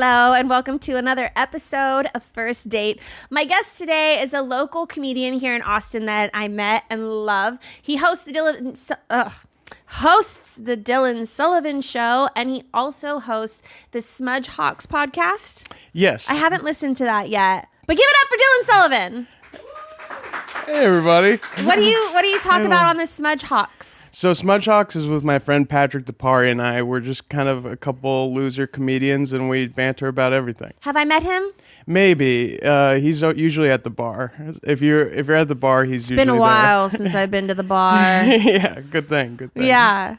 Hello, and welcome to another episode of First Date. My guest today is a local comedian here in Austin that I met and love. He hosts the Dylan Sullivan Show, and he also hosts the Smudge Hawks podcast. Yes. I haven't listened to that yet, but give it up for Dylan Sullivan. Hey, everybody. What do you talk about on the Smudge Hawks? So Smudge Hawks is with my friend Patrick DePari and I. We're just kind of a couple loser comedians, and we banter about everything. Have I met him? Maybe. He's usually at the bar. If you're at the bar, he's usually there. It's been a while since I've been to the bar. Yeah, good thing. Yeah.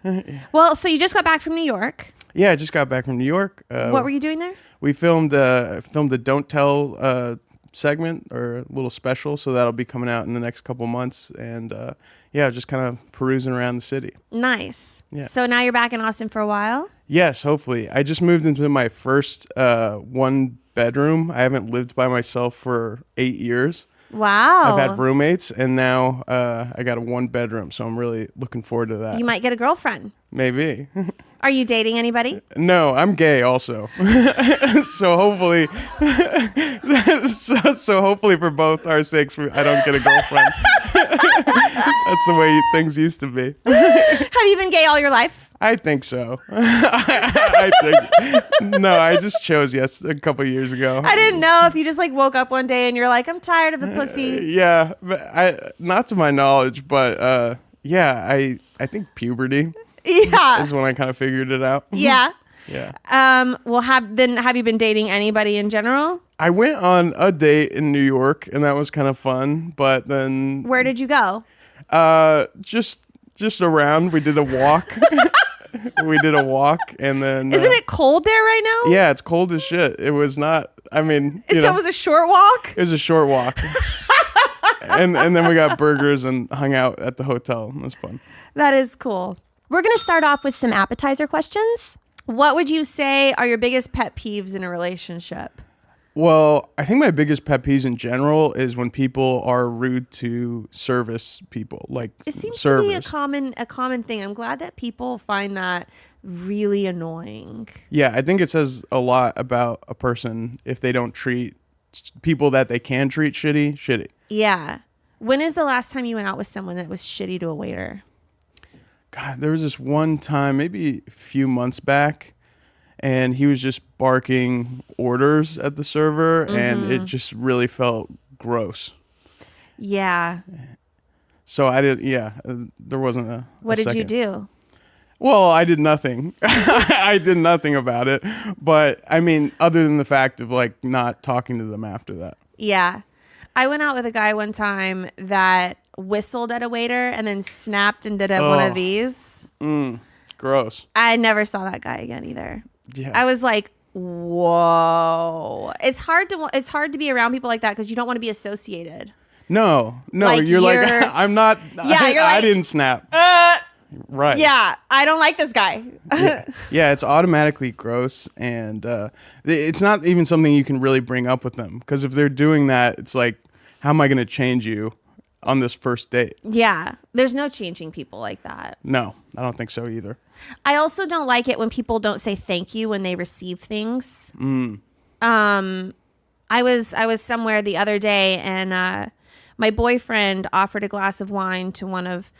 Well, so you just got back from New York. Yeah, I just got back from New York. What were you doing there? We filmed a Don't Tell segment or a little special, so that'll be coming out in the next couple months. And yeah, just kind of perusing around the city. Nice. Yeah. So now you're back in Austin for a while? Yes, hopefully. I just moved into my first one bedroom. I haven't lived by myself for 8 years. Wow. I've had roommates, and now I got a one bedroom, so I'm really looking forward to that. You might get a girlfriend. Maybe. Are you dating anybody? No, I'm gay also. So hopefully so hopefully for both our sakes I don't get a girlfriend. That's the way things used to be. Have you been gay all your life? I think so. I just chose a couple years ago. I didn't know if you just like woke up one day and you're like, I'm tired of the pussy. Yeah, but not to my knowledge, but yeah, I think puberty is when I kind of figured it out. Yeah. Yeah. Well, have you been dating anybody in general? I went on a date in New York, and that was kind of fun. But then, where did you go? Just around. We did a walk. And then isn't it cold there right now? Yeah, it's cold as shit. It was not. I mean, so it was a short walk. It was a short walk. and then we got burgers and hung out at the hotel. It was fun. That is cool. We're going to start off with some appetizer questions. What would you say are your biggest pet peeves in a relationship? Well, I think my biggest pet peeves in general is when people are rude to service people, like it seems service. to be a common thing. I'm glad that people find that really annoying. Yeah, I think it says a lot about a person if they don't treat people that they can treat shitty. Yeah. When is the last time you went out with someone that was shitty to a waiter? God, there was this one time, maybe a few months back, and he was just barking orders at the server, and it just really felt gross. Yeah. So I did. Yeah, there wasn't a. What did you do? Well, I did nothing. I did nothing about it. But I mean, other than the fact of like not talking to them after that. Yeah. I went out with a guy one time that whistled at a waiter and then snapped and did one of these. Gross. I never saw that guy again either. Yeah. I was like, whoa. It's hard to be around people like that because you don't want to be associated. No, like you're like, I'm not. Yeah, I didn't snap. Right. Yeah, I don't like this guy. Yeah, it's automatically gross, and it's not even something you can really bring up with them, because if they're doing that, it's like, how am I going to change you on this first date? Yeah, there's no changing people like that. No, I don't think so either. I also don't like it when people don't say thank you when they receive things. I was somewhere the other day, and my boyfriend offered a glass of wine to one of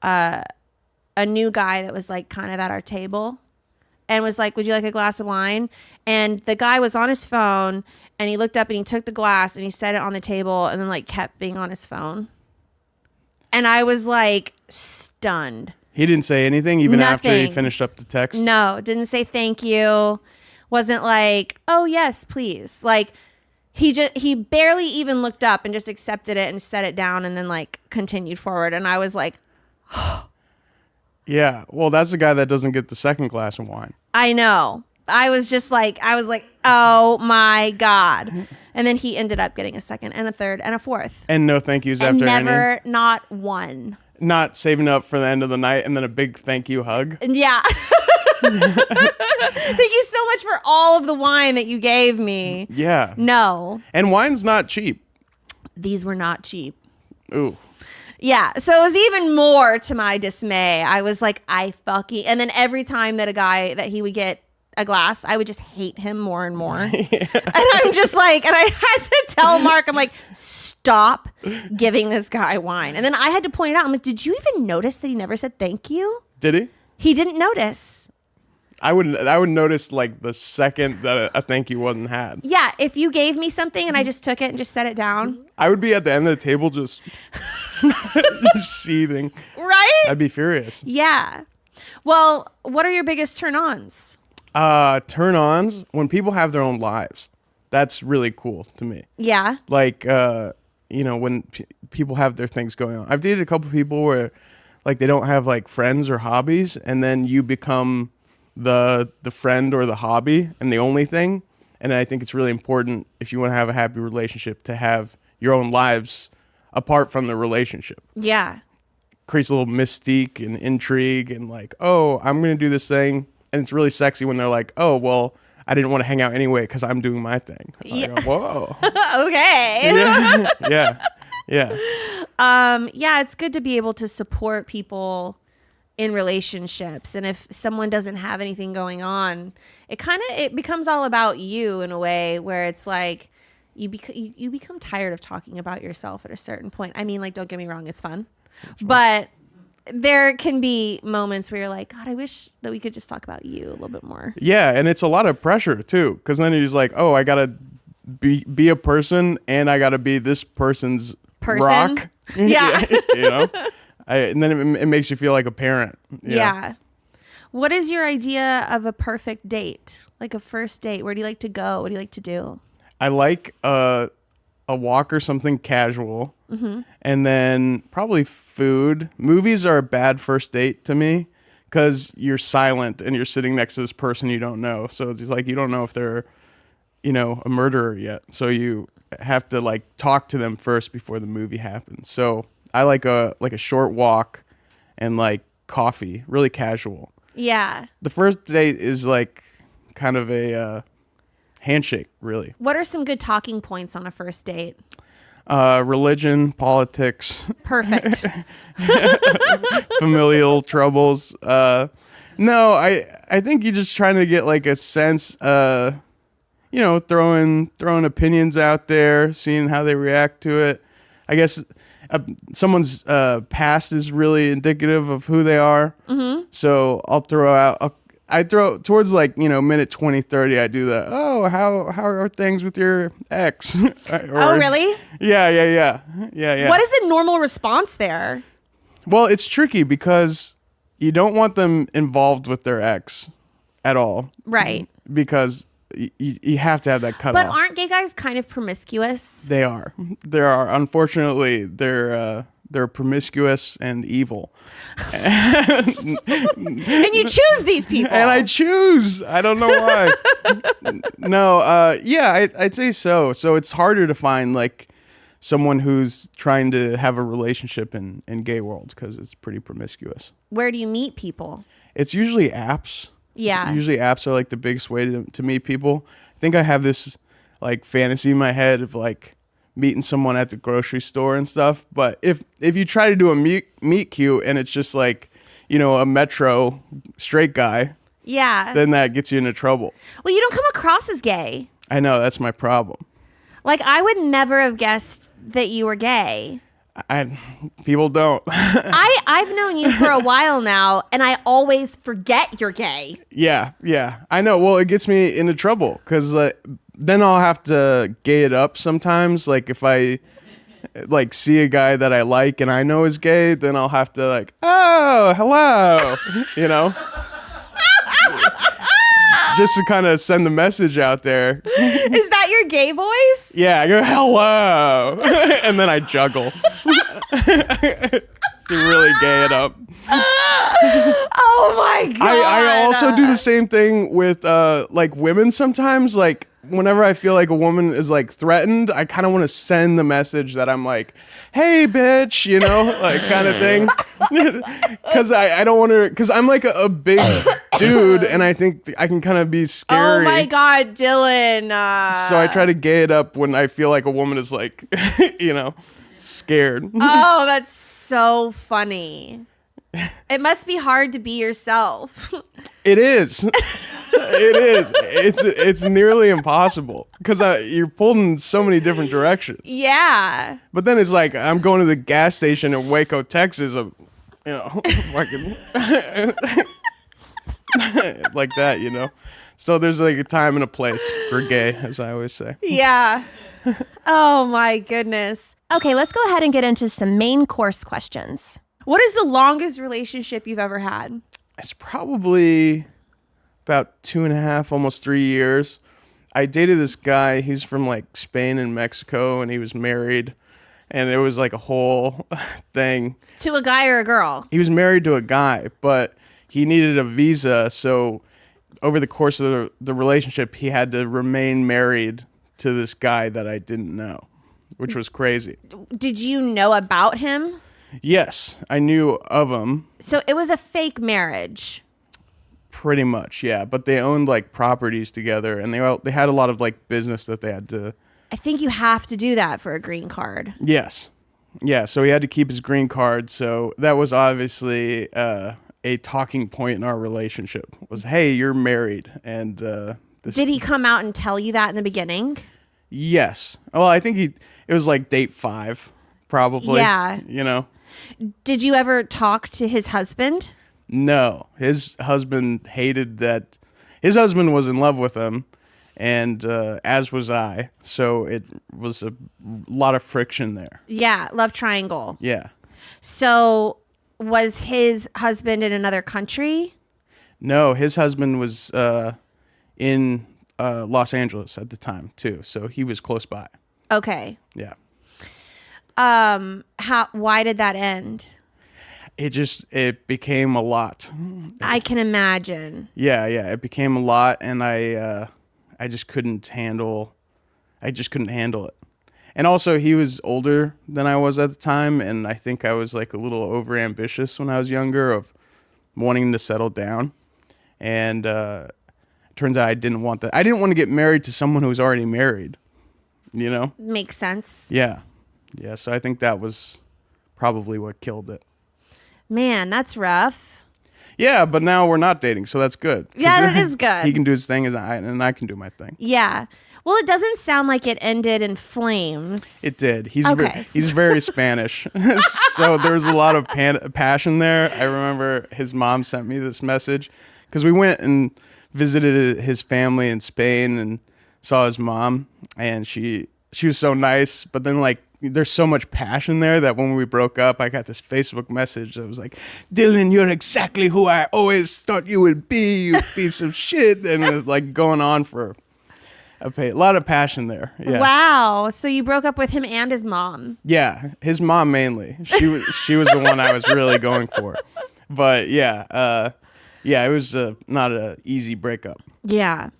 a new guy that was like kind of at our table, and was like, would you like a glass of wine? And the guy was on his phone, and he looked up and he took the glass and he set it on the table and then like kept being on his phone. And I was like stunned. He didn't say anything even Nothing. after he finished up the text? No, didn't say thank you. Wasn't like, oh yes, please. Like he barely even looked up and just accepted it and set it down and then like continued forward. And I was like, yeah, well, that's the guy that doesn't get the second glass of wine. I know. I was like, oh my God. And then he ended up getting a second and a third and a fourth. And no thank yous and after never, any? not one. Not saving up for the end of the night and then a big thank you hug? Yeah. Thank you so much for all of the wine that you gave me. Yeah. No. And wine's not cheap. These were not cheap. Ooh. Yeah. So it was even more to my dismay. I was like, and then every time that a guy that he would get a glass, I would just hate him more and more. And I'm just like, and I had to tell Mark, I'm like, stop giving this guy wine. And then I had to point it out. I'm like, did you even notice that he never said thank you? Did he? He didn't notice. I would notice like the second that a thank you wasn't had. Yeah, if you gave me something and I just took it and just set it down. I would be at the end of the table just, just seething. Right? I'd be furious. Yeah. Well, what are your biggest turn-ons? Turn-ons, when people have their own lives. That's really cool to me. Yeah. Like, when people have their things going on. I've dated a couple people where like they don't have like friends or hobbies, and then you become the friend or the hobby and the only thing. And I think it's really important, if you want to have a happy relationship, to have your own lives apart from the relationship. Yeah. Creates a little mystique and intrigue, and like, oh, I'm going to do this thing. And it's really sexy when they're like, oh, well, I didn't want to hang out anyway because I'm doing my thing. Yeah. Go, whoa. Okay. Yeah. Yeah, it's good to be able to support people in relationships. And if someone doesn't have anything going on, it becomes all about you in a way where it's like you become tired of talking about yourself at a certain point. I mean, like, don't get me wrong, it's fun. But there can be moments where you're like, God, I wish that we could just talk about you a little bit more. Yeah, and it's a lot of pressure too, because then he's like, oh, I gotta be a person, and I gotta be this person's rock. Yeah. And then it makes you feel like a parent. Yeah. What is your idea of a perfect date? Like a first date? Where do you like to go? What do you like to do? I like a walk or something casual. Mm-hmm. And then probably food. Movies are a bad first date to me because you're silent and you're sitting next to this person you don't know. So it's just like you don't know if they're, a murderer yet. So you have to like talk to them first before the movie happens. So I like a short walk and like coffee, really casual. Yeah. The first date is like kind of a handshake, really. What are some good talking points on a first date? Religion, politics. Perfect. Familial troubles. No, I think you're just trying to get like a sense, throwing opinions out there, seeing how they react to it. I guess someone's past is really indicative of who they are. Mm-hmm. So I'll throw out, I throw towards like, minute 20, 30, I do the, oh, how are things with your ex? Oh, really? Yeah. What is a normal response there? Well, it's tricky because you don't want them involved with their ex at all. Right. Because you have to have that cutoff. But aren't gay guys kind of promiscuous? They are. Unfortunately, they're promiscuous and evil. And you choose these people. And I choose. I don't know why. No, I'd say so. So it's harder to find like someone who's trying to have a relationship in gay world because it's pretty promiscuous. Where do you meet people? It's usually apps. Yeah. Usually apps are like the biggest way to meet people. I think I have this like fantasy in my head of like meeting someone at the grocery store and stuff. But if you try to do a meet cute and it's just like, a metro straight guy, yeah, then that gets you into trouble. Well, you don't come across as gay. I know, that's my problem. Like, I would never have guessed that you were gay. People don't. I've known you for a while now, and I always forget you're gay. Yeah. I know. Well, it gets me into trouble because then I'll have to gay it up sometimes. Like if I like see a guy that I like and I know is gay, then I'll have to like, oh, hello, just to kind of send the message out there. Is that your gay voice? Yeah, I go, hello. And then I juggle. To really gay it up. Oh my God. I also do the same thing with like women sometimes. Like whenever I feel like a woman is like threatened, I kind of want to send the message that I'm like, hey, bitch, like kind of thing. Because I don't want to, because I'm like a big dude and I think I can kind of be scary. Oh my God, Dylan. So I try to gay it up when I feel like a woman is like, scared. Oh, that's so funny. It must be hard to be yourself. It is. It is. It's nearly impossible because you're pulled in so many different directions. Yeah. But then it's like I'm going to the gas station in Waco, Texas. Fucking like that, So there's like a time and a place for gay, as I always say. Yeah. Oh my goodness. Okay, let's go ahead and get into some main course questions. What is the longest relationship you've ever had? It's probably about 2.5, almost 3 years. I dated this guy. He's from like Spain and Mexico, and he was married. And it was like a whole thing. To a guy or a girl? He was married to a guy, but he needed a visa. So over the course of the relationship, he had to remain married to this guy that I didn't know, which was crazy. Did you know about him? Yes, I knew of him. So it was a fake marriage. Pretty much, yeah. But they owned like properties together, and they had a lot of like business that they had to. I think you have to do that for a green card. Yes, yeah. So he had to keep his green card. So that was obviously a talking point in our relationship. Was, hey, you're married, and Did he come out and tell you that in the beginning? Yes. Well, I think it was like date 5, probably. Yeah. Did you ever talk to his husband? No, his husband hated that. His husband was in love with him, and as was I. So it was a lot of friction there. Yeah, love triangle. Yeah. So was his husband in another country? No, his husband was in Los Angeles at the time too, so he was close by. Okay. Yeah. Why did that end? It became a lot. I can imagine. Yeah, it became a lot, and I just couldn't handle it. And also, he was older than I was at the time, and I think I was like a little overambitious when I was younger of wanting to settle down. And turns out I didn't want that. I didn't want to get married to someone who was already married. Makes sense. Yeah. So I think that was probably what killed it. Man, that's rough. Yeah, but now we're not dating, so that's good. Yeah, that is good. He can do his thing, and I can do my thing. Yeah. Well, it doesn't sound like it ended in flames. It did. He's okay. He's very Spanish, so there was a lot of passion there. I remember his mom sent me this message because we went and visited his family in Spain and saw his mom, and she was so nice. But then like there's so much passion there that when we broke up, I got this Facebook message that was like, "Dylan, you're exactly who I always thought you would be, you piece of shit," and it was like going on for. A lot of passion there. Yeah. Wow. So you broke up with him and his mom. Yeah, his mom mainly. She was the one I was really going for. But yeah, it was not an easy breakup. Yeah.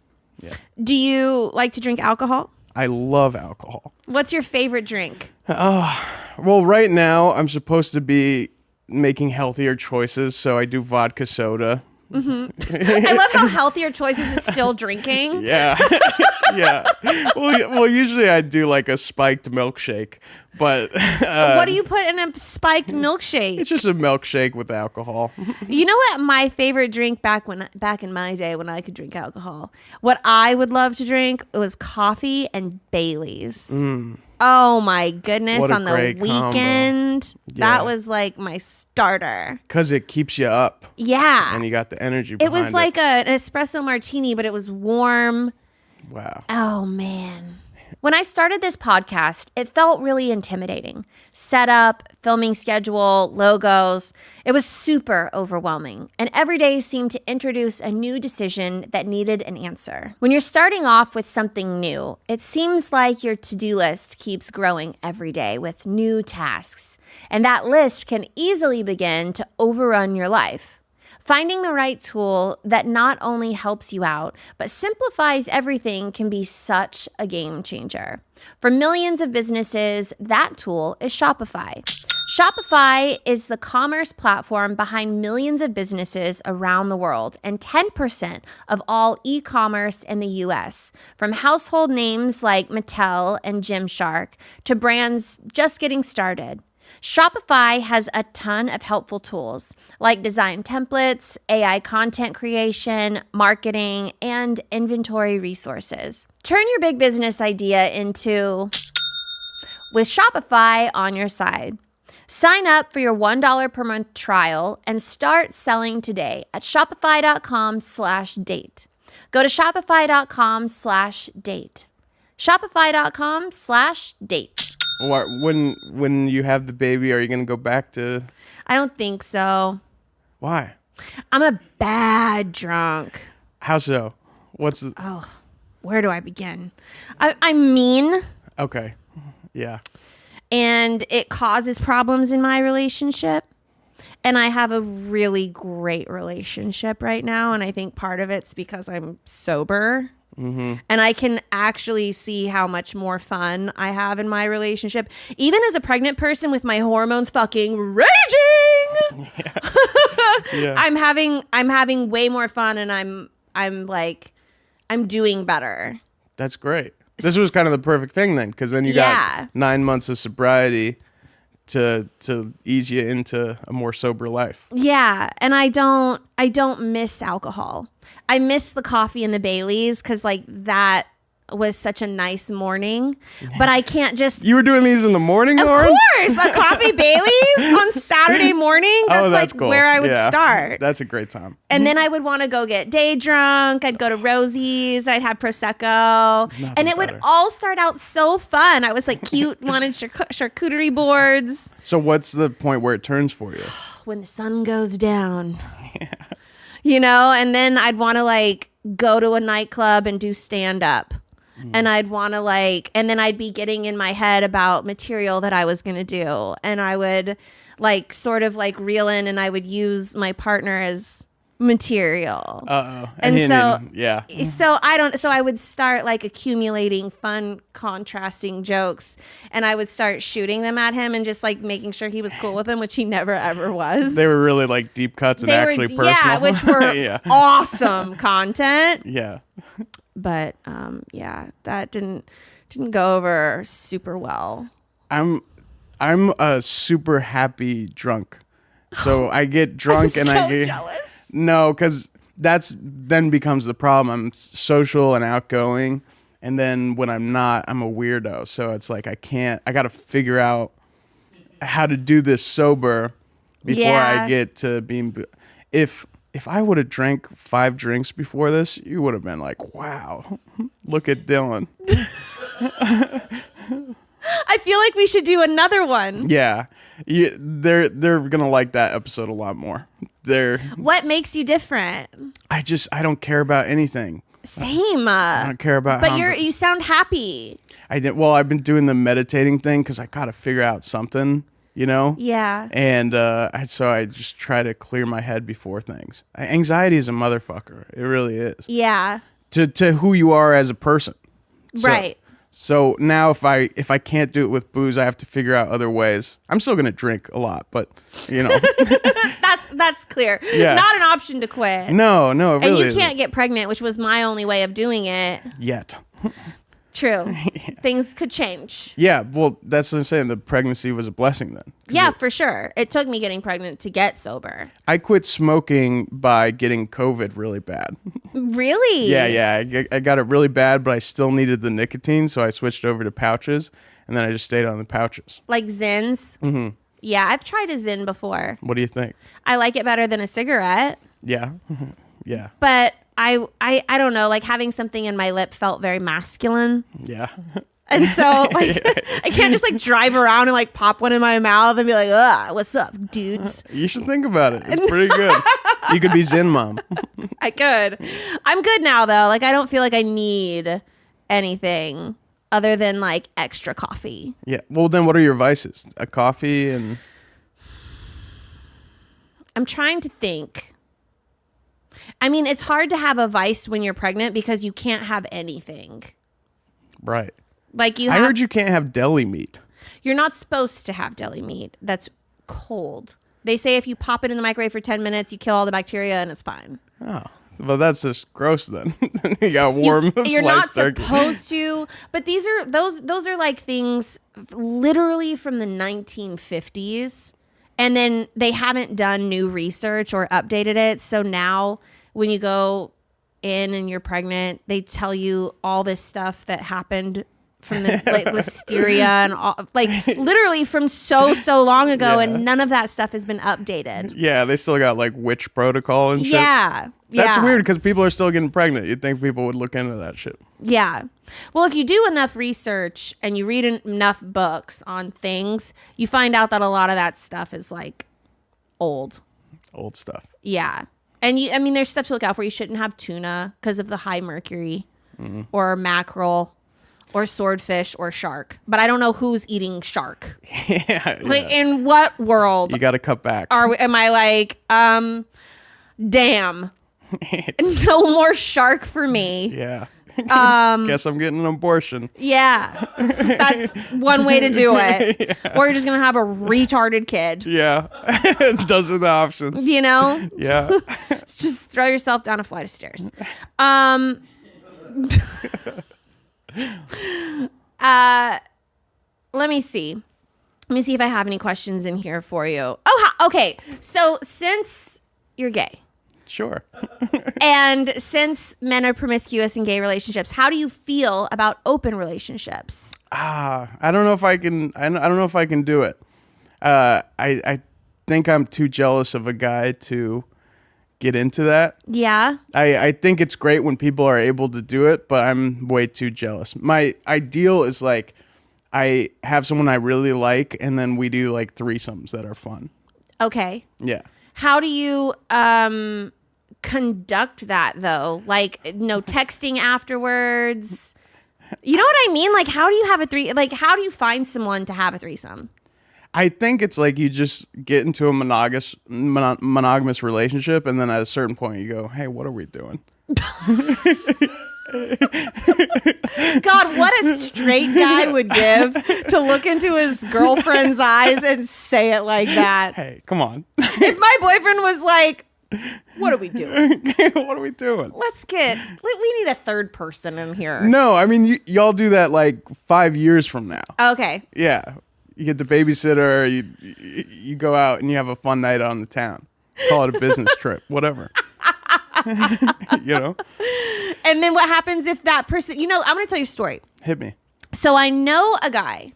Do you like to drink alcohol? I love alcohol. What's your favorite drink? Well, right now I'm supposed to be making healthier choices, so I do vodka soda. Mm-hmm. I love how healthier choices is still drinking. Yeah. Yeah. Well, usually I do like a spiked milkshake, but what do you put in a spiked milkshake? It's just a milkshake with alcohol. You know what my favorite drink back in my day when I could drink alcohol? What I would love to drink was coffee and Baileys. Oh my goodness, What a on the great weekend. combo. Yeah. That was like my starter. Because it keeps you up. Yeah. And you got the energy It behind was like an espresso martini, but it was warm. Wow. Oh, man. When I started this podcast, it felt really intimidating. Setup, filming schedule, logos. It was super overwhelming. And every day seemed to introduce a new decision that needed an answer. When you're starting off with something new, it seems like your to-do list keeps growing every day with new tasks. And that list can easily begin to overrun your life. Finding the right tool that not only helps you out, but simplifies everything can be such a game changer. For millions of businesses, that tool is Shopify. Shopify is the commerce platform behind millions of businesses around the world and 10% of all e-commerce in the US. From household names like Mattel and Gymshark to brands just getting started. Shopify has a ton of helpful tools like design templates, AI content creation, marketing, and inventory resources. Turn your big business idea into with Shopify on your side. Sign up for your $1 per month trial and start selling today at shopify.com/date. Go to shopify.com/date. Shopify.com/date. When you have the baby, are you going to go back to? I don't think so. Why? I'm a bad drunk. How so? Where do I begin? I'm mean. Okay. Yeah. And it causes problems in my relationship. And I have a really great relationship right now. And I think part of it's because I'm sober. Mm-hmm. And I can actually see how much more fun I have in my relationship. Even as a pregnant person with my hormones fucking raging. Yeah. Yeah. I'm having way more fun, and I'm doing better. That's great. This was kind of the perfect thing then, because then you got 9 months of sobriety to ease you into a more sober life. Yeah, and I don't miss alcohol. I miss the coffee and the Baileys because like that was such a nice morning. But I can't just. You were doing these in the morning, Lauren? Of course, a coffee Baileys on Saturday morning. That's cool. Where I would start. That's a great time. And then I would want to go get day drunk. I'd go to Rosie's. I'd have Prosecco. And it would all start out so fun. I was like cute, wanted charcuterie boards. So what's the point where it turns for you? When the sun goes down. Yeah. You know, and then I'd want to like go to a nightclub and do stand up. And I'd want to and then I'd be getting in my head about material that I was going to do. And I would like sort of like reel in, and I would use my partner as material. Uh-oh. So I would start like accumulating fun, contrasting jokes, and I would start shooting them at him and just like making sure he was cool with them, which he never ever was. They were really like deep cuts and actually personal. Yeah, which were awesome content. Yeah. But that didn't go over super well. I'm a super happy drunk. So I get drunk and I get jealous. No, because that's then becomes the problem. I'm social and outgoing, and then when I'm not, I'm a weirdo. So it's like I got to figure out how to do this sober before I get to being. If I would have drank 5 drinks before this, you would have been like, wow, look at Dylan. I feel like we should do another one. Yeah. They're going to like that episode a lot more. What makes you different? I don't care about anything. Same. I don't care about But you sound happy. I've been doing the meditating thing because I got to figure out something, you know? Yeah. And so I just try to clear my head before things. Anxiety is a motherfucker. It really is. Yeah. To who you are as a person. Right. So now if I can't do it with booze, I have to figure out other ways. I'm still going to drink a lot, but you know. That's clear. Yeah. Not an option to quit. No, it really And you isn't. can't get pregnant, which was my only way of doing it. Yet. True. Things could change. Yeah, well, that's what I'm saying. The pregnancy was a blessing then. Yeah, for sure. It took me getting pregnant to get sober. I quit smoking by getting COVID really bad. Really? Yeah. I got it really bad, but I still needed the nicotine, so I switched over to pouches, and then I just stayed on the pouches. Like Zins? Mm-hmm. Yeah, I've tried a Zin before. What do you think? I like it better than a cigarette. Yeah. Yeah. But I don't know, like having something in my lip felt very masculine. Yeah. And so like I can't just like drive around and like pop one in my mouth and be like, ugh, what's up, dudes? You should think about it. It's pretty good. You could be Zen mom. I could. I'm good now though. Like I don't feel like I need anything other than like extra coffee. Yeah. Well, then what are your vices? A coffee and... I'm trying to think. I mean, it's hard to have a vice when you're pregnant because you can't have anything. Right. Like I heard you can't have deli meat. You're not supposed to have deli meat. That's cold. They say if you pop it in the microwave for 10 minutes, you kill all the bacteria and it's fine. Oh, Well, that's just gross then. You got warm You're not sliced turkey. supposed to, but these are those are like things literally from the 1950s, and then they haven't done new research or updated it. So now when you go in and you're pregnant, they tell you all this stuff that happened from the like listeria and all, like literally from so long ago, and none of that stuff has been updated. Yeah, they still got like witch protocol and shit. Yeah. That's weird because people are still getting pregnant. You'd think people would look into that shit. Yeah. Well, if you do enough research and you read enough books on things, you find out that a lot of that stuff is like old stuff. Yeah. And I mean, there's stuff to look out for. You shouldn't have tuna because of the high mercury, or mackerel, or swordfish, or shark. But I don't know who's eating shark. Yeah. Like, in what world you got to cut back. am I like, damn, no more shark for me. Yeah. Guess I'm getting an abortion. Yeah, that's one way to do it. Yeah. Or you're just gonna have a retarded kid. Yeah, those are the options. You know. Yeah. Just throw yourself down a flight of stairs. Let me see. Let me see if I have any questions in here for you. Okay. So since you're gay. Sure. And since men are promiscuous in gay relationships, how do you feel about open relationships? I don't know if I can. I don't know if I can do it. I think I'm too jealous of a guy to get into that. Yeah. I think it's great when people are able to do it, but I'm way too jealous. My ideal is like I have someone I really like, and then we do like threesomes that are fun. Okay. Yeah. How do you conduct that though? Like, no texting afterwards. You know what I mean? Like, how do you have how do you find someone to have a threesome? I think it's like you just get into a monogamous relationship, and then at a certain point you go, hey, what are we doing? God, what a straight guy would give to look into his girlfriend's eyes and say it like that. Hey, come on. If my boyfriend was like, what are we doing? What are we doing? We need a third person in here. No, I mean, y'all do that like 5 years from now. Okay. Yeah. You get the babysitter, you go out and you have a fun night on the town. Call it a business trip, whatever. You know? And then what happens if that person, I'm going to tell you a story. Hit me. So I know a guy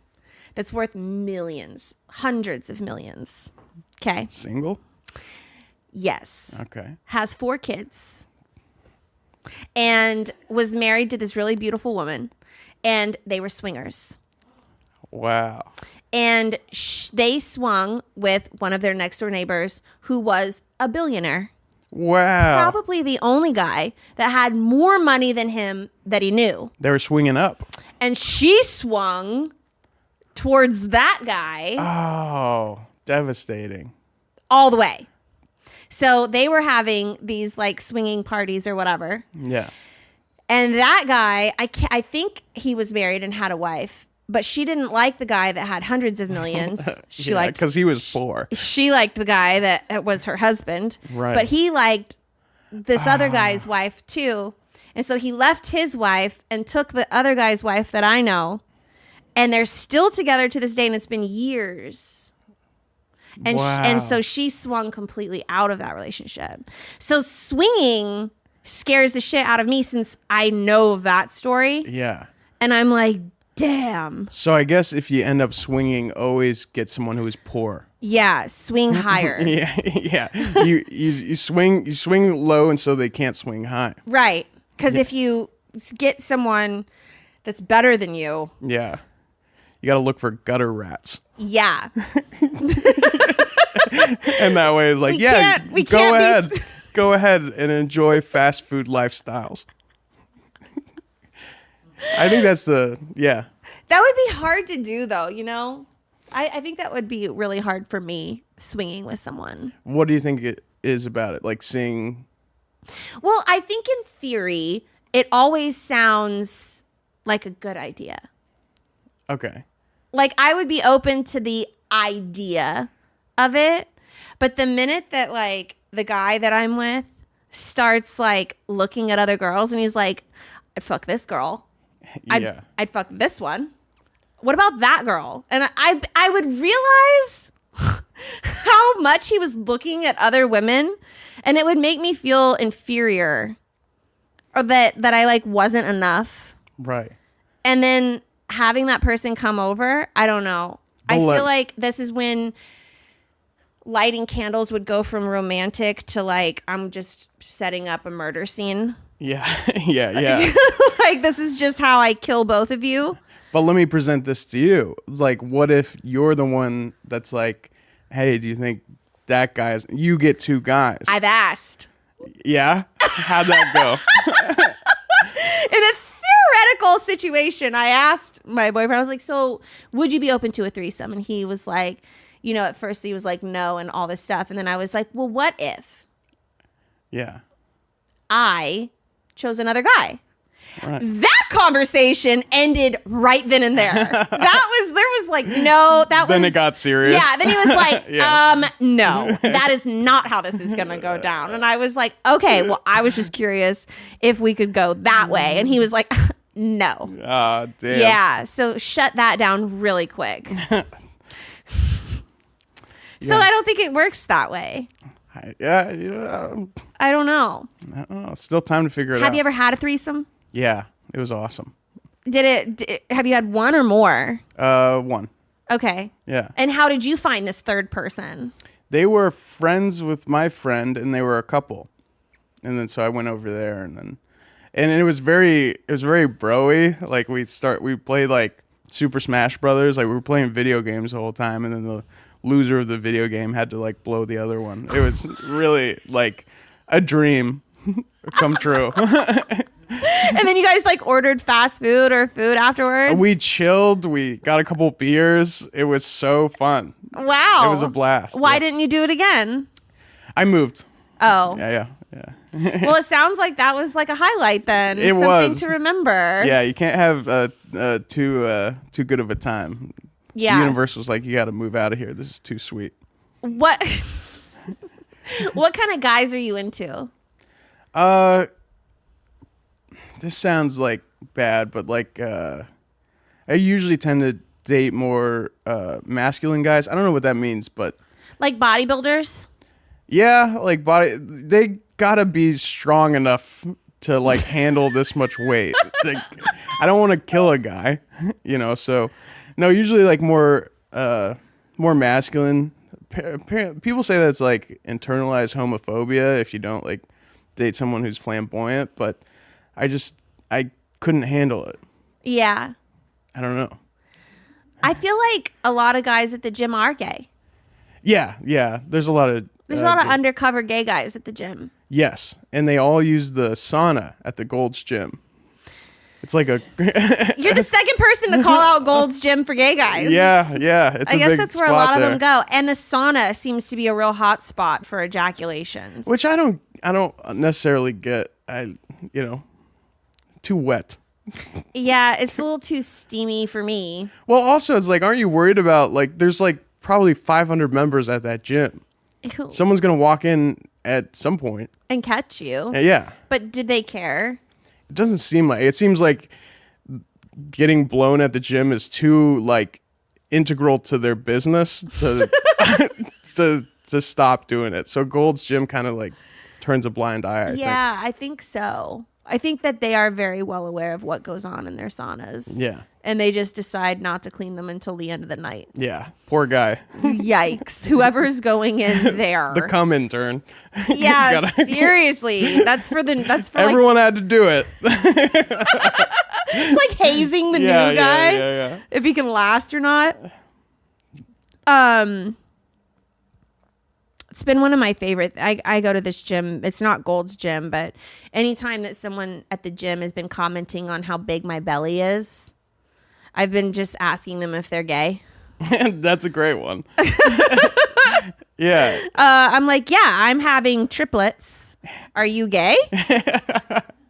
that's worth millions, hundreds of millions. Okay. Single? Yes. Okay. Has 4 kids and was married to this really beautiful woman, and they were swingers. Wow. And they swung with one of their next door neighbors who was a billionaire. Wow. Probably the only guy that had more money than him that he knew. They were swinging up. And she swung towards that guy. Oh, devastating. All the way. So they were having these like swinging parties or whatever. Yeah. And that guy, I think he was married and had a wife, but she didn't like the guy that had hundreds of millions. She liked, because he was poor. She liked the guy that was her husband. Right. But he liked this other guy's wife too. And so he left his wife and took the other guy's wife that I know. And they're still together to this day, and it's been years. And wow. And so she swung completely out of that relationship. So swinging scares the shit out of me since I know of that story. Yeah. And I'm like, damn. So I guess if you end up swinging, always get someone who is poor. Yeah, swing higher. Yeah. You swing low, and so they can't swing high. Right. Because if you get someone that's better than you. Yeah. You got to look for gutter rats. Yeah. And that way it's like, go ahead and enjoy fast food lifestyles. I think that's That would be hard to do though, I think that would be really hard for me, swinging with someone. What do you think it is about it? Like seeing... Well, I think in theory, it always sounds like a good idea. Okay. Like I would be open to the idea of it, but the minute that like the guy that I'm with starts like looking at other girls and he's like, I'd fuck this girl. Yeah. I'd fuck this one. What about that girl? And I would realize how much he was looking at other women, and it would make me feel inferior, or that I like wasn't enough. Right. And then having that person come over, I don't know. I feel like this is when lighting candles would go from romantic to like, I'm just setting up a murder scene. Yeah. yeah. Like, this is just how I kill both of you. But let me present this to you. It's like, what if you're the one that's like, hey, do you think that guy's... You get 2 guys. I've asked. Yeah? How'd that go? In a theoretical situation, I asked my boyfriend, I was like, so would you be open to a threesome? And he was like, you know, at first he was like, no, and all this stuff. And then I was like, well, what if Yeah. I chose another guy? Right. That conversation ended right then and there. There was like, no, Then it got serious. Yeah. Then he was like, Yeah. no, that is not how this is going to go down. And I was like, okay, well, I was just curious if we could go that way. And he was like, no. Ah, damn. Yeah. So shut that down really quick. So I don't think it works that way. Yeah. You know, I don't know. I don't know. Still time to figure it out. Have you ever had a threesome? Yeah. It was awesome. Have you had one or more? 1. Okay. Yeah. And how did you find this third person? They were friends with my friend, and they were a couple. And then so I went over there, and it was very bro-y. Like we played like Super Smash Brothers. Like we were playing video games the whole time, and then the loser of the video game had to like blow the other one. It was really like a dream come true. And then you guys like ordered fast food or food afterwards? We chilled. We got a couple beers. It was so fun. Wow. It was a blast. Why Yeah. didn't you do it again? I moved. Oh. Yeah. Well, it sounds like that was like a highlight then. It Something was. to remember. Yeah, you can't have too good of a time. Yeah. Universal's like, you got to move out of here. This is too sweet. What What kind of guys are you into? This sounds like bad, but like I usually tend to date more masculine guys. I don't know what that means, but Like bodybuilders? yeah, like they gotta be strong enough to like handle this much weight. Like, I don't want to kill a guy, you know. So no, usually like more masculine. People say that's like internalized homophobia if you don't like date someone who's flamboyant, but I couldn't handle it. Yeah. I don't know. I feel like a lot of guys at the gym are gay. Yeah. There's a lot of Undercover gay guys at the gym. yes, and they all use the sauna at the Gold's Gym. It's like a You're the second person to call out Gold's Gym for gay guys. yeah. It's I a guess big that's where a spot lot of there. them go. And the sauna seems to be a real hot spot for ejaculations. Which I don't necessarily get. Too wet. Yeah, it's a little too steamy for me. Well, also it's like, aren't you worried about like there's like probably 500 members at that gym. Ew. Someone's gonna walk in at some point. And catch you. Yeah. But did they care? It doesn't seem like it. Seems like getting blown at the gym is too like integral to their business to to stop doing it. So Gold's Gym kind of like turns a blind eye. I think. I think so. I think that they are very well aware of what goes on in their saunas. Yeah. And they just decide not to clean them until the end of the night. Yeah. Poor guy. Yikes. Whoever's going in there. The cum intern. Yeah, seriously. That's for Everyone had to do it. it's like hazing the new guy. Yeah. If he can last or not. It's been one of my favorite. I go to this gym. It's not Gold's Gym, but anytime that someone at the gym has been commenting on how big my belly is, I've been just asking them if they're gay. That's a great one. Yeah. I'm like, yeah, I'm having triplets. Are you gay?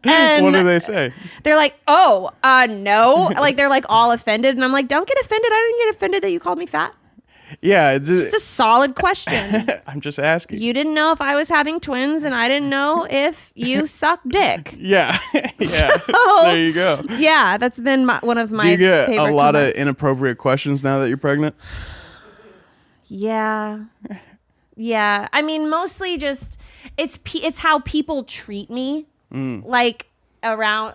And what do they say? they're like, oh, no. Like, they're like all offended. And I'm like, don't get offended. I didn't get offended that you called me fat. Yeah, It's a solid question. I'm just asking. You didn't know if I was having twins, and I didn't know if you suck dick. Yeah, yeah. So, there you go. Yeah, that's been one of my Do you get favorite a lot comments. of inappropriate questions now that you're pregnant? Yeah. Yeah. I mean, mostly just it's how people treat me. Like around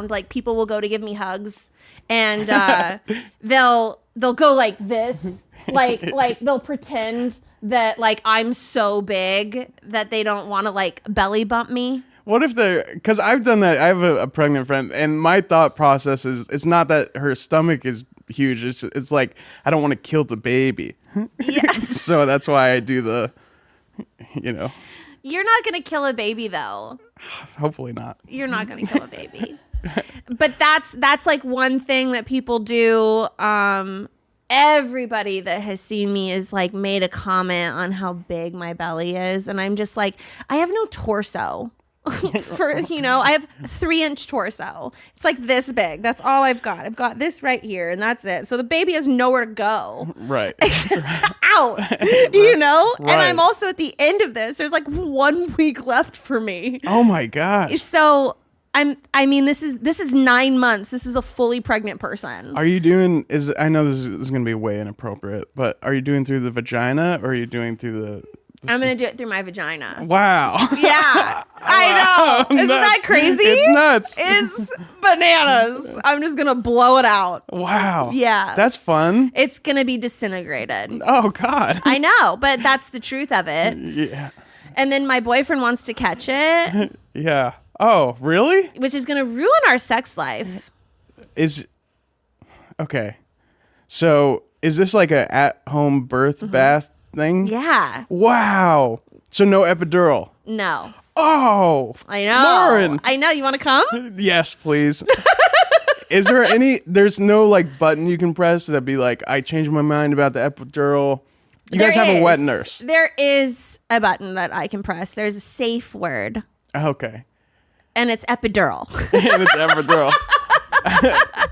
like people will go to give me hugs and they'll go like this. like they'll pretend that like I'm so big that they don't want to like belly bump me. What if because I've done that. I have a pregnant friend, and my thought process is it's not that her stomach is huge. It's like I don't want to kill the baby. Yeah. So that's why I do the, You're not going to kill a baby though. Hopefully not. You're not going to kill a baby. But that's like one thing that people do. Everybody that has seen me is like made a comment on how big my belly is. And I'm just like, I have no torso. I have 3-inch torso. It's like this big. That's all I've got. I've got this right here, and that's it. So the baby has nowhere to go. Right. Out. Right. And I'm Right. also at the end of this. There's like 1 week left for me. Oh my gosh. So this is 9 months. This is a fully pregnant person. Are you doing? I know this is going to be way inappropriate, but are you doing through the vagina or are you doing through the I'm going to do it through my vagina. Wow. Yeah. I know. Isn't that crazy? It's nuts. It's bananas. I'm just going to blow it out. Wow. Yeah. That's fun. It's going to be disintegrated. Oh, God. I know, but that's the truth of it. Yeah. And then my boyfriend wants to catch it, Yeah. Oh, really? which is going to ruin our sex life. Okay. So is this like a at-home birth bath thing? Yeah. Wow. So no epidural. No. Oh, I know. Lauren. I know. You want to come? Yes, please. Is there there's no like button you can press that'd be like, I changed my mind about the epidural. You guys have a wet nurse. There is a button that I can press. There's a safe word, Okay. and it's epidural. And it's epidural.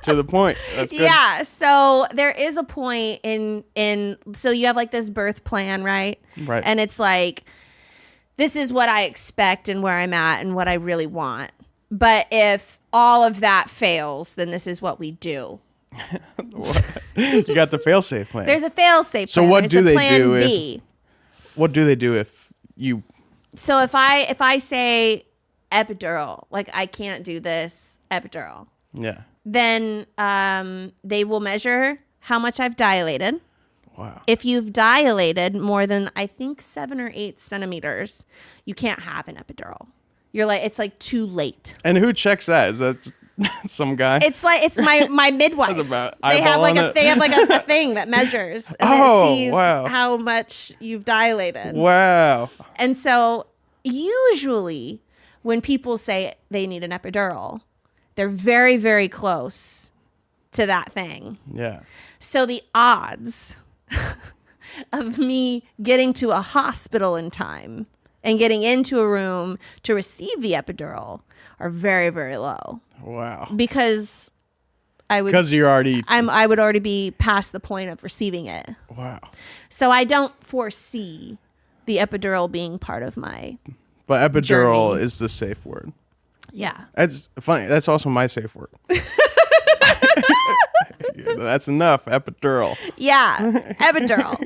To the point. That's good. Yeah. So there is a point so you have like this birth plan, right? Right. And it's like, this is what I expect and where I'm at and what I really want. But if all of that fails, then this is what we do. You got the fail-safe plan. There's a fail-safe plan. So what There's do a they plan do B. What do they do if you... So if I say epidural, like I can't do this epidural, Yeah. then they will measure how much I've dilated. Wow. If you've dilated more than, I think, 7 or 8 centimeters, you can't have an epidural. It's like too late. And who checks that? Is that some guy? It's my midwife. That's about They have like a thing that measures and it sees wow. how much you've dilated. Wow. And so usually when people say they need an epidural, they're very, very close to that thing. Yeah. So the odds of me getting to a hospital in time and getting into a room to receive the epidural are very, very low. Wow. Because I would already be past the point of receiving it. Wow. So I don't foresee the epidural being part of my But epidural journey. is the safe word. Yeah. That's funny. That's also my safe word. That's enough. Epidural. Yeah. Epidural.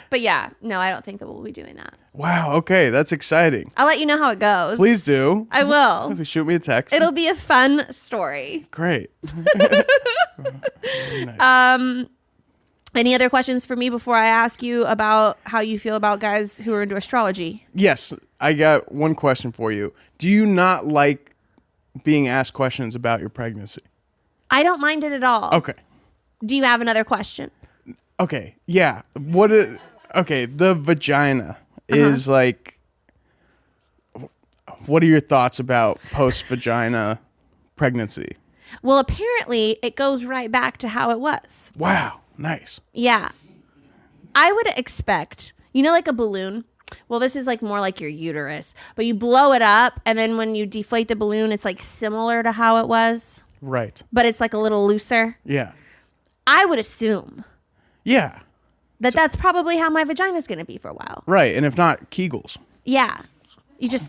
But yeah, no, I don't think that we'll be doing that. Wow. Okay. That's exciting. I'll let you know how it goes. Please do. I will. Shoot me a text. It'll be a fun story. Great. Any other questions for me before I ask you about how you feel about guys who are into astrology? Yes. I got one question for you. Do you not like being asked questions about your pregnancy? I don't mind it at all. Okay. Do you have another question? Okay. Yeah. The vagina is like, what are your thoughts about post-vagina pregnancy? Well, apparently it goes right back to how it was. Wow. Nice. Yeah. I would expect, like a balloon. Well, this is like more like your uterus, but you blow it up and then when you deflate the balloon, it's like similar to how it was, Right. but it's like a little looser. Yeah. I would assume. Yeah. That's probably how my vagina's going to be for a while. Right. And if not, Kegels. Yeah. You just,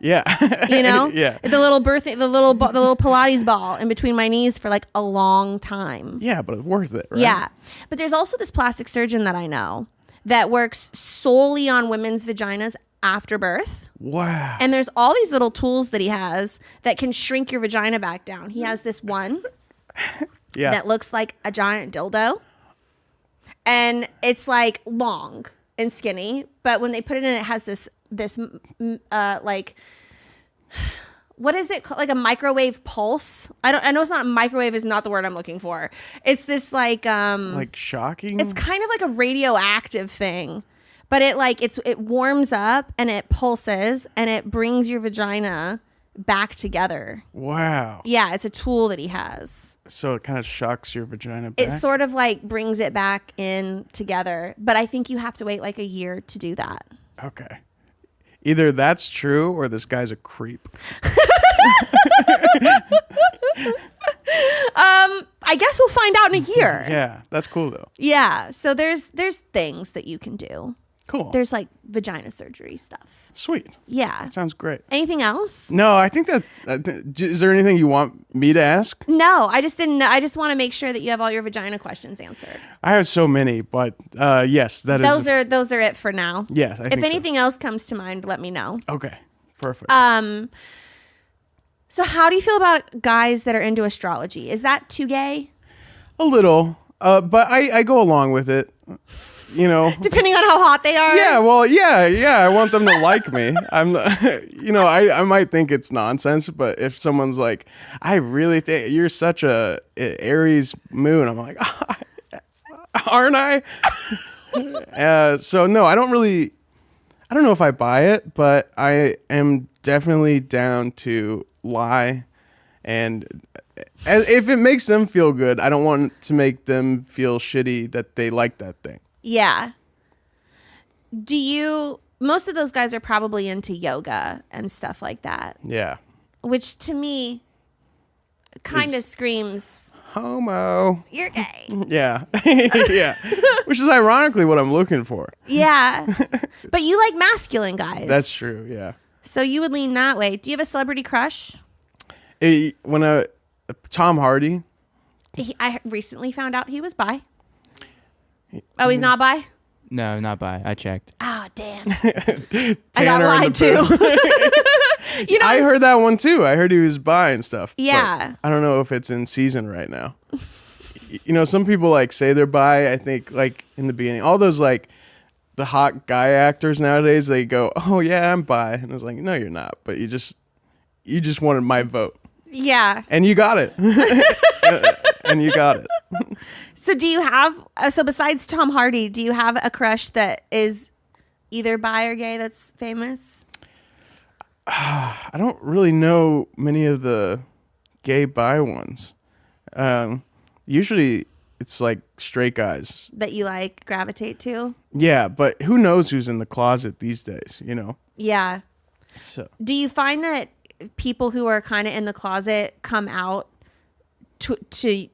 Yeah. Yeah. the little Pilates ball in between my knees for like a long time. Yeah, but it's worth it, right? Yeah. But there's also this plastic surgeon that I know that works solely on women's vaginas after birth. Wow. And there's all these little tools that he has that can shrink your vagina back down. He has this one that looks like a giant dildo. And it's like long and skinny, but when they put it in, it has this like, what is it called? Like a microwave pulse. I know it's not microwave is not the word I'm looking for. It's this like shocking. It's kind of like a radioactive thing, but it warms up and it pulses and it brings your vagina back together. Wow. Yeah, it's a tool that he has. So it kind of shocks your vagina back? It sort of like brings it back in together, but I think you have to wait like a year to do that. Okay. Either that's true or this guy's a creep. I guess we'll find out in a year. Yeah, that's cool though. Yeah, so there's things that you can do. Cool. There's like vagina surgery stuff. Sweet. Yeah. That sounds great. Anything else? No, I think that's... is there anything you want me to ask? No, I just didn't. I just want to make sure that you have all your vagina questions answered. I have so many, but yes, those are it for now. Yes, I think if anything else comes to mind, let me know. Okay, perfect. So how do you feel about guys that are into astrology? Is that too gay? A little, but I go along with it. You know, depending on how hot they are. Yeah, well, yeah. I want them to like me. I might think it's nonsense, but if someone's like, I really think you're such a Aries moon, I'm like, aren't I? So no, I don't know if I buy it, but I am definitely down to lie, and if it makes them feel good, I don't want to make them feel shitty that they like that thing. Yeah. Most of those guys are probably into yoga and stuff like that. Yeah. Which to me kind of screams homo. You're gay. Yeah. Yeah. Which is ironically what I'm looking for. Yeah. But you like masculine guys. That's true, yeah. So you would lean that way. Do you have a celebrity crush? Tom Hardy. I recently found out he was bi. Oh, he's not bi? No, not bi. I checked. Oh, damn. I got lied to. I heard that one too. I heard he was bi and stuff. Yeah. I don't know if it's in season right now. Some people like say they're bi. I think like in the beginning, all those like the hot guy actors nowadays, they go, "Oh yeah, I'm bi," and I was like, "No, you're not." But you just wanted my vote. Yeah. And you got it. And you got it. So do you have, besides Tom Hardy, do you have a crush that is either bi or gay that's famous? I don't really know many of the gay bi ones. Usually it's like straight guys. That you like gravitate to? Yeah, but who knows who's in the closet these days, Yeah. So do you find that people who are kind of in the closet come out do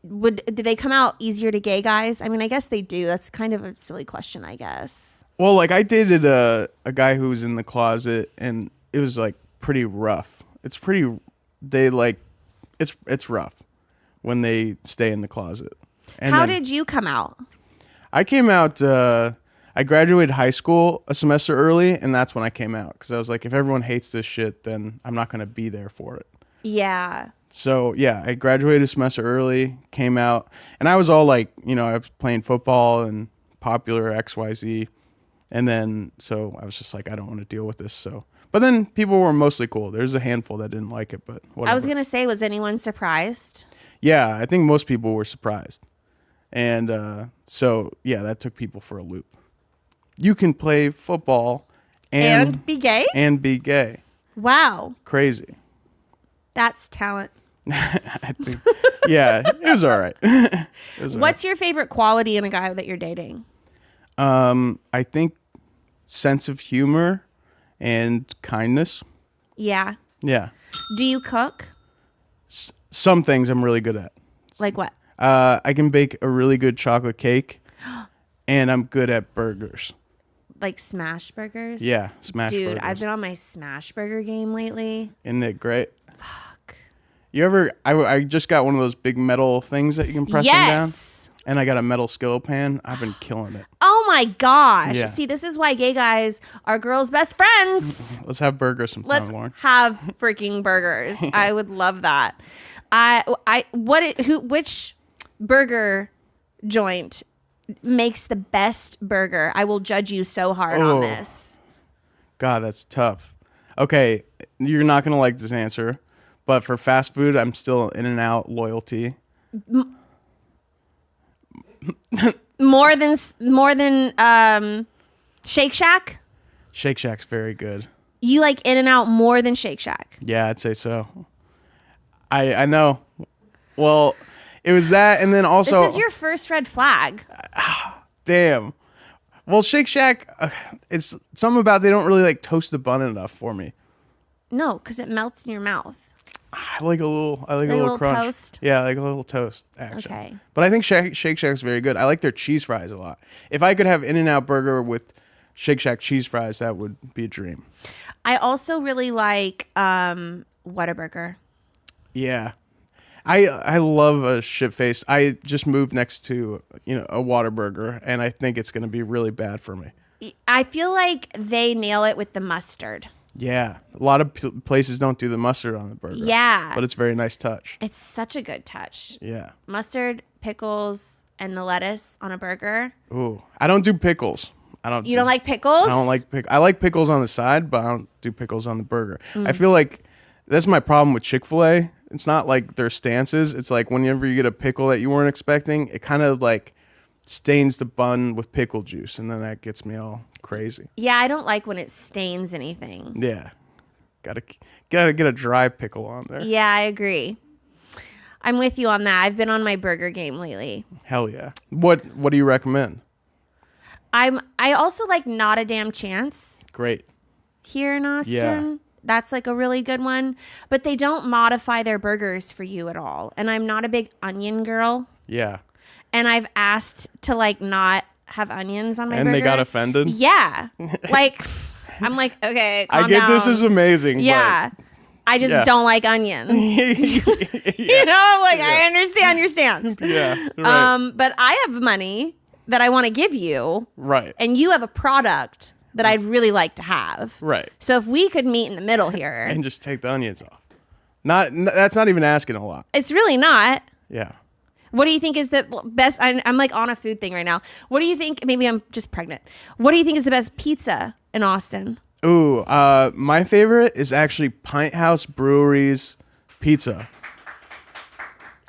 they come out easier to gay guys? I mean, I guess they do. That's kind of a silly question, I guess. Well, like I dated a guy who was in the closet, and it was like pretty rough. It's rough when they stay in the closet. And how did you come out? I came out, I graduated high school a semester early, and that's when I came out. Because I was like, if everyone hates this shit, then I'm not going to be there for it. Yeah. So, yeah, I graduated a semester early, came out, and I was all like, I was playing football and popular XYZ. And then, so I was just like, I don't want to deal with this. So, but then people were mostly cool. There's a handful that didn't like it, but whatever. I was going to say, was anyone surprised? Yeah, I think most people were surprised. And so, yeah, that took people for a loop. You can play football and be gay? And be gay. Wow. Crazy. That's talent. I think, yeah, it was all right. What's your favorite quality in a guy that you're dating? I think sense of humor and kindness. Yeah. Yeah. Do you cook? Some things I'm really good at. Like what? I can bake a really good chocolate cake. and I'm good at burgers. Like smash burgers? Yeah, smash burgers. Dude, I've been on my smash burger game lately. Isn't it great? Fuck. You ever? I just got one of those big metal things that you can press them down. Yes. And I got a metal skillet pan. I've been killing it. Oh my gosh. Yeah. See, this is why gay guys are girls' best friends. Let's have burgers sometime, Let's Lauren. have freaking burgers. I would love that. Which burger joint makes the best burger? I will judge you so hard on this. God, that's tough. Okay, you're not going to like this answer, but for fast food, I'm still In-N-Out loyalty. More than Shake Shack? Shake Shack's very good. You like In-N-Out more than Shake Shack? Yeah, I'd say so. I know. Well, it was that, and then also... This is your first red flag. Damn. Well, Shake Shack, it's something about they don't really like toast the bun enough for me. No, because it melts in your mouth. I like a little little crunch. toast? Yeah, I like a little toast, actually. Okay. But I think Shake Shack's very good. I like their cheese fries a lot. If I could have In-N-Out burger with Shake Shack cheese fries, that would be a dream. I also really like Whataburger. Yeah. I love a shit face. I just moved next to, a Whataburger, and I think it's going to be really bad for me. I feel like they nail it with the mustard. Yeah. A lot of places don't do the mustard on the burger. Yeah. But it's a very nice touch. It's such a good touch. Yeah. Mustard, pickles, and the lettuce on a burger. Ooh. I don't do pickles. You don't like pickles? I don't like pickles. I like pickles on the side, but I don't do pickles on the burger. I feel like that's my problem with Chick-fil-A. It's not like their stances. It's like whenever you get a pickle that you weren't expecting, it kind of like stains the bun with pickle juice, and then that gets me all crazy. Yeah, I don't like when it stains anything. Yeah. Gotta get a dry pickle on there. Yeah, I agree. I'm with you on that. I've been on my burger game lately. Hell yeah. What do you recommend? I also like Not a Damn Chance Great. here in Austin. Yeah. That's like a really good one. But they don't modify their burgers for you at all. And I'm not a big onion girl. Yeah. And I've asked to like not have onions on my burger. And they got offended? Yeah. Like, I'm like, okay, calm I get down. this is amazing. Yeah. I just don't like onions. You know, I'm like, I understand your stance. Yeah. Right. But I have money that I want to give you. Right. And you have a product that I'd really like to have. Right. So if we could meet in the middle here. And just take the onions off. That's not even asking a lot. It's really not. Yeah. What do you think is the best? I'm like on a food thing right now. What do you think? Maybe I'm just pregnant. What do you think is the best pizza in Austin? Ooh, my favorite is actually Pint House Brewery's pizza.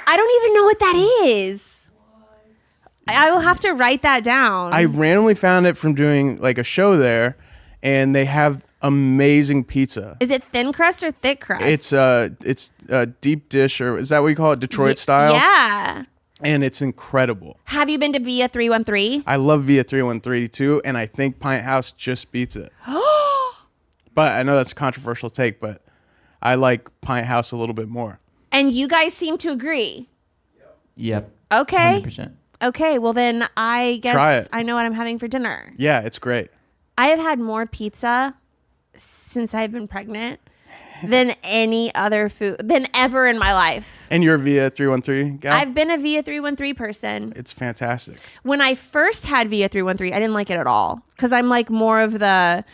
I don't even know what that is. I will have to write that down. I randomly found it from doing like a show there, and they have amazing pizza. Is it thin crust or thick crust? It's deep dish, or is that what you call it? Detroit style? Yeah. And it's incredible. Have you been to Via 313? I love Via 313 too, and I think Pint House just beats it. But I know that's a controversial take, but I like Pint House a little bit more. And you guys seem to agree. Yep. Okay. 100%. Okay, well then I Try guess it. I know what I'm having for dinner. Yeah, it's great. I have had more pizza since I've been pregnant than any other food than ever in my life. And you're a Via 313 guy? I've been a Via 313 person. It's fantastic. When I first had Via 313, I didn't like it at all because I'm like more of the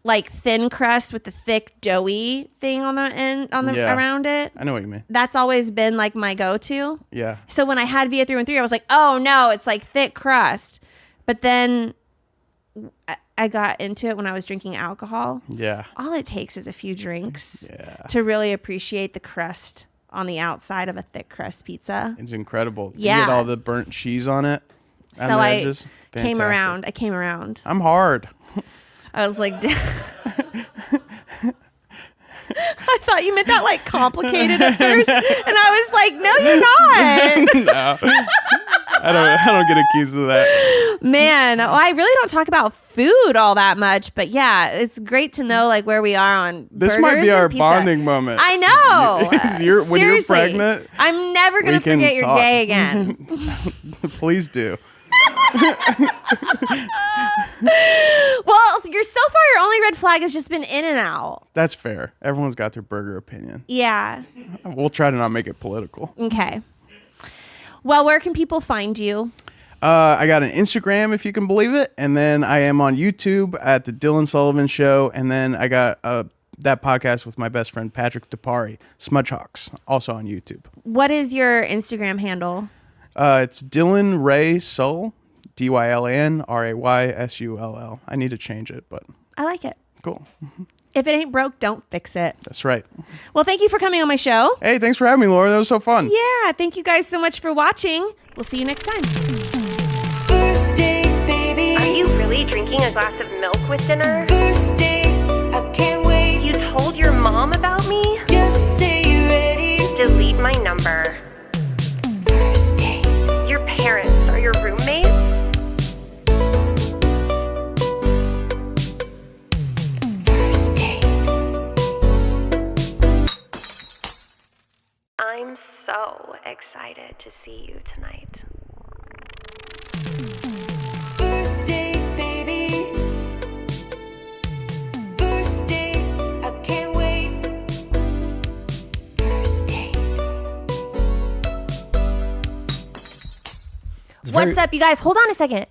like thin crust with the thick doughy thing on the end Yeah. around it. I know what you mean. That's always been like my go-to. Yeah. So when I had Via 313, I was like, oh no, it's like thick crust. But then I got into it when I was drinking alcohol. Yeah. All it takes is a few drinks Yeah. to really appreciate the crust on the outside of a thick crust pizza. It's incredible. Yeah. You get all the burnt cheese on it. So and the I edges. came Fantastic. around. I came around. I'm hard. I was like, I thought you meant that like complicated at first. And I was like, no, you're not. No. I don't get accused of that. Man, I really don't talk about food all that much, but yeah, it's great to know like where we are on This burgers might be and our pizza. bonding moment. I know. When you're Seriously. pregnant, I'm never going we to can forget you're talk. gay again. Please do. Well, you're so far your only red flag has just been in and out. That's fair. Everyone's got their burger opinion. Yeah. We'll try to not make it political. Okay. Well, where can people find you? I got an Instagram, if you can believe it, and then I am on YouTube at the Dylan Sullivan Show, and then I got that podcast with my best friend Patrick DePari, Smudge Hawks, also on YouTube. What is your Instagram handle? It's Dylan Ray Sull, DYLANRAYSULL. I need to change it, but I like it. cool. If it ain't broke, don't fix it. That's right. Well, thank you for coming on my show. Hey, thanks for having me, Laura. That was so fun. Yeah, thank you guys so much for watching. We'll see you next time. First date, baby. Are you really drinking a glass of milk with dinner? First date, I can't wait. You told your mom about me? Just say you're ready. Delete my number. First date. Your parents are your roommates? First date. I'm so excited to see you tonight. First date, baby. First date, I can't wait. First date. What's up, you guys? Hold on a second.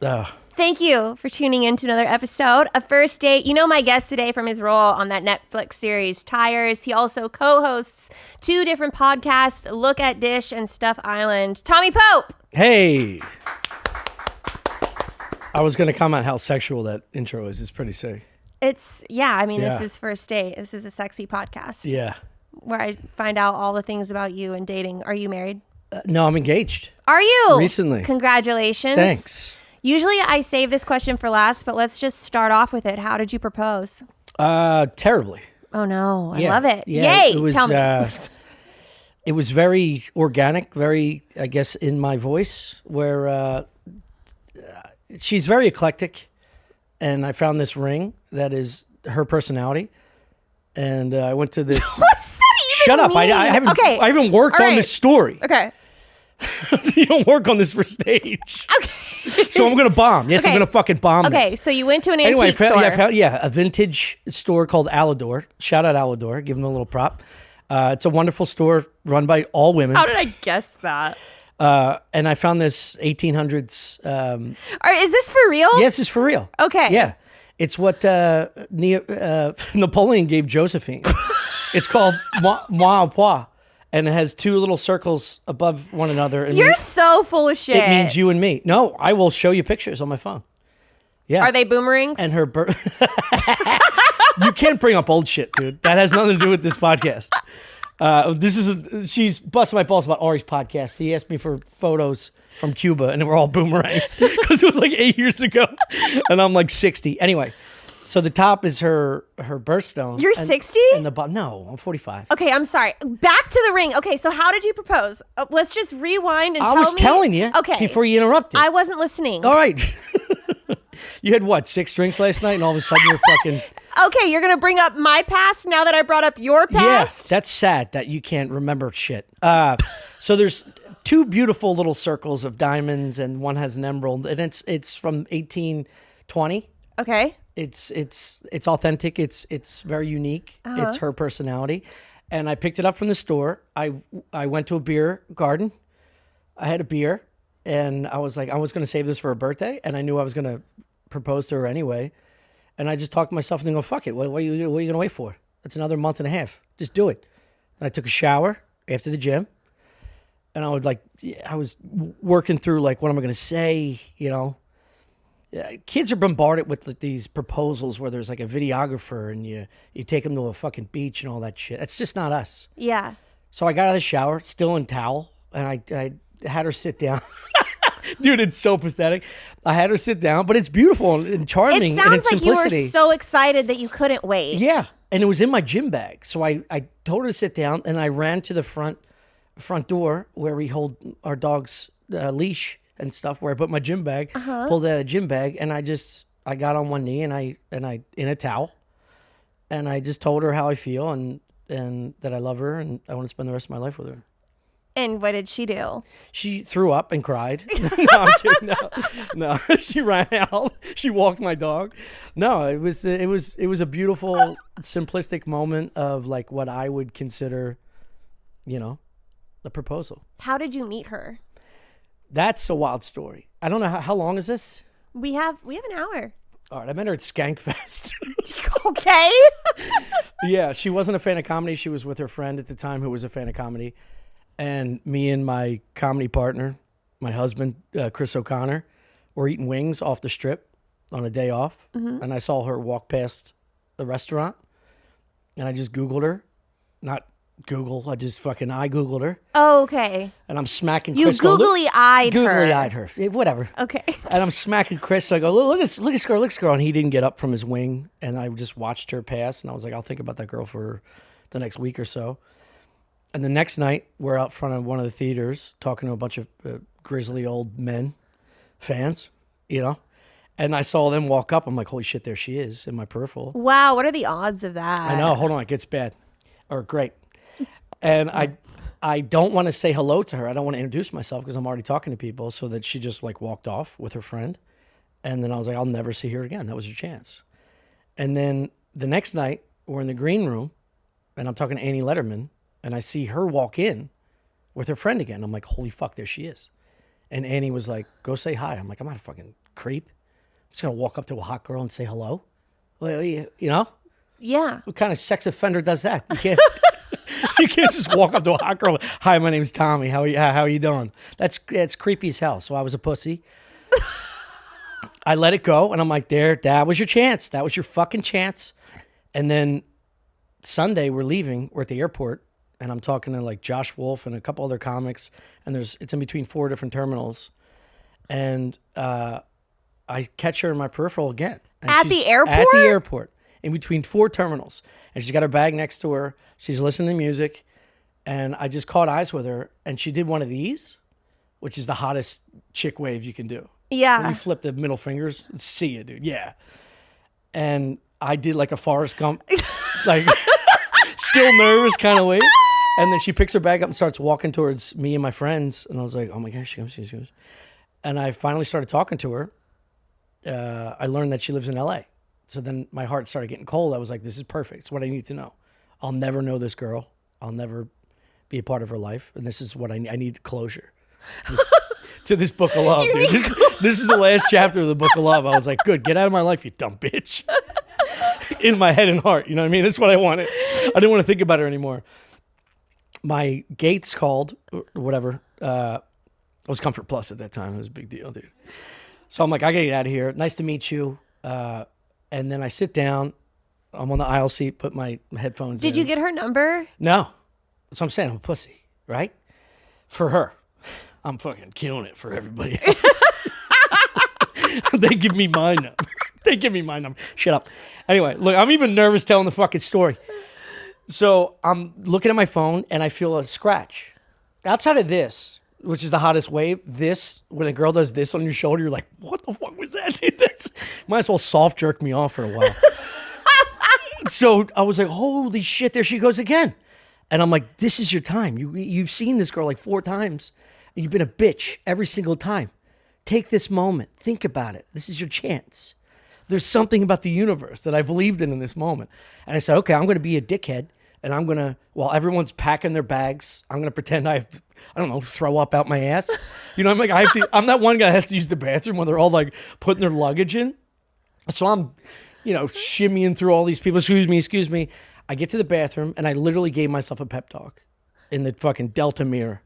Thank you for tuning in to another episode of First Date. You know my guest today from his role on that Netflix series, Tires. He also co-hosts 2 different podcasts, Look at Dish and Stuff Island. Tommy Pope! Hey. I was going to comment how sexual that intro is. It's pretty sick. This Yeah. is First Date. This is a sexy podcast Yeah. where I find out all the things about you and dating. Are you married? No, I'm engaged. Are you? Recently. Congratulations. Thanks. Usually I save this question for last, but let's just start off with it. How did you propose? Terribly. Oh no, I Yeah. love it. Yeah, Yay, it was, tell me. It was very organic, very, I guess, in my voice, where she's very eclectic. And I found this ring that is her personality. And I went to this. What does that even Shut up. mean? I haven't, Okay. I haven't worked All on right. this story. Okay. You don't work on this for stage. Okay. So I'm going to bomb. Yes, I'm Okay. going to fucking bomb Okay, this. so you went to an Anyway, antique store. a vintage store called Alador. Shout out Alador. Give them a little prop. It's a wonderful store run by all women. How did I guess that? And I found this 1800s. Is this for real? Yes, it's for real. Okay. Yeah. It's what Napoleon gave Josephine. It's called moi au pois. And it has 2 little circles above one another. And You're so full of shit. it means you and me. No, I will show you pictures on my phone. Yeah. Are they boomerangs? And her You can't bring up old shit, dude. That has nothing to do with this podcast. She's busting my balls about Ari's podcast. He asked me for photos from Cuba, and they were all boomerangs because it was like 8 years ago, and I'm like 60. Anyway, so the top is her birthstone. You're and- 60? And the bottom, no, I'm 45. Okay, I'm sorry. Back to the ring. Okay, so how did you propose? Let's just rewind and I tell was me. telling you Okay. before you interrupted. I wasn't listening. All right. You had what, 6 drinks last night, and all of a sudden you're fucking. Okay, you're going to bring up my past now that I brought up your past? Yeah, that's sad that you can't remember shit. So there's 2 beautiful little circles of diamonds, and one has an emerald, and it's from 1820. Okay. It's authentic. It's very unique. It's her personality, and I picked it up from the store. I went to a beer garden. I had a beer, and I was like, I was going to save this for her birthday, and I knew I was going to propose to her anyway. And I just talked to myself and go, fuck it. What are you going to wait for? It's another month and a half. Just do it. And I took a shower after the gym. And I was working through like, what am I going to say? You know, kids are bombarded with like, these proposals where there's like a videographer and you take them to a fucking beach and all that shit. That's just not us. Yeah. So I got out of the shower, still in towel. And I had her sit down. Dude, it's so pathetic. I had her sit down, but it's beautiful and charming It in sounds its like simplicity. you were so excited that you couldn't wait. Yeah, and it was in my gym bag. So I told her to sit down, and I ran to the front door where we hold our dog's leash and stuff, where I put my gym bag, pulled out a gym bag, and I got on one knee and I in a towel, and I just told her how I feel and that I love her and I want to spend the rest of my life with her. And what did she do? She threw up and cried. No, I'm kidding. No. She ran out. She walked my dog. No, it was a beautiful, simplistic moment of like what I would consider, a proposal. How did you meet her? That's a wild story. I don't know how long is this? We have an hour. All right, I met her at Skankfest. Okay. Yeah, she wasn't a fan of comedy. She was with her friend at the time who was a fan of comedy. And me and my comedy partner, my husband, Chris O'Connor, were eating wings off the strip on a day off. Mm-hmm. And I saw her walk past the restaurant. And I just Googled her. Not Google, I just fucking Googled her. Oh, okay. And I'm smacking You Chris. googly-eyed her. Googly-eyed her. Whatever. Okay. And I'm smacking Chris. So I go, look at this girl. And he didn't get up from his wing. And I just watched her pass. And I was like, I'll think about that girl for the next week or so. And the next night, we're out front of one of the theaters talking to a bunch of grizzly old men, fans, And I saw them walk up. I'm like, holy shit, there she is in my peripheral. Wow, what are the odds of that? I know. Hold on, it gets bad. Or great. And I don't want to say hello to her. I don't want to introduce myself because I'm already talking to people. So that she just like walked off with her friend. And then I was like, I'll never see her again. That was your chance. And then the next night, we're in the green room. And I'm talking to Annie Letterman. And I see her walk in with her friend again. I'm like, holy fuck, there she is. And Annie was like, go say hi. I'm like, I'm not a fucking creep. I'm just going to walk up to a hot girl and say hello. Well, Yeah. What kind of sex offender does that? You can't, you can't just walk up to a hot girl. Hi, my name's Tommy. How are you doing? That's creepy as hell. So I was a pussy. I let it go. And I'm like, that was your chance. That was your fucking chance. And then Sunday, we're leaving. We're at the airport. And I'm talking to like Josh Wolf and a couple other comics, and it's in between 4 different terminals, and I catch her in my peripheral again. And At the airport? At the airport, in between 4 terminals, and she's got her bag next to her. She's listening to music, and I just caught eyes with her, and she did one of these, which is the hottest chick wave you can do. Yeah. When you flip the middle fingers, see you, dude. Yeah. And I did like a Forrest Gump, like still nervous kind of wave. And then she picks her bag up and starts walking towards me and my friends. And I was like, oh my gosh, she goes. And I finally started talking to her. I learned that she lives in LA. So then my heart started getting cold. I was like, this is perfect. It's what I need to know. I'll never know this girl. I'll never be a part of her life. And this is what I need closure. To this book of love, dude. This is the last chapter of the book of love. I was like, good, get out of my life, you dumb bitch. In my head and heart. You know what I mean? That's what I wanted. I didn't want to think about her anymore. My gates called, or whatever. I was Comfort Plus at that time. It was a big deal, dude. So I'm like, I gotta get out of here. Nice to meet you. And then I sit down. I'm on the aisle seat, put my headphones in. Did you get her number? No. That's what I'm saying. I'm a pussy, right? For her. I'm fucking killing it for everybody else. They give me my number. Shut up. Anyway, look, I'm even nervous telling the fucking story. So I'm looking at my phone and I feel a scratch. Outside of this, which is the hottest wave, this, when a girl does this on your shoulder, you're like, what the fuck was that, dude? Might as well soft jerk me off for a while. So I was like, holy shit, there she goes again. And I'm like, this is your time. You've seen this girl like 4 times. And you've been a bitch every single time. Take this moment. Think about it. This is your chance. There's something about the universe that I believed in this moment. And I said, okay, I'm going to be a dickhead. And I'm going to, while everyone's packing their bags, I'm going to pretend I have to, I don't know, throw up out my ass. You know, I'm like, I'm that one guy that has to use the bathroom when they're all like putting their luggage in. So I'm, shimmying through all these people. Excuse me. I get to the bathroom and I literally gave myself a pep talk in the fucking Delta mirror.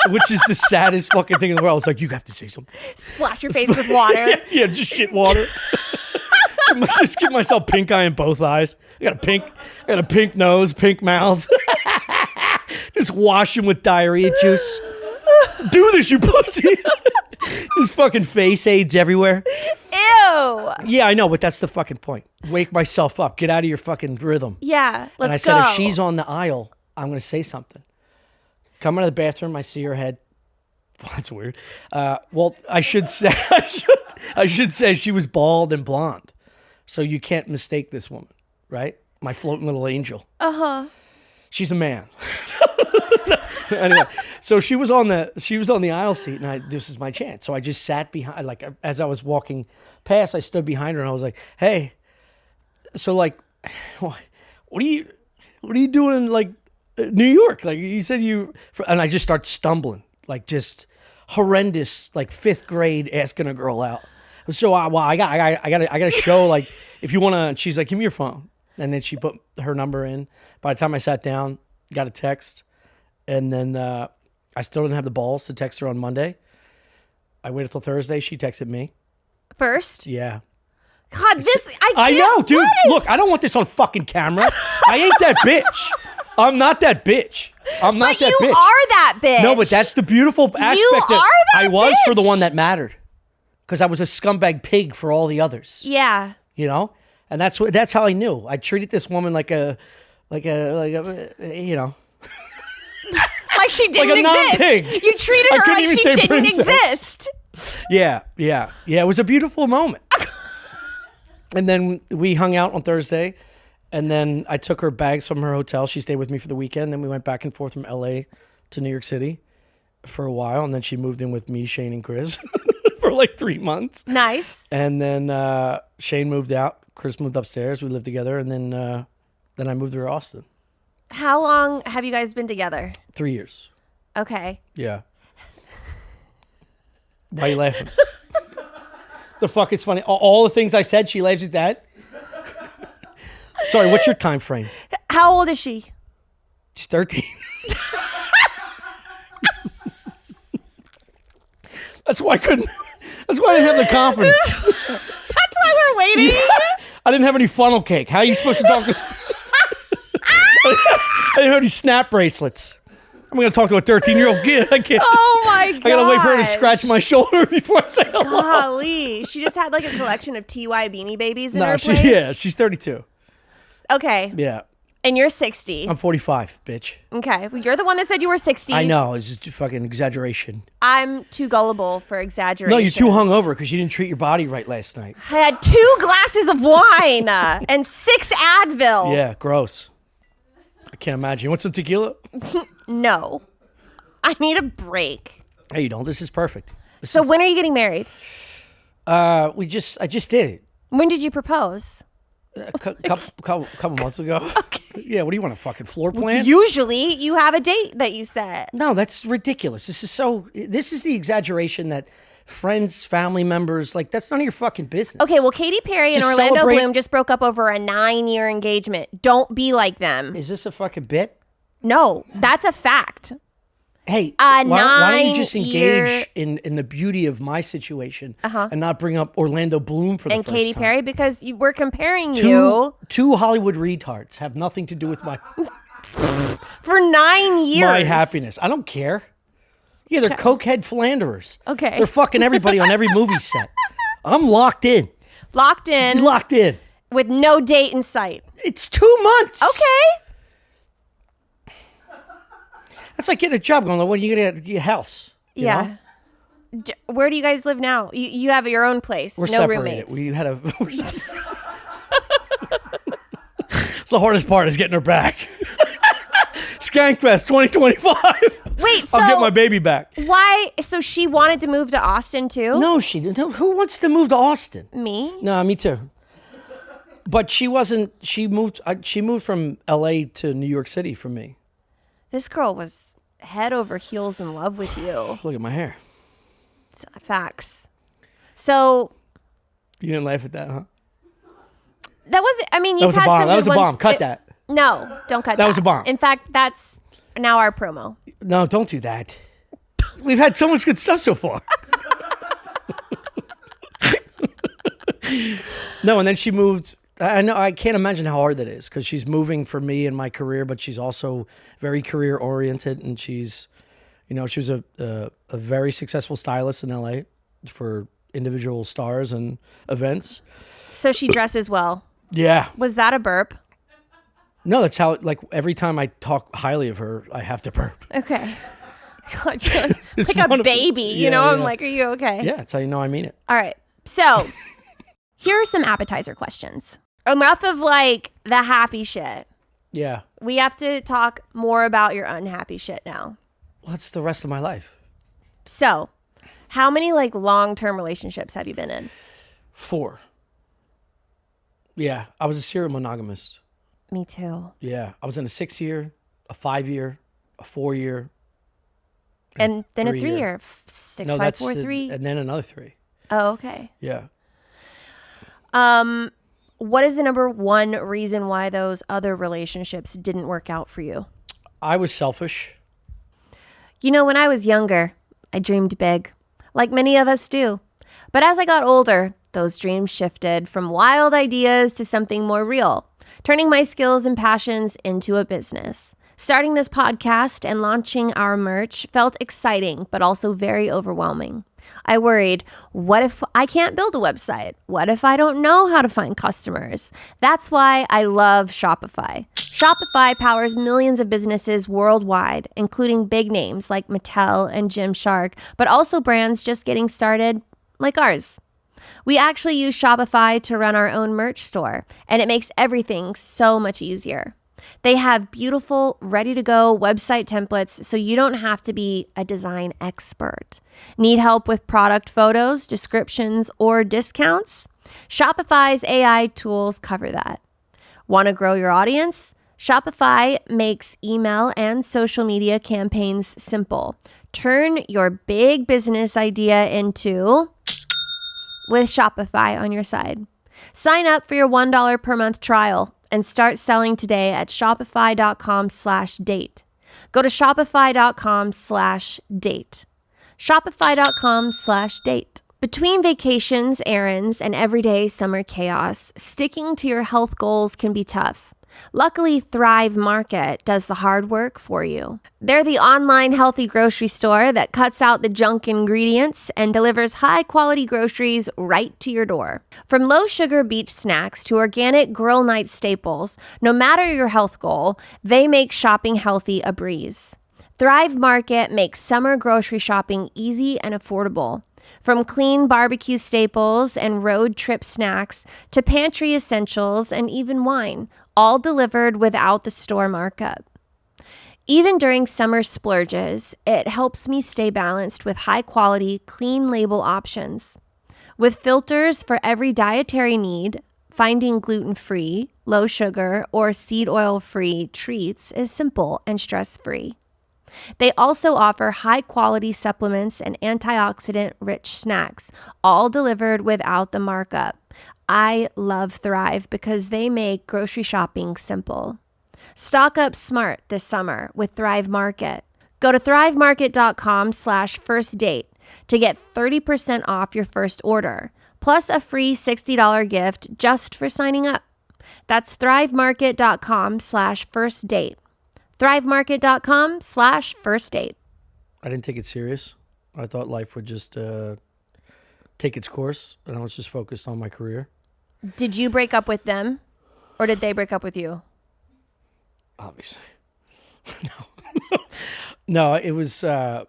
Which is the saddest fucking thing in the world. It's like, you have to say something. Splash your face with water. Yeah, just shit water. Just give myself pink eye in both eyes. I got a pink nose, pink mouth. Just wash him with diarrhea juice. Do this, you pussy. There's fucking face aids everywhere. Ew. Yeah, I know, but that's the fucking point. Wake myself up. Get out of your fucking rhythm. Yeah, let's go. And I said, if she's on the aisle, I'm going to say something. Come out of the bathroom, I see her head. Well, that's weird. Well, I should say she was bald and blonde. So you can't mistake this woman, right? My floating little angel. Uh-huh. She's a man. Anyway, so she was on the aisle seat, and this is my chance. So I just sat behind, like as I was walking past, I stood behind her, and I was like, "Hey, so like, what are you doing in like New York? Like you said and I just start stumbling, like just horrendous, like 5th grade asking a girl out. So I got to show, like, if you want to. She's like, give me your phone, and then she put her number in. By the time I sat down, got a text, and then I still didn't have the balls to text her on Monday. I waited till Thursday. She texted me. First? Yeah. God, I know, dude. Look, I don't want this on fucking camera. I ain't that bitch. I'm not that bitch. I'm not that bitch. You are that bitch. No, but that's the beautiful aspect. You are that I was for the bitch. one that mattered, because I was a scumbag pig for all the others. Yeah. You know, and that's how I knew. I treated this woman like a you know. Like she didn't Like a exist. non-pig. You treated I her couldn't like even she say didn't princess. exist. Yeah. It was a beautiful moment. And then we hung out on Thursday, and then I took her bags from her hotel. She stayed with me for the weekend. Then we went back and forth from LA to New York City for a while, and then she moved in with me, Shane, and Chris for like 3 months. Nice. And then Shane moved out. Chris moved upstairs. We lived together, and then I moved to Austin. How long have you guys been together? 3 years. Okay. Yeah. Why are you laughing? The fuck is funny? All the things I said, she laughs at that? Sorry, what's your time frame? How old is she? She's 13. That's why I didn't have the confidence. That's why we're waiting. I didn't have any funnel cake. How are you supposed to talk to... I didn't have any snap bracelets. I'm going to talk to a 13-year-old kid. I can't. Oh my god. I got to wait for her to scratch my shoulder before I say hello. Golly. She just had like a collection of TY Beanie Babies in her place. Yeah, she's 32. Okay. Yeah. And you're 60. I'm 45, bitch. Okay. Well, you're the one that said you were 60. I know. It's just a fucking exaggeration. I'm too gullible for exaggeration. No, you're too hungover because you didn't treat your body right last night. I had 2 glasses of wine and 6 Advil. Yeah, gross. I can't imagine. You want some tequila? No. I need a break. Hey, you don't. This is perfect. So when are you getting married? I just did it When did you propose? a couple months ago. Okay. Yeah, what do you want, a fucking floor plan? Usually you have a date that you set. No, that's ridiculous. This is the exaggeration that friends, family members, like, that's none of your fucking business. Okay, well, Katy Perry and Just Orlando celebrate- Bloom just broke up over a 9-year engagement. Don't be like them. Is this a fucking bit? No, that's a fact. Hey, A why don't you just 9-year engage in the beauty of my situation and not bring up Orlando Bloom for the And first Katy time? Perry, because we're comparing you Two Hollywood retards have nothing to do with my for 9 years. my happiness. I don't care. Yeah, they're cokehead philanderers. Okay. They're fucking everybody on every movie set. I'm locked in. Locked in Locked in. with no date in sight. It's 2 months. Okay. That's like getting a job going, like, when are you going to get a house? You Yeah. know? Where do you guys live now? You have your own place. We're no separated. roommates. We had a... It's the hardest part is getting her back. Skankfest 2025. Wait, so I'll get my baby back. why? So she wanted to move to Austin too? No, she didn't. No, who wants to move to Austin? Me? No, me too. But she wasn't. She moved. She moved from L.A. to New York City for me. This girl was head over heels in love with you. Look at my hair. Facts. So You didn't laugh at that, huh? that wasn't. I mean, That you've was a had bomb. some That good was a bomb. ones. Cut that. No, don't cut that. That was a bomb. In fact, that's now our promo. No, don't do that. We've had so much good stuff so far. No, and then she moved. I know. I can't imagine how hard that is because she's moving for me and my career, but she's also very career oriented, and she's, she was a very successful stylist in LA for individual stars and events. So she dresses well. Yeah. Was that a burp? No, that's how. Like every time I talk highly of her, I have to burp. Okay. God, you're It's like one a of- baby, Yeah, I'm yeah. like, are you okay? Yeah, that's how you know I mean it. All right. So Here are some appetizer questions. enough of like the happy shit. Yeah. We have to talk more about your unhappy shit now. Well, it's the rest of my life. So, how many like long-term relationships have you been in? 4. Yeah, I was a serial monogamist. Me too. Yeah, I was in a 6-year, a 5-year, a 4-year, And then a 3-year. 3-year, 6, No, 5, that's 4, 3. and then another 3. Oh, okay. Yeah. What is the number one reason why those other relationships didn't work out for you? I was selfish. You know, when I was younger, I dreamed big, like many of us do. But as I got older, those dreams shifted from wild ideas to something more real, turning my skills and passions into a business. Starting this podcast and launching our merch felt exciting, but also very overwhelming. I worried, what if I can't build a website? What if I don't know how to find customers? That's why I love Shopify. Shopify powers millions of businesses worldwide, including big names like Mattel and Gymshark, but also brands just getting started like ours. We actually use Shopify to run our own merch store, and it makes everything so much easier. They have beautiful, ready-to-go website templates, so you don't have to be a design expert. Need help with product photos, descriptions, or discounts? Shopify's AI tools cover that. Want to grow your audience? Shopify makes email and social media campaigns simple. Turn your big business idea into with Shopify on your side. Sign up for your $1 per month trial and start selling today at shopify.com/date. Go to shopify.com/date. Shopify.com/date. Between vacations, errands, and everyday summer chaos, sticking to your health goals can be tough. Luckily, Thrive Market does the hard work for you. They're the online healthy grocery store that cuts out the junk ingredients and delivers high-quality groceries right to your door. From low-sugar beach snacks to organic grill night staples, no matter your health goal, they make shopping healthy a breeze. Thrive Market makes summer grocery shopping easy and affordable. From clean barbecue staples and road trip snacks to pantry essentials and even wine, all delivered without the store markup. Even during summer splurges, it helps me stay balanced with high-quality, clean label options. With filters for every dietary need, finding gluten-free, low-sugar, or seed oil-free treats is simple and stress-free. They also offer high-quality supplements and antioxidant-rich snacks, all delivered without the markup. I love Thrive because they make grocery shopping simple. Stock up smart this summer with Thrive Market. Go to thrivemarket.com/firstdate to get 30% off your first order, plus a free $60 gift just for signing up. That's thrivemarket.com/firstdate. thrivemarket.com/firstdate. I didn't take it serious. I thought life would just take its course, and I was just focused on my career. Did you break up with them or did they break up with you? Obviously. No, it was, I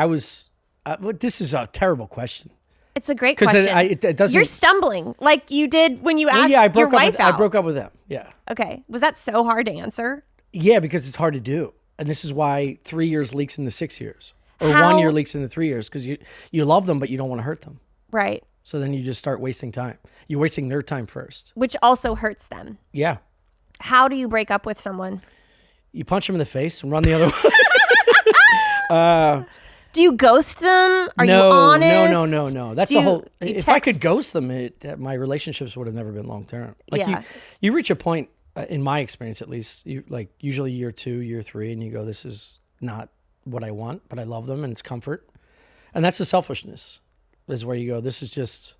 was, but this is a terrible question. It's a great Because question. it doesn't. You're stumbling like you did when you asked I your broke wife out. I broke up with them. Yeah. Okay. Was that so hard to answer? Yeah, because it's hard to do. And this is why 3 years leaks into 6 years. Or How- 1 year leaks into 3 years, because you love them, but you don't want to hurt them. Right. So then you just start wasting time. You're wasting their time first. Which also hurts them. Yeah. How do you break up with someone? You punch them in the face and run the other way. Do you ghost them? Are no, you honest? No. That's Do the you- whole. you If I could text- ghost them, my relationships would have never been long term. Like Yeah. you reach a point, in my experience at least, you like usually year 2, year 3, and you go, this is not what I want, but I love them and it's comfort, and that's the selfishness. Is where you go, this is just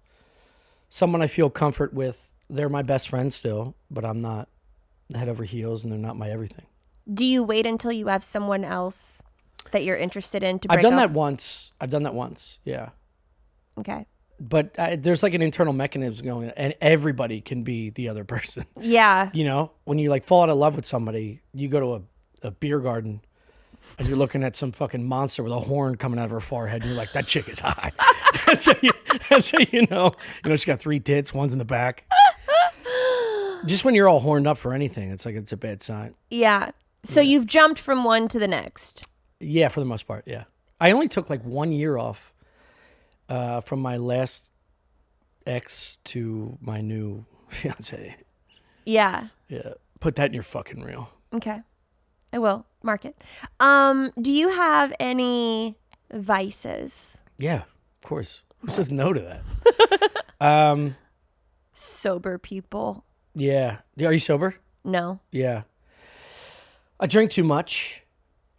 someone I feel comfort with. They're my best friend still, but I'm not head over heels, and they're not my everything. Do you wait until you have someone else that you're interested in to break I've done up? that once. Yeah. Okay. But there's like an internal mechanism going, and everybody can be the other person. Yeah. You know, when you like fall out of love with somebody, you go to a beer garden and you're looking at some fucking monster with a horn coming out of her forehead, and you're like, that chick is hot. that's how you know. You know, she's got 3 tits, one's in the back. Just when you're all horned up for anything, it's like it's a bad sign. Yeah. So you've jumped from one to the next. Yeah, for the most part, yeah. I only took like 1 year off from my last ex to my new fiance. Yeah. Yeah, put that in your fucking reel. Okay. I will. Mark it. Do you have any vices? Yeah, of course. Who says no to that? Sober people? Yeah. Are you sober? No. Yeah. I drink too much.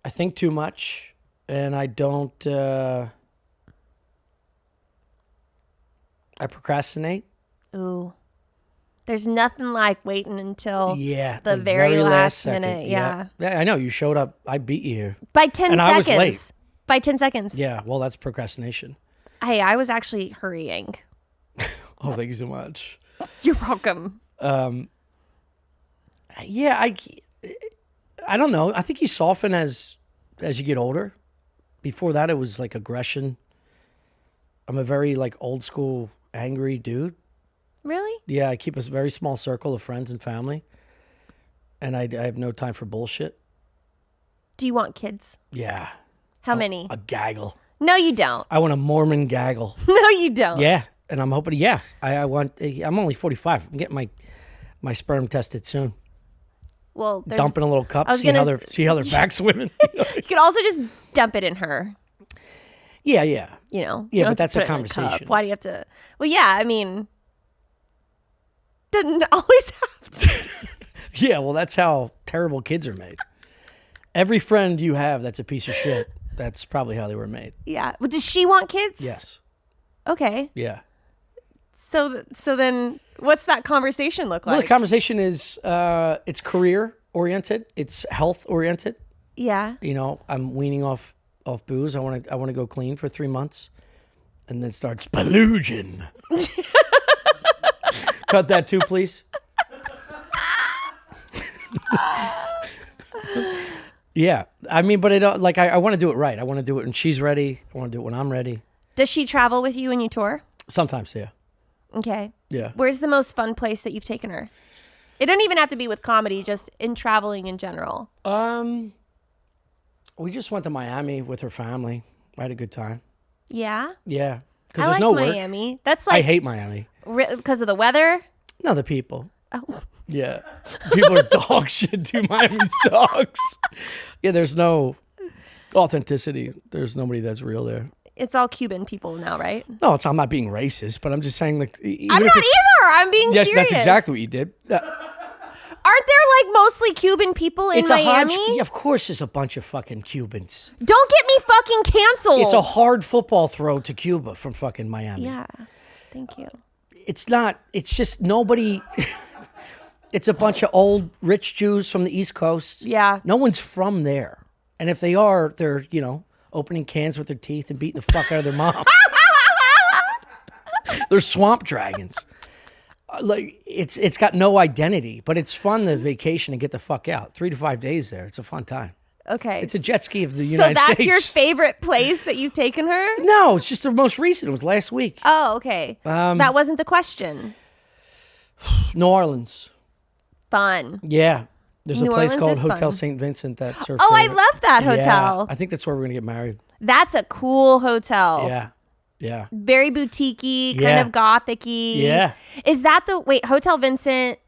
I think too much. And I don't... I procrastinate. Ooh. There's nothing like waiting until Yeah. the very last second. minute. Yeah. Yeah, I know. You showed up. I beat you here. By 10 And seconds. I was late. By 10 seconds. Yeah, well, that's procrastination. Hey, I was actually hurrying. Oh, thank you so much. You're welcome. Yeah, I don't know. I think you soften as you get older. Before that, it was like aggression. I'm a very like old school angry dude. Really? Yeah, I keep a very small circle of friends and family, and I have no time for bullshit. Do you want kids? Yeah, How many? a gaggle. No, you don't. I want a Mormon gaggle. No, you don't. Yeah, and I'm hoping. Yeah, I want. I'm only 45. I'm getting my sperm tested soon. Well, there's, Dump in a little cup. I was See how gonna their back's swimming. You could also just dump it in her. Yeah, yeah. You know. Yeah, You don't but have to that's a put it in cup. conversation. Why do you have to? Well, yeah. I mean, doesn't always have to. Yeah, well, that's how terrible kids are made. Every friend you have that's a piece of shit, that's probably how they were made. Yeah. Well, does she want kids? Yes. Okay. Yeah. So then, what's that conversation look Well, like? the conversation is it's career oriented, it's health oriented. Yeah. You know, I'm weaning off booze. I want to go clean for 3 months, and then start spalooging. Cut that too, please. Yeah, I mean, but like I want to do it right. I want to do it when she's ready. I want to do it when I'm ready. Does she travel with you when you tour? Sometimes, yeah, Okay. yeah. Where's the most fun place that you've taken her? It doesn't even have to be with comedy, just in traveling in general. We just went to Miami with her family. I had a good time. Yeah. Yeah, because I there's like no work. Miami. That's I like hate Miami. because of the weather. No, the people. Oh. Yeah, people are dog shit. Dude, Miami sucks. Yeah, there's no authenticity. There's nobody that's real there. It's all Cuban people now, right? No, I'm not being racist, but I'm just saying like. I'm not either. I'm being Yes, serious. that's exactly what you did. Aren't there like mostly Cuban people in It's Miami? a hard. Yeah, of course, there's a bunch of fucking Cubans. Don't get me fucking canceled. It's a hard football throw to Cuba from fucking Miami. Yeah. Thank you. It's not. It's just nobody. It's a bunch of old rich Jews from the East Coast. Yeah. No one's from there, and if they are, they're opening cans with their teeth and beating the fuck out of their mom. They're swamp dragons. Like it's got no identity, but it's fun to vacation and get the fuck out. 3 to 5 days there. It's a fun time. Okay. It's a jet ski of the so United States. that's your favorite place that you've taken her? No, it's just the most recent. It was last week. Oh, okay. That wasn't the question. New Orleans. Fun. Yeah. There's New a place Orleans called is Hotel fun. St. Vincent that's her Oh, I favorite. love that Yeah, hotel. I think that's where we're going to get married. That's a cool hotel. Yeah. Yeah. Very boutique-y, kind Yeah. of gothic-y. Yeah. Is that Hotel Vincent,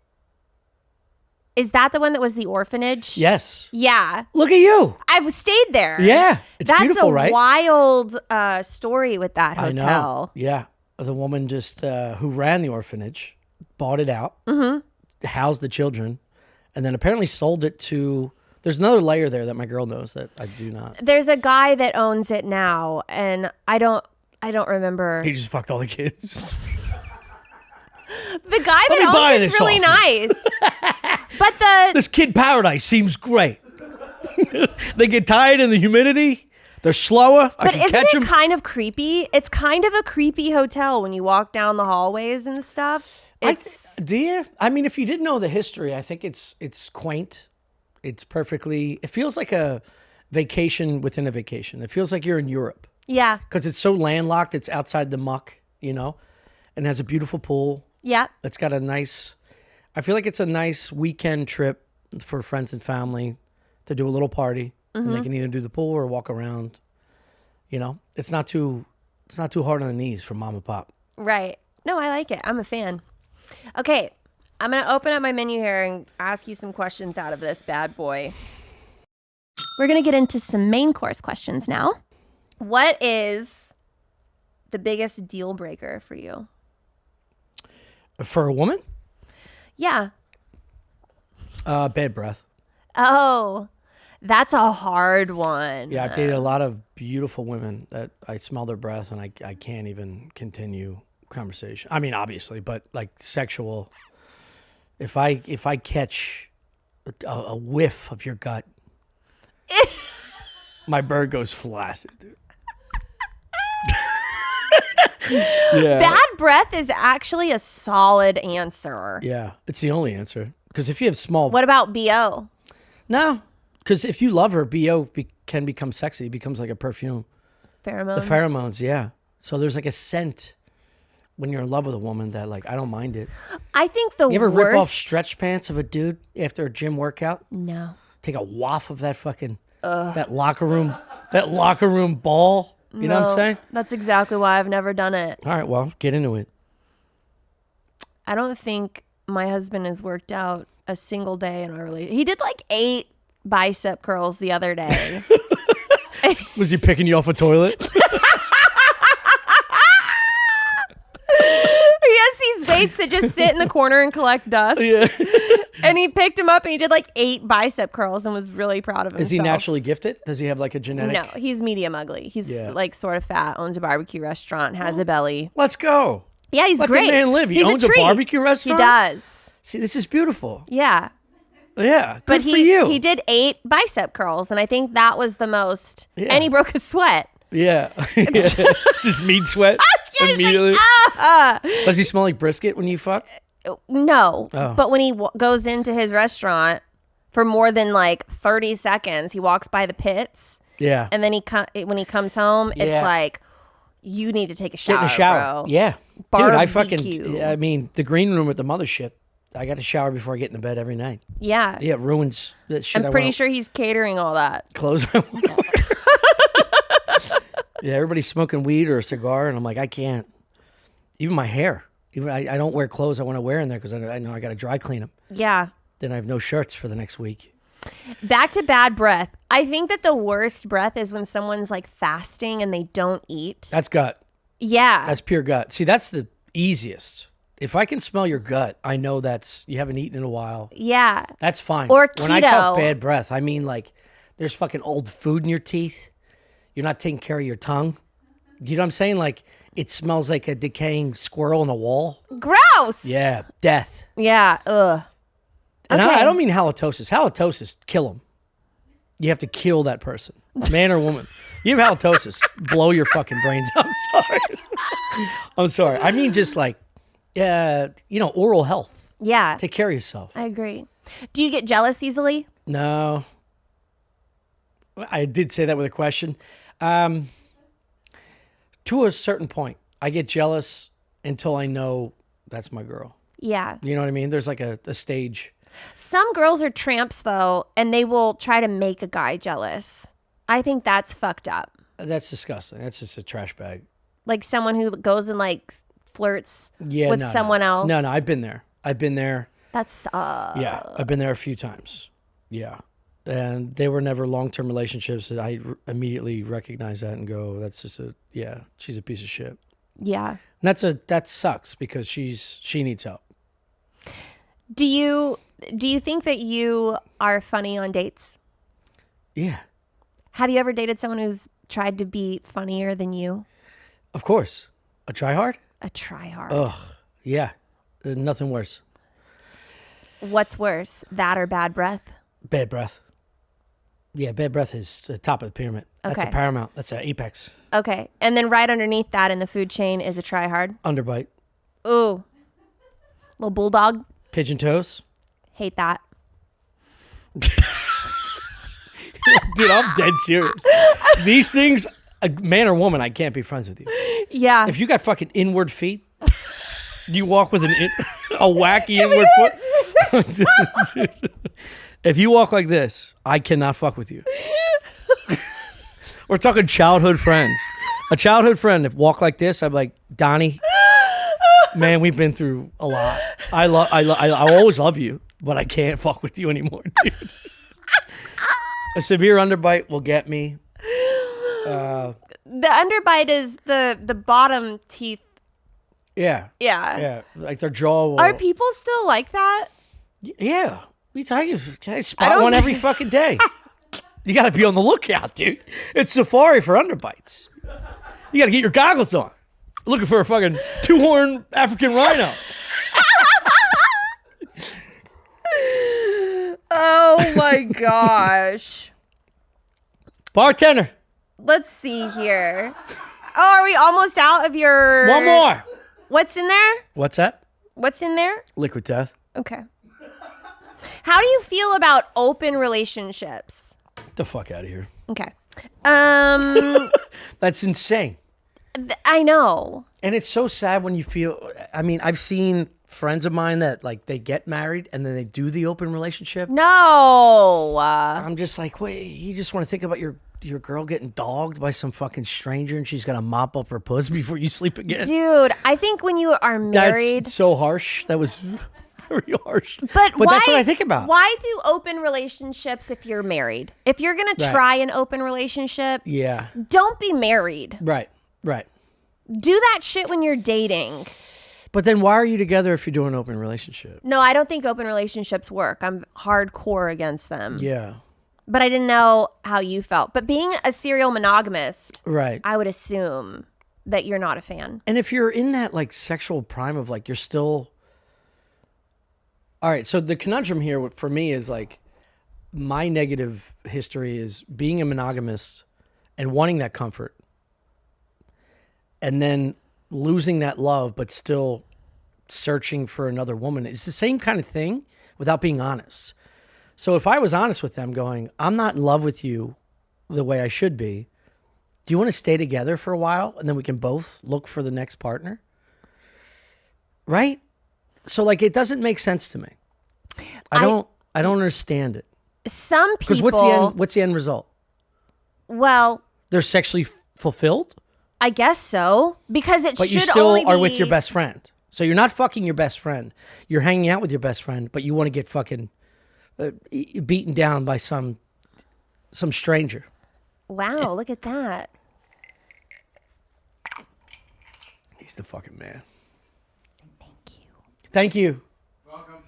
is that the one that was the orphanage? Yes. Yeah. Look at you. I've stayed there. Yeah. It's That's beautiful, a right? wild story with that I know. hotel. Yeah. The woman just who ran the orphanage bought it out, housed the children, and then apparently sold it to. There's another layer there that my girl knows that I do not. There's a guy that owns it now, and I don't remember. He just fucked all the kids. The guy Let me that buy owns it's this really off nice. But the This Kid Paradise seems great. They get tired in the humidity. They're slower. I but can isn't catch it them. kind of creepy? It's kind of a creepy hotel when you walk down the hallways and stuff. Do you? I mean, if you didn't know the history, I think it's quaint. It's perfectly. It feels like a vacation within a vacation. It feels like you're in Europe Yeah. because it's so landlocked. It's outside the muck, and has a beautiful pool. Yeah. It's got a nice. I feel like it's a nice weekend trip for friends and family. to do a little party, and they can either do the pool or walk around. You know, it's not too hard on the knees for mom and pop. Right. No, I like it. I'm a fan. Okay, I'm going to open up my menu here and ask you some questions out of this bad boy. We're going to get into some main course questions now. What is the biggest deal breaker for you? For a woman, Yeah. bad breath. Oh, that's a hard one. Yeah, I've dated a lot of beautiful women that I smell their breath and I can't even continue conversation. I mean, obviously, but like sexual. If I catch a whiff of your gut, my bird goes flaccid, dude. Yeah. Bad breath is actually a solid answer. Yeah, it's the only answer. Because if you have small, What about BO? no, because if you love her, can become sexy. It becomes like a perfume. Pheromones? The pheromones, yeah. So there's like a scent when you're in love with a woman that like I don't mind it. I think the You ever worst... rip off stretch pants of a dude after a gym workout? No. Take a waff of that fucking that locker room ball. You know what I'm saying? That's exactly why I've never done it. All right, well, get into it. I don't think my husband has worked out a single day in our relationship. He did like 8 bicep curls the other day. Was he picking you off a toilet? He has these weights that just sit in the corner and collect dust. Yeah. And he picked him up and he did like 8 bicep curls and was really proud of himself. Is he naturally gifted? Does he have like a genetic? No, he's medium ugly. He's Yeah. like sort of fat, owns a barbecue restaurant, has a belly. Let's go. Yeah, he's Let great. the man live. He He's owns a treat. barbecue restaurant? He does. See, this is beautiful. Yeah. Yeah, good But for you. he did 8 bicep curls and I think that was the most. Yeah. And he broke a sweat. Yeah. Yeah. Just meat sweat immediately. Does he smell like brisket when you fuck? No, Oh. but when he goes into his restaurant for more than like 30 seconds, he walks by the pits, Yeah. and then when he comes home, Yeah. it's like you need to take a shower. Get in the shower. Bro. Yeah. Dude, Barbecue. I mean, the green room at the mothership, I got to shower before I get into bed every night. Yeah, Yeah, it ruins that shit. I'm pretty sure he's catering all that. Clothes I want to wear. Yeah, everybody's smoking weed or a cigar, and I'm like, I can't. Even my hair. Even I don't wear clothes I want to wear in there because I know I got to dry clean them. Yeah. Then I have no shirts for the next week. Back to bad breath. I think that the worst breath is when someone's like fasting and they don't eat. That's gut. Yeah. That's pure gut. See, that's the easiest. If I can smell your gut, I know you haven't eaten in a while. Yeah. That's fine. Or When I talk keto. bad breath, I mean like there's fucking old food in your teeth. You're not taking care of your tongue. You know what I'm saying? Like it smells like a decaying squirrel in a wall. Gross. Yeah, death. Yeah. Ugh. And Okay. I don't mean halitosis. Halitosis, kill them. You have to kill that person, man or woman. You have halitosis, blow your fucking brains. I'm sorry. I'm sorry. I mean just like, oral health. Yeah. Take care of yourself. I agree. Do you get jealous easily? No. I did say that with a question. To a certain point, I get jealous until I know that's my girl. Yeah. You know what I mean? There's like a stage. Some girls are tramps though, and they will try to make a guy jealous. I think that's fucked up. That's disgusting. That's just a trash bag. Like someone who goes and like flirts Yeah, with no, someone else. No, I've been there. That's Yeah, I've been there a few times. Yeah. And they were never long-term relationships that I immediately recognize that and go, that's just she's a piece of shit. yeah. And that sucks because she needs help. Do you think that you are funny on dates? Yeah, Have you ever dated someone who's tried to be funnier than you? of course. A try hard? A tryhard. Ugh, yeah. There's nothing worse. What's worse, that or bad breath? Bad breath. Yeah, bad breath is the top of the pyramid. That's Okay. a paramount. That's an apex. Okay. And then right underneath that in the food chain is a tryhard. Underbite. Ooh. Little bulldog. Pigeon toes. Hate that. Dude, I'm dead serious. These things, a man or woman, I can't be friends with you. Yeah. If you got fucking inward feet, you walk with a wacky inward foot. If you walk like this, I cannot fuck with you. We're talking childhood friends. A childhood friend, if walk like this, I'm like, Donnie, man, we've been through a lot. I always love you, but I can't fuck with you anymore, dude. A severe underbite will get me. The underbite is the bottom teeth. Yeah. Yeah. Like their jaw will. Are people still like that? Yeah. We tell you, I spot one every fucking day. You got to be on the lookout, dude. It's safari for underbites. You got to get your goggles on. Looking for a fucking 2-horn African rhino. Oh my gosh. Bartender. Let's see here. Oh, are we almost out of your... One more. What's in there? What's that? What's in there? Liquid death. Okay. How do you feel about open relationships? Get the fuck out of here. Okay. That's insane. I know. And it's so sad when you feel, I mean, I've seen friends of mine that like they get married and then they do the open relationship. No. I'm just like, wait, you just want to think about your girl getting dogged by some fucking stranger and she's gonna mop up her puss before you sleep again. Dude, I think when you are married... That's so harsh. That was very harsh. But why, that's what I think about. Why do open relationships if you're married? If you're going to try an open relationship, Yeah. don't be married. Right. Do that shit when you're dating. But then why are you together if you're doing an open relationship? No, I don't think open relationships work. I'm hardcore against them. Yeah. But I didn't know how you felt. But being a serial monogamist, Right. I would assume that you're not a fan. And if you're in that like sexual prime of like you're still... All right, so the conundrum here for me is like my negative history is being a monogamist and wanting that comfort and then losing that love but still searching for another woman. It's the same kind of thing without being honest. So if I was honest with them going, I'm not in love with you the way I should be, do you want to stay together for a while and then we can both look for the next partner? Right? So like it doesn't make sense to me. I don't understand it. Some people... Because what's the end result? Well... They're sexually fulfilled? I guess so. Because it but should you still only are be... with your best friend. So you're not fucking your best friend. You're hanging out with your best friend, but you want to get fucking beaten down by some stranger. Wow, look at that. He's the fucking man. Thank you. Thank you. Welcome.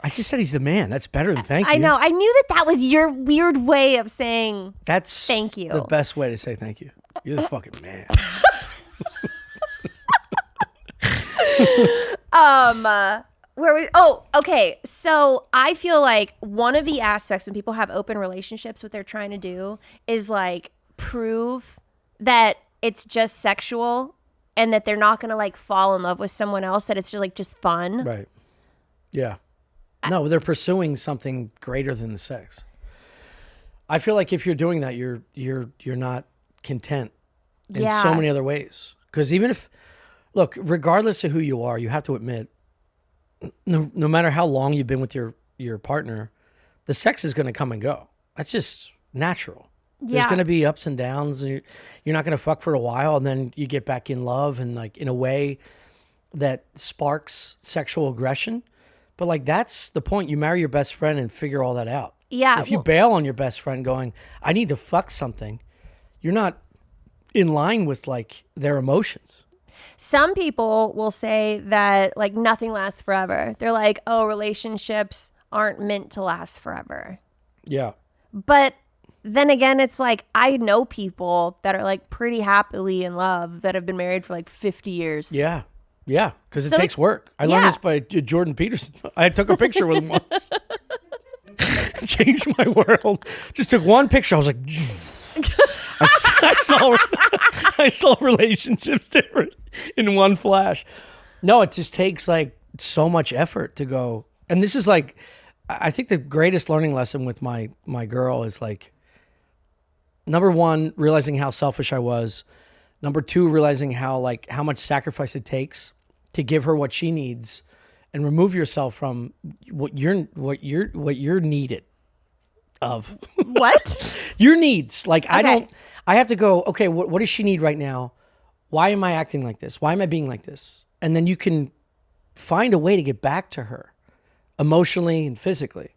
I just said he's the man. That's better than thank you. I know. I knew that was your weird way of saying That's thank you. The best way to say thank you. You're the fucking man. Okay. So I feel like one of the aspects when people have open relationships, what they're trying to do is like prove that it's just sexual and that they're not going to like fall in love with someone else, that it's just like just fun. Right. Yeah. No, they're pursuing something greater than the sex. I feel like if you're doing that, you're not content in so many other ways. Because even if, look, regardless of who you are, you have to admit, no matter how long you've been with your partner, the sex is going to come and go. That's just natural. There's going to be ups and downs. And you're not going to fuck for a while, and then you get back in love, and like in a way that sparks sexual aggression. But like that's the point. You marry your best friend and figure all that out. Yeah. If you bail on your best friend going, I need to fuck something, you're not in line with like their emotions. Some people will say that like nothing lasts forever. They're like, oh, relationships aren't meant to last forever. Yeah. But then again, it's like I know people that are like pretty happily in love that have been married for like 50 years. Yeah. Yeah. Because it So, takes work. I learned this by Jordan Peterson. I took a picture with him once. Changed my world. Just took one picture. I was like, I saw relationships different in one flash. No, it just takes like so much effort to go. And this is like, I think the greatest learning lesson with my girl is like, number one, realizing how selfish I was. Number two, realizing how much sacrifice it takes to give her what she needs and remove yourself from what you're needed of. What? Your needs. Like Okay. I have to go, okay, what does she need right now? Why am I acting like this? Why am I being like this? And then you can find a way to get back to her emotionally and physically.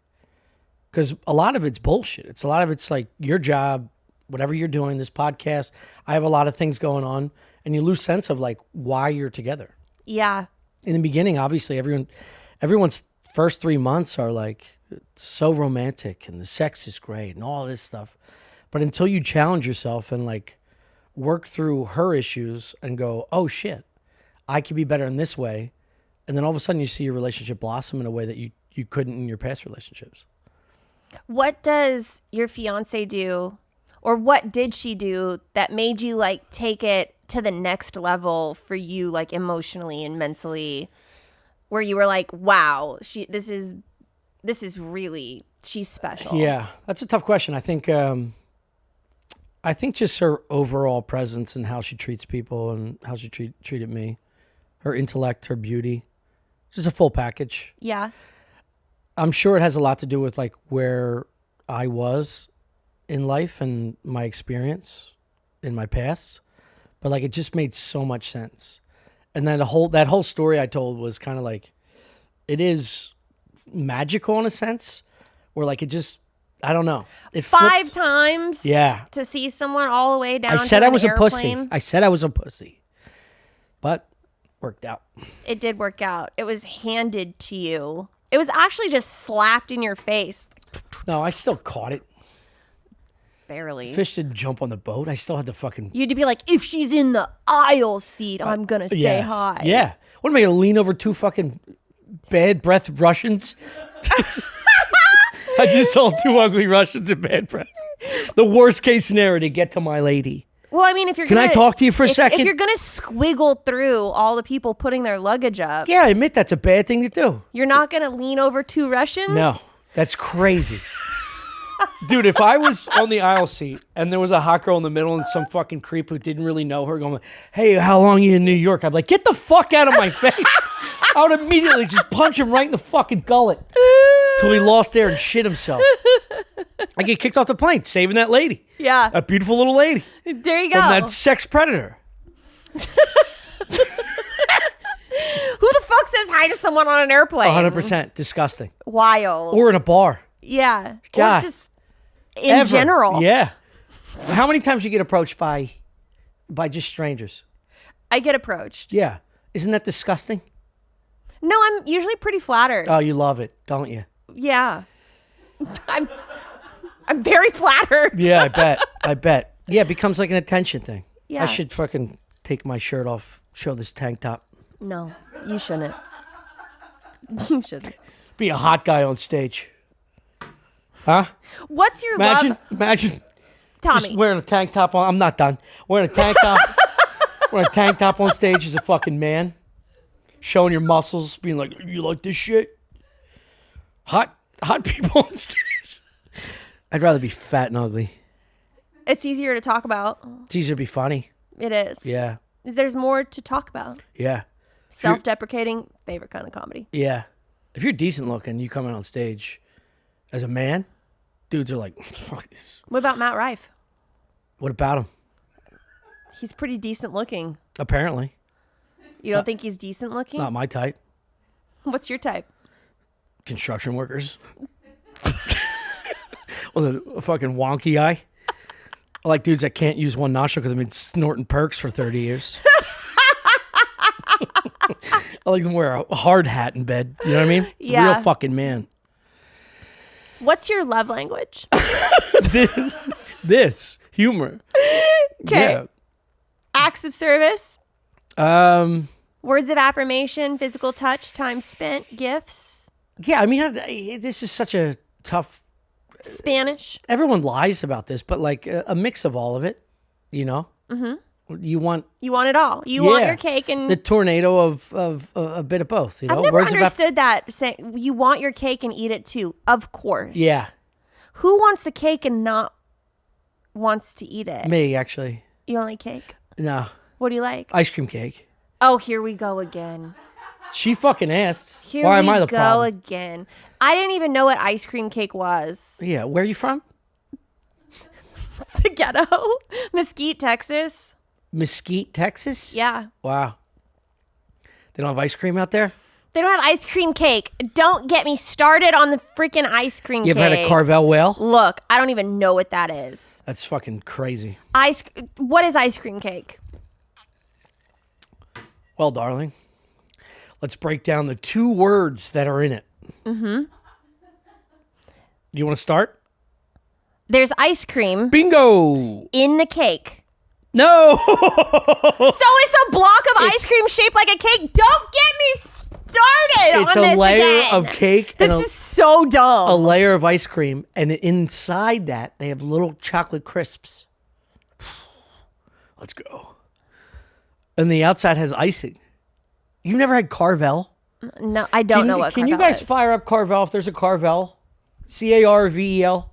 Because a lot of it's bullshit. A lot of it's like your job, whatever you're doing, this podcast. I have a lot of things going on, and you lose sense of like why you're together. Yeah. In the beginning, obviously, everyone's first 3 months are like so romantic and the sex is great and all this stuff. But until you challenge yourself and like work through her issues and go, oh shit, I could be better in this way. And then all of a sudden you see your relationship blossom in a way that you couldn't in your past relationships. What does your fiance do, or what did she do that made you like take it to the next level for you, like emotionally and mentally, where you were like, wow, this is really, she's special. Yeah, that's a tough question. I think just her overall presence and how she treats people and how she treated me, her intellect, her beauty, just a full package. Yeah. I'm sure it has a lot to do with like where I was in life and my experience in my past, but like it just made so much sense. And then that whole story I told was kind of like, it is magical in a sense, where like it just, I don't know. It 5 flipped. times. Yeah. To see someone all the way down. I said to I an was a airplane. pussy. I said I was a pussy, but worked out. It did work out. It was handed to you. It was actually just slapped in your face. No, I still caught it. Barely. Fish didn't jump on the boat. I still had to fucking. You'd be like, if she's in the aisle seat, I'm going to say Yes. hi. Yeah. What am I going to lean over 2 fucking bad breath Russians? I just saw 2 ugly Russians in bad breath. The worst case scenario to get to my lady. Well, I mean, if you're Can gonna, I talk to you for a if second? If you're going to squiggle through all the people putting their luggage up, Yeah, I admit that's a bad thing to do. you're not going to lean over 2 Russians? No, that's crazy. Dude, if I was on the aisle seat and there was a hot girl in the middle and some fucking creep who didn't really know her going, hey, how long are you in New York? I'd be like, get the fuck out of my face. I would immediately just punch him right in the fucking gullet till he lost air and shit himself. I get kicked off the plane, saving that lady. Yeah. A beautiful little lady There you go. from that sex predator. Who the fuck says hi to someone on an airplane? 100% disgusting. Wild. Or in a bar. Yeah. God. Or just in Ever. general. Yeah. How many times you get approached by just strangers? I get approached. Yeah. Isn't that disgusting? No, I'm usually pretty flattered. Oh, you love it, don't you? Yeah. I'm very flattered. Yeah, I bet. I bet. Yeah, it becomes like an attention thing. Yeah. I should fucking take my shirt off, show this tank top. No, you shouldn't. You shouldn't. Be a hot guy on stage. Huh? What's your Imagine love, Tommy? just wearing a tank top on. I'm not done. Wearing a tank top. Wearing a tank top on stage as a fucking man. Showing your muscles, being like, you like this shit? Hot people on stage. I'd rather be fat and ugly. It's easier to talk about. It's easier to be funny. It is. Yeah. There's more to talk about. Yeah. Self-deprecating, favorite kind of comedy. Yeah. If you're decent looking, you come in on stage as a man, dudes are like, fuck this. What about Matt Rife? What about him? He's pretty decent looking. Apparently. You don't think he's decent looking? Not my type. What's your type? Construction workers. With a fucking wonky eye. I like dudes that can't use one nostril because they've been snorting perks for 30 years. I like them wear a hard hat in bed. You know what I mean? Yeah. Real fucking man. What's your love language? This humor. Okay. Acts of service, Yeah. words of affirmation, physical touch, time spent, gifts, Yeah, I mean, this is such a tough. Spanish. Everyone lies about this, but like a mix of all of it, you know. Mm-hmm. You want You want it all. You want your cake and the tornado of a bit of both. You know, I've never Words of understood that. Say you want your cake and eat it too. Of course. Yeah, Who wants a cake and not wants to eat it? me actually. You don't like cake? No, What do you like? ice cream cake. Oh, here we go again. She fucking asked. Here Why we am I the go problem? again. I didn't even know what ice cream cake was. Yeah, where are you from? The ghetto, Mesquite, Texas. Mesquite, Texas? Yeah. Wow. They don't have ice cream out there? They don't have ice cream cake. Don't get me started on the freaking ice cream You cake. ever had a Carvel whale? Look, I don't even know what that is. That's fucking crazy. What is ice cream cake? Well, darling, let's break down the 2 words that are in it. Mm-hmm. You want to start? There's ice cream Bingo! in the cake. No! So it's a block of ice cream shaped like a cake. Don't get me started It's on a this layer again. of cake This and is so dumb. a layer of ice cream, and inside that, they have little chocolate crisps. Let's go. And the outside has icing. You've never had Carvel? No, I don't know what Can you Carvel guys is. fire up Carvel if there's a Carvel? Carvel?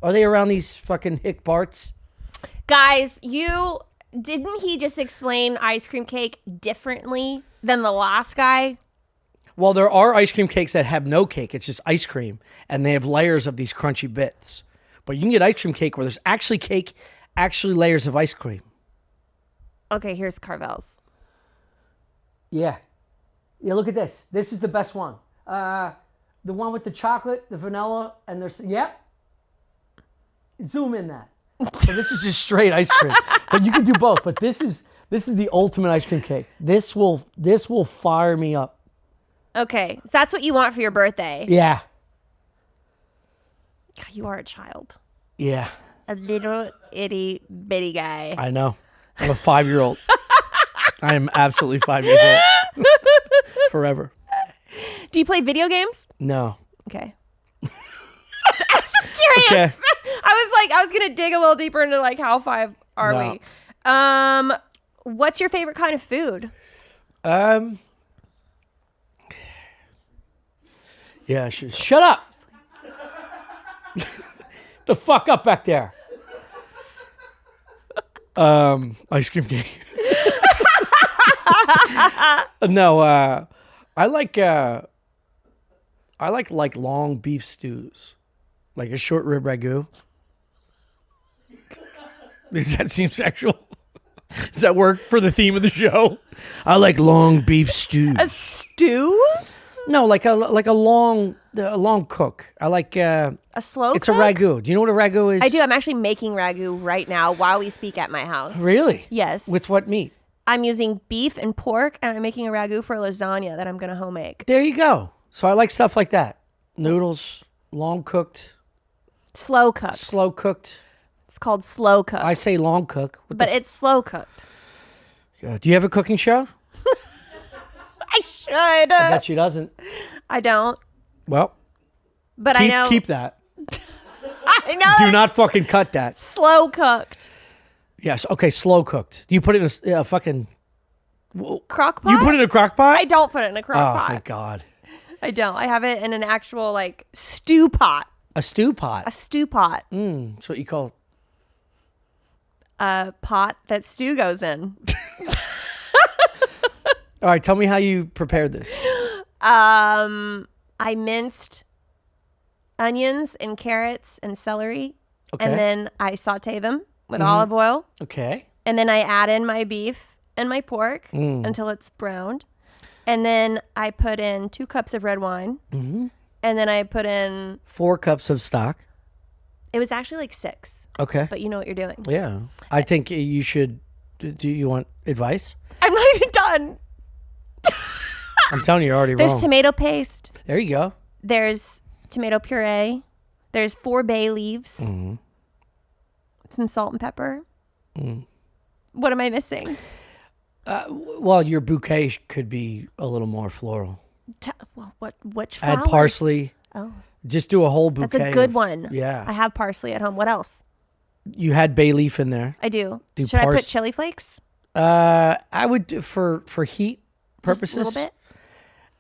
Are they around these fucking hick Barts? Guys, didn't he just explain ice cream cake differently than the last guy? Well, there are ice cream cakes that have no cake. It's just ice cream, and they have layers of these crunchy bits. But you can get ice cream cake where there's actually cake, actually layers of ice cream. Okay, here's Carvel's. Yeah. Yeah, look at this. This is the best one. The one with the chocolate, the vanilla, and there's, yep. Zoom in that. So this is just straight ice cream. But you can do both. But this is the ultimate ice cream cake. This will fire me up. Okay, that's what you want for your birthday. Yeah. God, you are a child. Yeah. A little itty bitty guy. I know. I'm a 5-year-old. I am absolutely 5 years old. Forever. Do you play video games? No. Okay. I was just curious. Okay. I was gonna dig a little deeper into like how 5 are No. we? What's your favorite kind of food? Yeah, shut up. The fuck up back there. Ice cream cake. No, I like long beef stews, like a short rib ragu. Does that seem sexual? Does that work for the theme of the show? I like long beef stews. A stew? No, like a long cook. I like A slow it's cook? a ragu. Do you know what a ragu is? I do. I'm actually making ragu right now while we speak at my house. Really? Yes. With what meat? I'm using beef and pork, and I'm making a ragu for lasagna that I'm going to home make. There you go. So I like stuff like that. Noodles, long cooked, Slow cooked. slow cooked. It's called slow cooked. I say long cook. but it's slow cooked. Do you have a cooking show? I should. I bet she doesn't. I don't. Well, But I know. keep that. I know. Do it's not fucking cut that. slow cooked. Yes. Okay. Slow cooked. You put it in a fucking. Crock pot? You put it in a crock pot? I don't put it in a crock Oh, pot. thank God. I don't. I have it in an actual like stew pot. A stew pot. A stew pot. That's what you call. A pot that stew goes in. All right. Tell me how you prepared this. I minced onions and carrots and celery. Okay. And then I saute them with olive oil. Okay. And then I add in my beef and my pork until it's browned. And then I put in 2 cups of red wine. Mm-hmm. And then I put in, 4 cups of stock. it was actually like 6, Okay. but you know what you're doing. Yeah. I think you should. Do you want advice? I'm not even done. I'm telling you, you're already There's wrong. tomato paste. There you go. There's tomato puree. There's 4 bay leaves. Mm-hmm. Some salt and pepper. What am I missing? Well, your bouquet could be a little more floral. Well, which flowers? Add parsley. Oh, Just do a whole bouquet. that's a good of- one. Yeah. I have parsley at home. What else? You had bay leaf in there. I do. Do Should I put pars- chili flakes? I would do for heat purposes Just a little bit?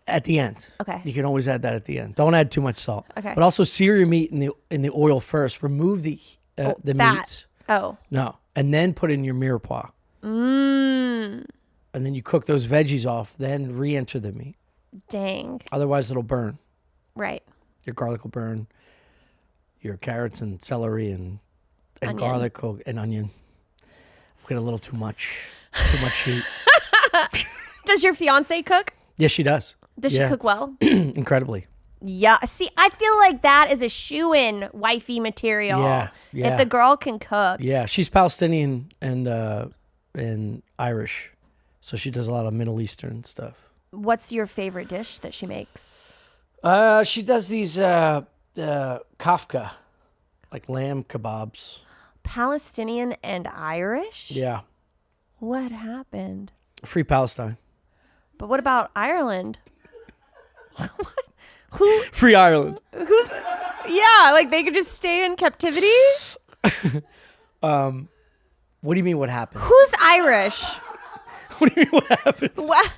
at the end. Okay. You can always add that at the end. Don't add too much salt. Okay. But also sear your meat in the oil first. Remove the fat. meats. Oh. No, and then put in your mirepoix. Mmm. And then you cook those veggies off. Then re-enter the meat. Dang. Otherwise, it'll burn. Right. Your garlic will burn. Your carrots and celery and Onion. garlic and onion. We get a little too much heat. Does your fiance cook? Yes, she does. Does she cook well? Incredibly. Yeah. See, I feel like that is a shoe-in wifey material. Yeah, yeah. If the girl can cook. Yeah, she's Palestinian and Irish, so she does a lot of Middle Eastern stuff. What's your favorite dish that she makes? She does these kafka, like lamb kebabs. Palestinian and Irish? Yeah, What happened? free Palestine. But what about Ireland? Free Ireland. Who's... Yeah, like they could just stay in captivity? What do you mean? What happened? Who's Irish? What do you mean? What happened? What?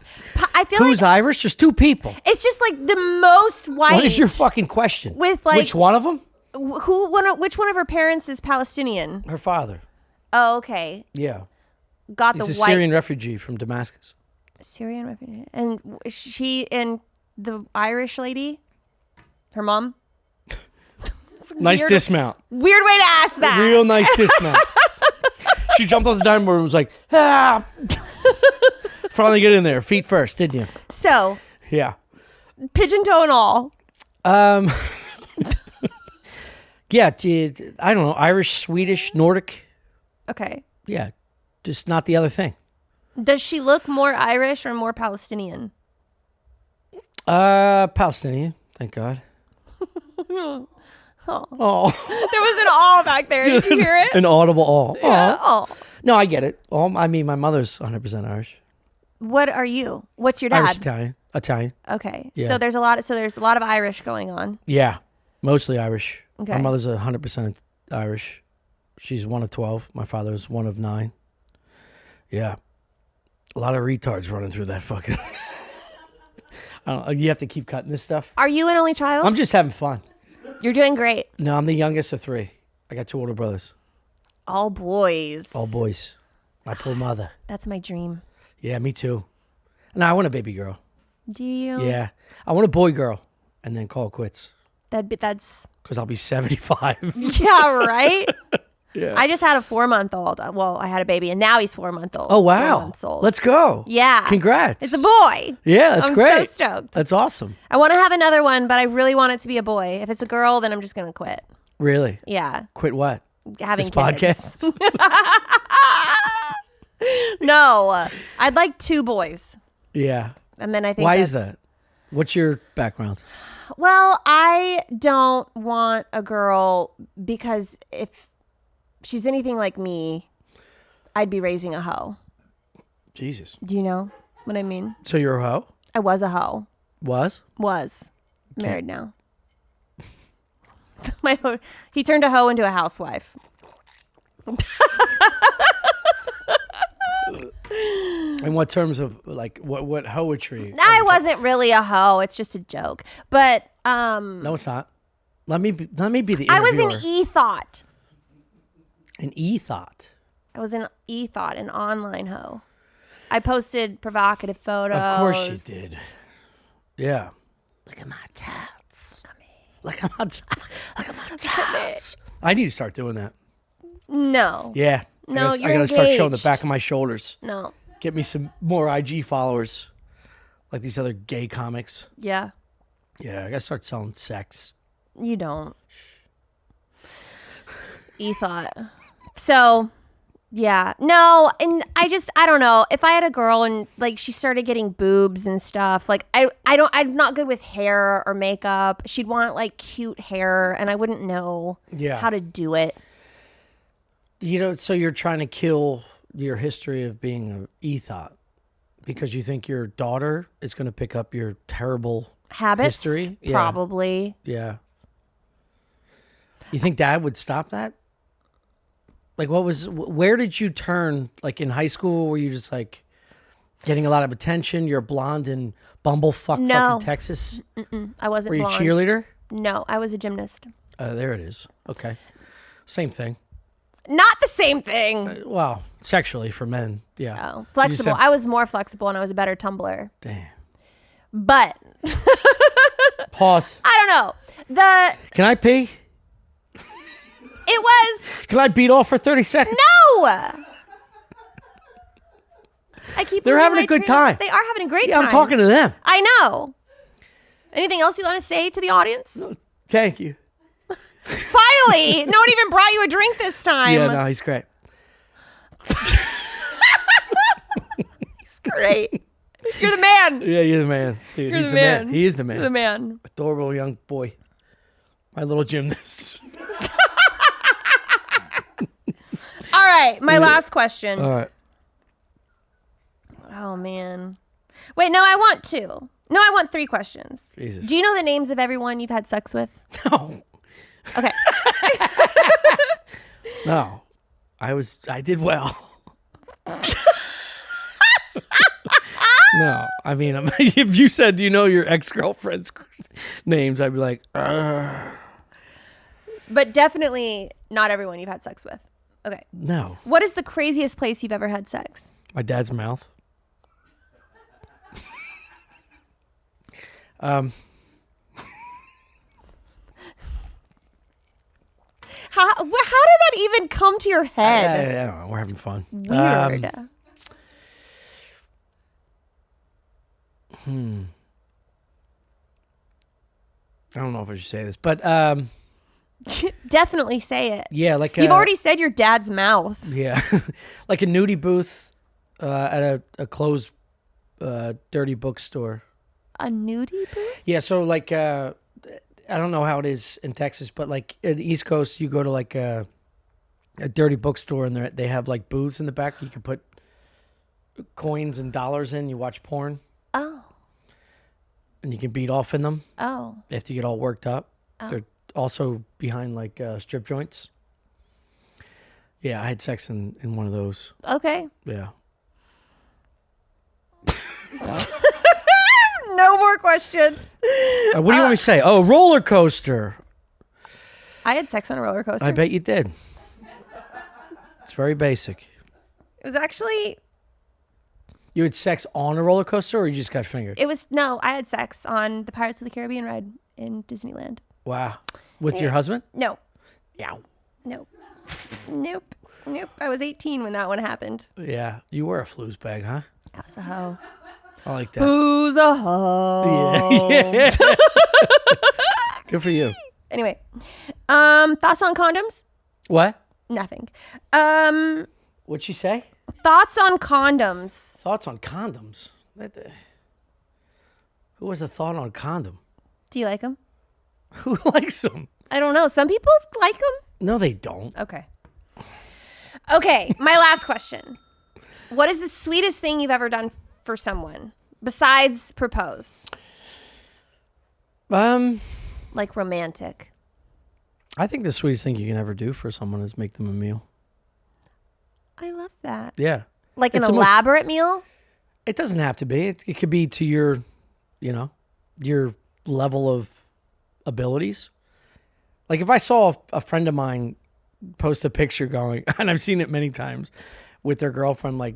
I feel Who's like Irish? There's two people. it's just like the most white. What is your fucking question? With, like- which one of them? Which one of her parents is Palestinian? Her father. Oh, okay. Yeah, Got he's the a white Syrian refugee from Damascus. Syrian refugee. And she and the Irish lady, her mom. Nice Weird- dismount. Weird way to ask that. Real nice dismount. She jumped off the dining board and was like, ah. Finally get in there. Feet first, didn't you? So, Yeah. pigeon toe and all. Yeah, dude, I don't know. Irish, Swedish, Nordic. Okay. Yeah. Just not the other thing. Does she look more Irish or more Palestinian? Palestinian. Thank God. Oh. Oh. There was an all back there. Did you hear it? An audible all. Yeah. Aw. Oh. No, I get it. I mean, my mother's 100% Irish. What are you? What's your dad? Irish, Italian. Italian. Okay. Yeah. So there's a lot of Irish going on. Yeah. Mostly Irish. Okay. My mother's 100% Irish. She's one of 12. My father's one of 9. Yeah. A lot of retards running through that fucking... I don't know, you have to keep cutting this stuff. Are you an only child? I'm just having fun. You're doing great. No, I'm the youngest of 3. I got 2 older brothers. All boys. All boys. My poor mother. That's my dream. Yeah, me too. No, I want a baby girl. Do you? Yeah. I want a boy girl and then call it quits That's because I'll be 75. yeah, right? Yeah. I just had a 4-month-old. Well, I had a baby and now he's 4-month-old. Oh, 4 wow. months old. Let's go. Yeah. Congrats. It's a boy. Yeah, that's I'm great. so stoked. That's awesome. I want to have another one, but I really want it to be a boy. If it's a girl, then I'm just going to quit. Really? Yeah. Quit what? Having This kids. podcast? No. I'd like 2 boys. Yeah. And then I think Why is that's- that? What's your background? Well, I don't want a girl because if she's anything like me, I'd be raising a hoe. Jesus. Do you know what I mean? So you're a hoe? I was a hoe. Was? Married now. He turned a hoe into a housewife. In what terms of like what hoetry? I wasn't really a hoe. It's just a joke. But No, it's not. Let me be the interviewer. I was an e-thought. An e-thought. I was an e-thought, an online hoe. I posted provocative photos. Of course you did. Yeah. Look at my tats. Look at my tats. I need to start doing that. No. Yeah. No, I you're gotta start showing the engaged. back of my shoulders. No. Get me some more IG followers, like these other gay comics. Yeah. Yeah, I gotta start selling sex. You don't. E-thought. So, yeah. No, and I don't know. If I had a girl and like she started getting boobs and stuff, like I'm not good with hair or makeup. She'd want like cute hair and I wouldn't know Yeah. how to do it. You know, so you're trying to kill your history of being an e-thought because you think your daughter is going to pick up your terrible Habits? history? Yeah. Probably. Yeah. You think dad would stop that? Like, where did you turn? Like in high school, were you just like getting a lot of attention? You're blonde in bumblefuck No. fucking Texas. I wasn't Were you a blonde. cheerleader? No, I was a gymnast. There it is. Okay. Same thing. Not the same thing. Well, sexually for men. Yeah. Oh, flexible. said- I was more flexible and I was a better tumbler. Damn. But Pause. I don't know. Can I pee? It was Can I beat off for 30 seconds? no. I keep. They're losing having a my good train of- time. They are having a great Yeah, time. I'm talking to them. I know. Anything else you want to say to the audience? Thank you. Finally, no one even brought you a drink this time. Yeah, no, he's great. Great. You're the man. Yeah, you're the man. Dude, You're he's the man. He is the man. You're the man. Adorable young boy. My little gymnast. All right, my last question. All right. Oh man. Wait, no, I want two. No, I want three questions. Jesus. Do you know the names of everyone you've had sex with? No. Okay. No. I did well. No. I mean, if you said, do you know your ex-girlfriend's names, I'd be like, But definitely not everyone you've had sex with. Okay. no. What is the craziest place you've ever had sex? My dad's mouth. How did that even come to your head? I don't know. We're having fun. Weird. I don't know if I should say this, but Definitely say it. yeah, like You've already said your dad's mouth. yeah, like a nudie booth at a closed dirty bookstore. A nudie booth? Yeah, so like I don't know how it is in Texas, but like in the East Coast, you go to like a dirty bookstore and they have like booths in the back. You can put coins and dollars in. You watch porn Oh. and you can beat off in them Oh. if you get all worked up. They're also behind like strip joints. Yeah, I had sex in one of those. Okay. Yeah. No more questions. What do you want me to say? Oh, roller coaster. I had sex on a roller coaster. I bet you did. It's very basic. It was actually, You had sex on a roller coaster, or you just got fingered? I had sex on the Pirates of the Caribbean ride in Disneyland. Wow. With your husband? No. Yeah. Nope. Nope. I was 18 when that one happened. Yeah. You were a flues bag, huh? I was a hoe. I like that. Who's a hoe? Yeah. Good for you. Anyway, thoughts on condoms? What? Nothing. What'd she say? Thoughts on condoms? Thoughts on condoms. Who has a thought on condom? Do you like them? Who likes them? I don't know. Some people like them. No, they don't. Okay. Okay, my last question. What is the sweetest thing you've ever done for someone besides propose? Like romantic. I think the sweetest thing you can ever do for someone is make them a meal. I love that. Yeah. Like It's an the most- elaborate meal? It doesn't have to be. It could be to your, your level of abilities. Like if I saw a friend of mine post a picture going, and I've seen it many times with their girlfriend, like,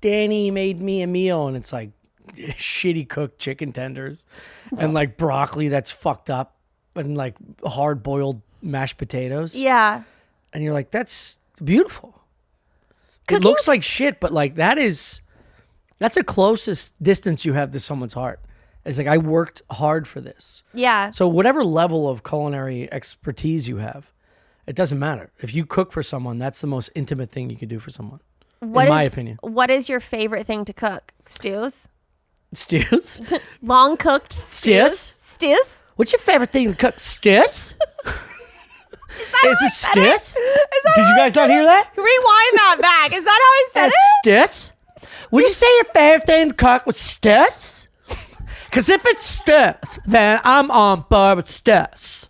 Danny made me a meal, and it's like shitty cooked chicken tenders and like broccoli that's fucked up and like hard boiled mashed potatoes. Yeah. And you're like, that's beautiful. Cooking- It looks like shit, but like that's the closest distance you have to someone's heart. It's like, I worked hard for this. Yeah. So whatever level of culinary expertise you have, it doesn't matter. If you cook for someone, that's the most intimate thing you can do for someone. In my opinion. What is your favorite thing to cook? Stews? Stews? Long cooked stews? Stews? What's your favorite thing to cook? Stews? Is it stews? Did you guys not hear that? Rewind that back. Is that how I said it? Stews? Would you say your favorite thing to cook was stews? Because if it's stews, then I'm on board with stews.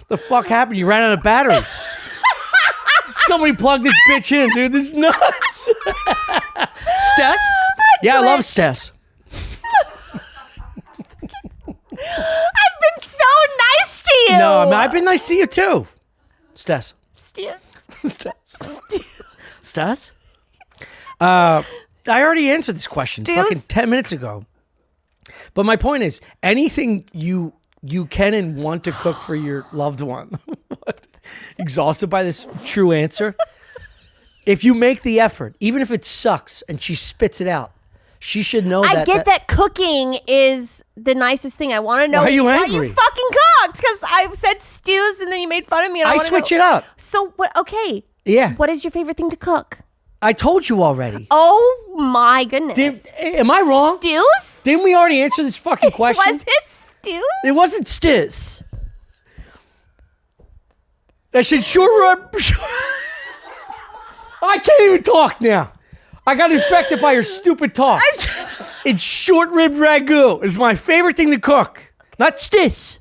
The fuck happened? You ran out of batteries. Somebody plug this bitch in, dude. This is nuts. Stews? Yeah, I love stews. I've been so nice to you. No, I mean, I've been nice to you too. Stews. Stews. Stews. Stews? I already answered this question Stews? fucking 10 minutes ago. But my point is, anything you can and want to cook for your loved one. What? Exhausted by this true answer? If you make the effort, even if it sucks and she spits it out, she should know I get that cooking is the nicest thing. I want to know Why are you what angry? you fucking cooked, because I said stews and then you made fun of me. And I wanna switch know. it up. So what? Okay. Yeah. What is your favorite thing to cook? I told you already. Oh my goodness. Am I wrong? Stews? Didn't we already answer this fucking question? Was it stews? It wasn't stews. I said sure. I can't even talk now. I got infected by your stupid talk. It's short rib ragu is my favorite thing to cook. Not stews.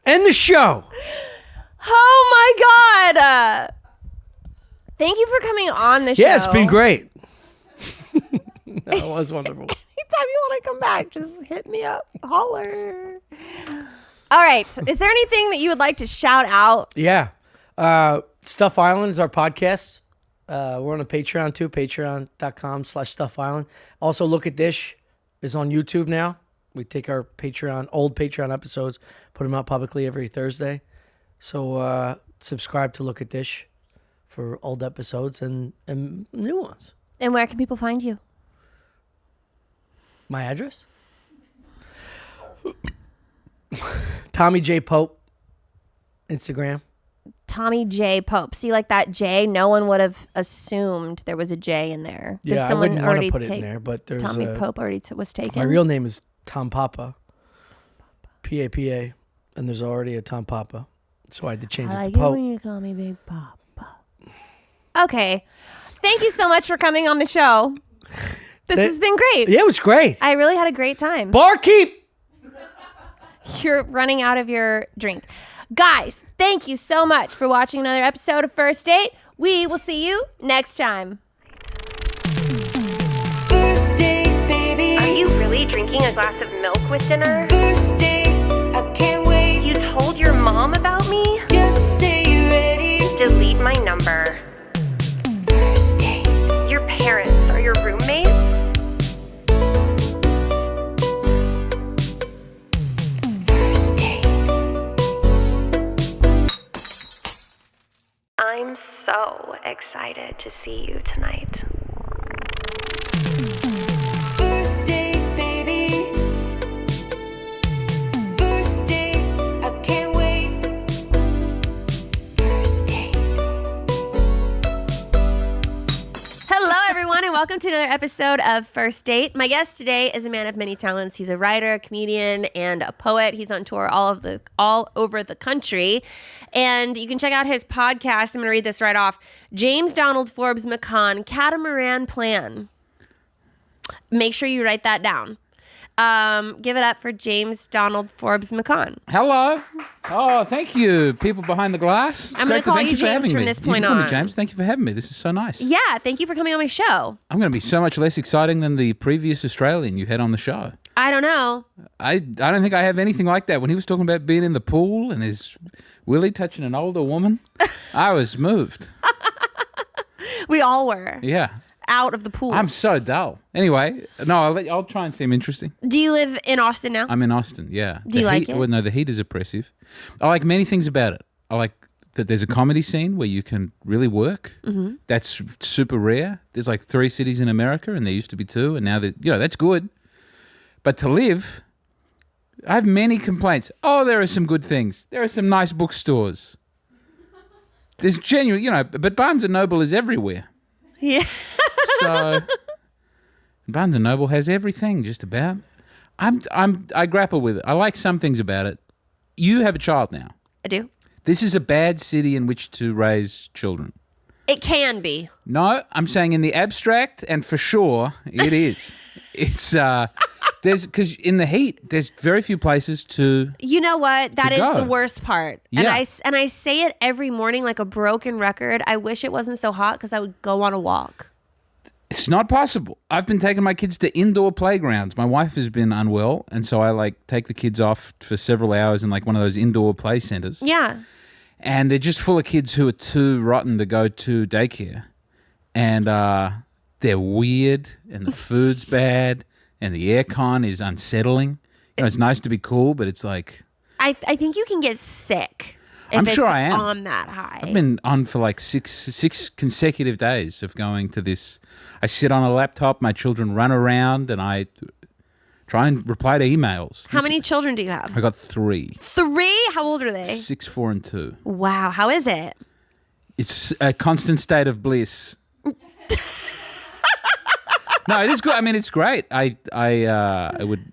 End the show. Oh my God. Thank you for coming on the show. Yeah, it's been great. That was wonderful. Anytime you want to come back, just hit me up. Holler. All right. Is there anything that you would like to shout out? Yeah. Stuff Island is our podcast. We're on a Patreon too, patreon.com/Stuff Island. Also, Look at Dish is on YouTube now. We take our old Patreon episodes, put them out publicly every Thursday. So subscribe to Look at Dish for old episodes and new ones. And where can people find you? My address? Tommy J. Pope, Instagram. Tommy J. Pope. See, like that J, no one would have assumed there was a J in there. Did Yeah, I someone wouldn't want to already put it in take there, but there's Tommy Pope already was taken? my real name is Tom Papa, P-A-P-A, and there's already a Tom Papa, so I had to change I it like to it Pope. when you call me Big Papa. Okay. Thank you so much for coming on the show. This has been great. Yeah, it was great. I really had a great time. Barkeep! You're running out of your drink. Guys, thank you so much for watching another episode of First Date. We will see you next time. First date, baby. Are you really drinking a glass of milk with dinner? First date, I can't wait. You told your mom about me? Just say you're ready. Delete my number. First date. Your parents are your roommates? First date. I'm so excited to see you tonight. First date, baby. First date, I can't wait. First date. Hello, everyone, and welcome to another episode of First Date. My guest today is a man of many talents. He's a writer, a comedian, and a poet. He's on tour all over the country, and you can check out his podcast. I'm going to read this right off. James Donald Forbes McCann, Catamaran Plan. Make sure you write that down. Give it up for James Donald Forbes McCann. Hello. Oh, thank you, people behind the glass. It's I'm gonna great call thank you for James having from me. this You point can call me on. James, thank you for having me. This is so nice. Yeah, thank you for coming on my show. I'm going to be so much less exciting than the previous Australian you had on the show. I don't know. I don't think I have anything like that. When he was talking about being in the pool and his Willie touching an older woman, I was moved. We all were Yeah. out of the pool. I'm so dull. Anyway, no, I'll try and seem interesting. Do you live in Austin now? I'm in Austin, yeah. Do you like heat, it? Well, no, the heat is oppressive. I like many things about it. I like that there's a comedy scene where you can really work. Mm-hmm. That's super rare. There's like 3 cities in America, and there used to be 2, and now that's good. But to live, I have many complaints. Oh, there are some good things. There are some nice bookstores. There's genuine, but Barnes and Noble is everywhere. Yeah. So Barnes and Noble has everything, just about. I grapple with it. I like some things about it. You have a child now. I do. This is a bad city in which to raise children. It can be. No, I'm saying in the abstract, and for sure, it is. It's because in the heat, there's very few places to. You know what? That is go. the worst part. Yeah. And I say it every morning like a broken record. I wish it wasn't so hot because I would go on a walk. It's not possible. I've been taking my kids to indoor playgrounds. My wife has been unwell, and so I take the kids off for several hours in one of those indoor play centers. Yeah. And they're just full of kids who are too rotten to go to daycare. And they're weird, and the food's bad, and the aircon is unsettling. You know, it's nice to be cool, but it's like I think you can get sick if I'm it's sure I am. on that high. I've been on for like six consecutive days of going to this. I sit on a laptop, my children run around, and I try and reply to emails. How many children do you have? I got 3. 3? How old are they? 6, 4, and 2. Wow. How is it? It's a constant state of bliss. No, it is good. I mean, it's great. I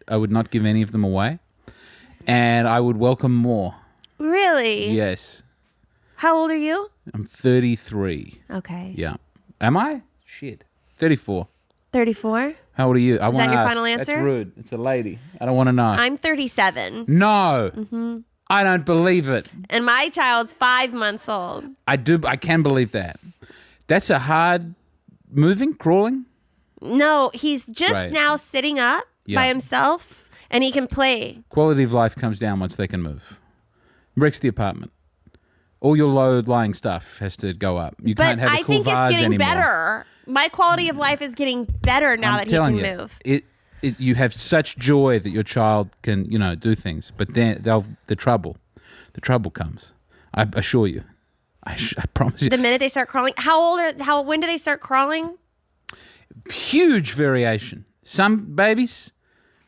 would not give any of them away, and I would welcome more. Really? Yes, How old are you? I'm 33. Okay. Yeah, am I? Shit, 34. 34? How old are you? I Is want that to your ask. final answer? That's rude. It's a lady. I don't want to know. I'm 37. No, I don't believe it. And my child's 5 months old. I do. I can believe that. That's a hard crawling. No, he's just Right. now sitting up Yeah. by himself and he can play. Quality of life comes down once they can move. Wrecks the apartment. All your low-lying stuff has to go up. You But can't have a I cool think it's vase getting anymore. better. My quality of life is getting better now I'm that he telling can you, move. You have such joy that your child can, do things. But then the trouble comes. I assure you. I promise you. The minute they start crawling, when do they start crawling? Huge variation. Some babies,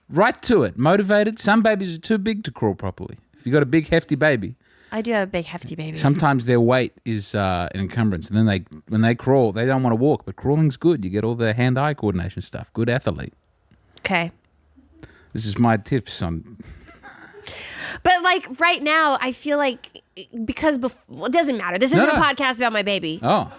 right to it, motivated. Some babies are too big to crawl properly. If you've got a big, hefty baby, I do have a big hefty baby. sometimes their weight is an encumbrance. And then when they crawl, they don't want to walk. But crawling's good. You get all the hand-eye coordination stuff. Good athlete. Okay. This is my tips on... But like right now, I feel like because it doesn't matter. This isn't No. a podcast about my baby. Oh.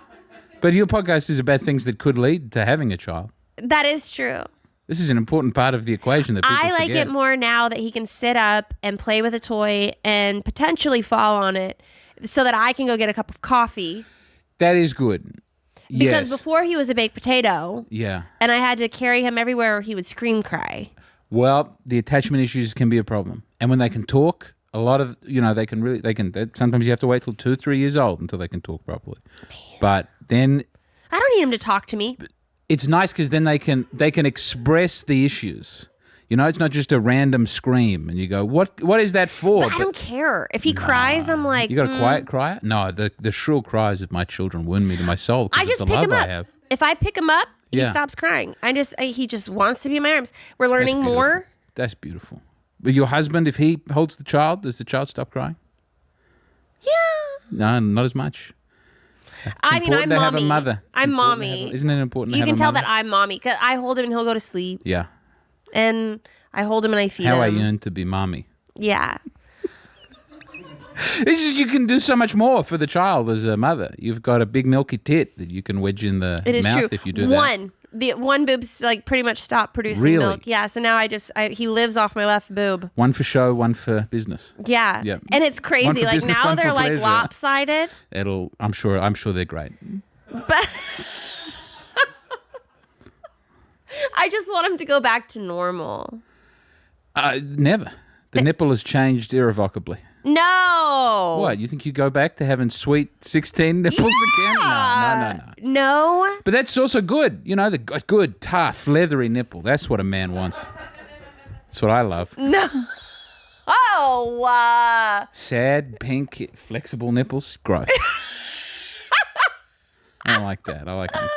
But your podcast is about things that could lead to having a child. That is true. This is an important part of the equation that people I like forget. it more now that he can sit up and play with a toy and potentially fall on it so that I can go get a cup of coffee. That is good. Because yes. before he was a baked potato Yeah. and I had to carry him everywhere or he would scream cry. Well, the attachment issues can be a problem. And when they can talk, a lot of, sometimes you have to wait till 2-3 years old until they can talk properly. But then I don't need him to talk to me. it's nice because then they can express the issues. It's not just a random scream and you go, what is that for? But I don't care. If he cries, I'm like, You got a quiet cry? No, the shrill cries of my children wound me to my soul I because just it's the pick love him I up. have. If I pick him up, he Yeah. stops crying. He just wants to be in my arms. We're That's learning beautiful. more. That's beautiful. But your husband, if he holds the child, does the child stop crying? Yeah. No, not as much. I mean, I'm important to have a mommy. mother. It's I'm important to mommy. have a- Isn't it important to You have can a tell mother? that I'm mommy because I hold him and he'll go to sleep, Yeah. and I hold him and I feed How I him. yearn to be mommy. Yeah. It's just you can do so much more for the child as a mother. You've got a big milky tit that you can wedge in the It is mouth true. if you do that. The one boob's like pretty much stopped producing Really? milk. Yeah. So now he lives off my left boob. One for show, one for business. Yeah. Yeah. And it's One crazy. for Like business, now one they're for like pleasure. lopsided. I'm sure they're great. But I just want him to go back to normal. Never. The nipple has changed irrevocably. No. What? You think you go back to having sweet 16 nipples again? No. No. But that's also good. The good, tough, leathery nipple. That's what a man wants. That's what I love. No. Oh. Sad, pink, flexible nipples. Gross. I don't like that. I like them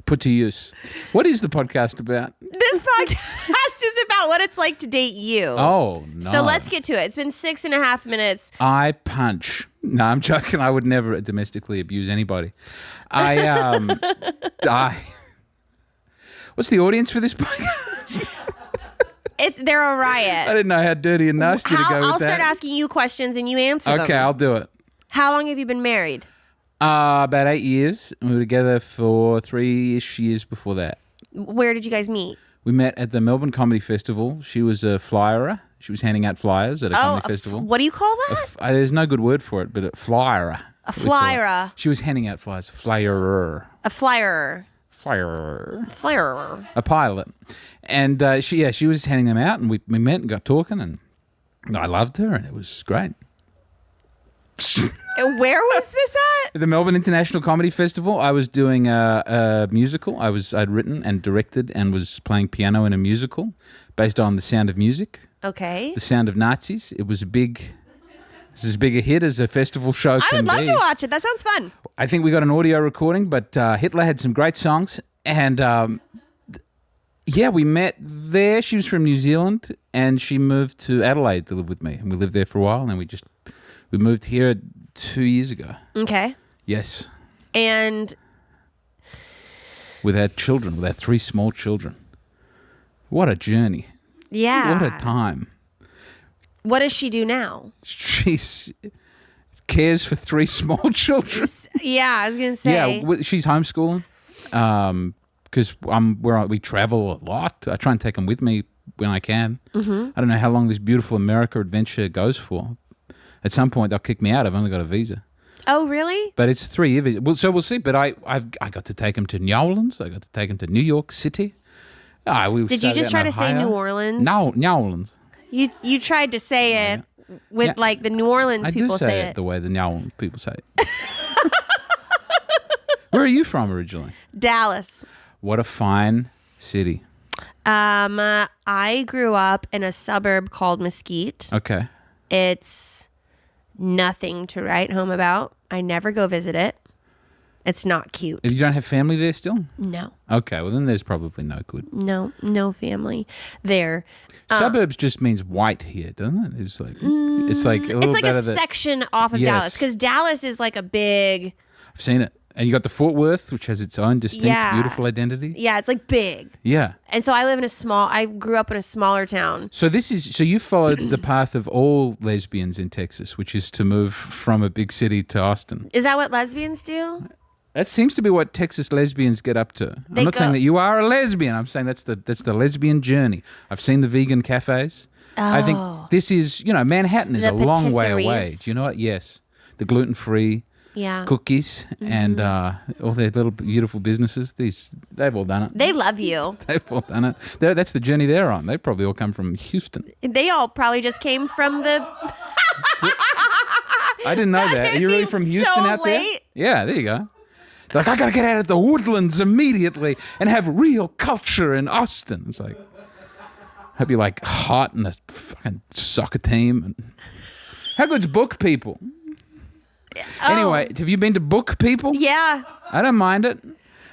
put to use. What is the podcast about? This podcast is about what it's like to date you. Oh, no. So let's get to it. It's been 6.5 minutes. I punch. No, I'm joking. I would never domestically abuse anybody. What's the audience for this podcast? They're a riot. I didn't know how dirty and nasty to go with I'll that. start asking you questions and you answer them. Okay, I'll do it. How long have you been married? About 8 years. We were together for 3-ish years before that. Where did you guys meet? We met at the Melbourne Comedy Festival. She was a flyerer. She was handing out flyers at a comedy festival. What do you call that? There's no good word for it, but a flyerer. A we call it. flyerer. She was handing out flyers. Flyerer. A flyer. Flyerer. Flyer. A pilot. And she was handing them out, and we met and got talking, and I loved her, and it was great. Where was this at? At the Melbourne International Comedy Festival, I was doing a musical. I'd written and directed and was playing piano in a musical based on The Sound of Music, Okay. The Sound of Nazis. It was as big a hit as a festival show I can would love be. to watch it. That sounds fun. I think we got an audio recording, but Hitler had some great songs. And yeah, we met there. She was from New Zealand and she moved to Adelaide to live with me. And we lived there for a while. And then we moved here 2 years ago. Okay. Yes. And With our children, with our 3 small children. What a journey. yeah. What a time. What does she do now? She cares for 3 small children. Yeah, I was gonna say. Yeah, she's homeschooling because we travel a lot. I try and take them with me when I can. Mm-hmm. I don't know how long this beautiful America adventure goes for. At some point, they'll kick me out. I've only got a visa. Oh, really? But it's a 3-year visa. Well, so we'll see. But I got to take them to New Orleans. I got to take them to New York City. Did you just try to say New Orleans? No, New Orleans. You tried to say it with like the New Orleans I people do say it the way the New Orleans people say it. Where are you from originally? Dallas. What a fine city. I grew up in a suburb called Mesquite. Okay. It's nothing to write home about. I never go visit it. It's not cute. You don't have family there still? No. Okay, well then there's probably no good. No family there. Suburbs just means white here, doesn't it? It's like a little It's like bit a of the, section off of Yes. Dallas because Dallas is like a big. I've seen it. And you got the Fort Worth, which has its own distinct, Yeah. beautiful identity. Yeah, it's like big. Yeah. And so I grew up in a smaller town. So you followed the path of all lesbians in Texas, which is to move from a big city to Austin. Is that what lesbians do? That seems to be what Texas lesbians get up to. They I'm not saying go- that you are a lesbian. I'm saying that's the lesbian journey. I've seen the vegan cafes. I think this is, Manhattan is The a long way away. patisseries. Do you know what? Yes. The gluten-free Yeah. cookies and all their little beautiful businesses. They've all done it. They love you. They've all done it. That's the journey they're on. They probably all come from Houston. They all probably just came from the. I didn't know that. Are you really being from Houston so out there? late. Yeah, there you go. They're like, I got to get out of the woodlands immediately and have real culture in Austin. It's like, hope you're like hot in a fucking soccer team. How good's Book People? Anyway, have you been to Book People? Yeah. I don't mind it.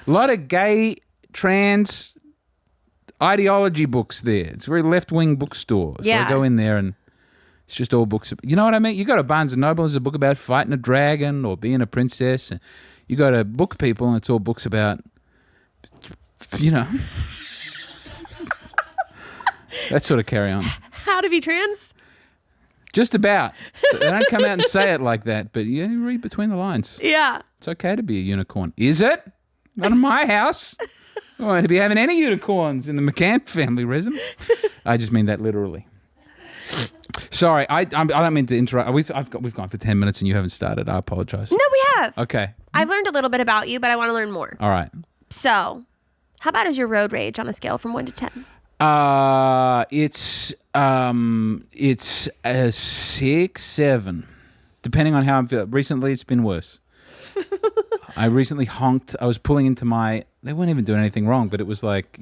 A lot of gay, trans ideology books there. It's a very left-wing bookstore. So Yeah. I go in there and it's just all books. You know what I mean? You go to Barnes & Noble, there's a book about fighting a dragon or being a princess. And you go to Book People and it's all books about, that sort of carry on. How to be trans? Just about. They don't come out and say it like that, but you read between the lines. Yeah. It's okay to be a unicorn. Is it? Not in my house. I won't be having any unicorns in the McCann family residence. I just mean that literally. Sorry, I don't mean to interrupt. We've gone for 10 minutes and you haven't started. I apologize. No, we have. Okay. I've learned a little bit about you, but I want to learn more. All right. So, how about is your road rage on a scale from 1 to 10? It's a 6, 7, depending on how I'm feeling. Recently, it's been worse. I recently honked. I was pulling into they weren't even doing anything wrong, but it was like,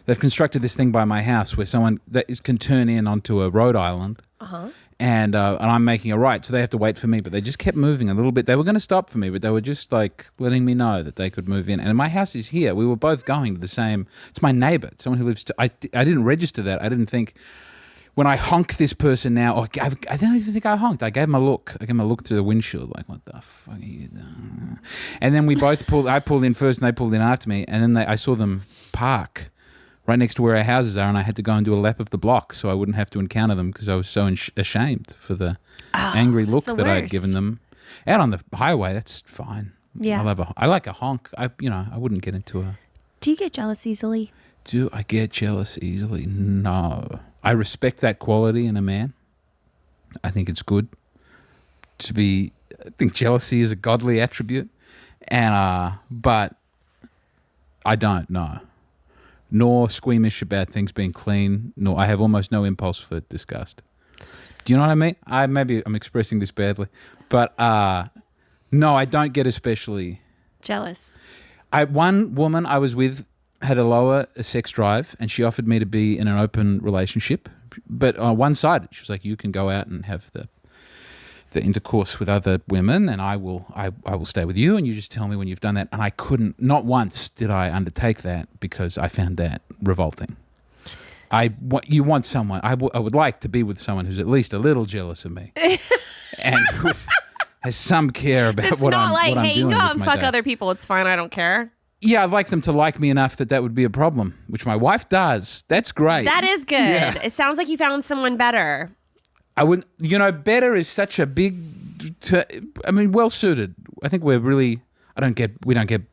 they've constructed this thing by my house where someone can turn in onto a road island. Uh-huh. And I'm making a right, so they have to wait for me. But they just kept moving a little bit. They were going to stop for me, but they were just like letting me know that they could move in. And my house is here. We were both going to the same. It's my neighbor, someone who lives. I didn't register that. I didn't think when I honk this person now. I didn't even think I honked. I gave him a look. I gave him a look through the windshield, like, what the fuck are you doing? And then we both pulled. I pulled in first, and they pulled in after me. And then I saw them park right next to where our houses are, and I had to go and do a lap of the block so I wouldn't have to encounter them because I was so ashamed for the angry look the that I'd worst. given them. Out on the highway, that's fine. Yeah. I like a honk. I wouldn't get into a... Do you get jealous easily? Do I get jealous easily? No. I respect that quality in a man. I think it's good to be... I think jealousy is a godly attribute. But I don't, no. Nor squeamish about things being clean, nor I have almost no impulse for disgust. Do you know what I mean? Maybe I'm expressing this badly, but no, I don't get especially Jealous. One woman I was with had a lower sex drive, and she offered me to be in an open relationship, but one-sided. She was like, "You can go out and have the intercourse with other women, and I will stay with you, and you just tell me when you've done that." And I couldn't. Not once did I undertake that because I found that revolting. You want someone. I would like to be with someone who's at least a little jealous of me, and who has some care about It's what not I'm like, what I'm hey, you doing go with out and my fuck day. other people. It's fine. I don't care. Yeah, I'd like them to like me enough that would be a problem, which my wife does. That's great. That is good. Yeah. It sounds like you found someone better. I wouldn't. Better is such a big. Well suited. I think we're really. We don't get.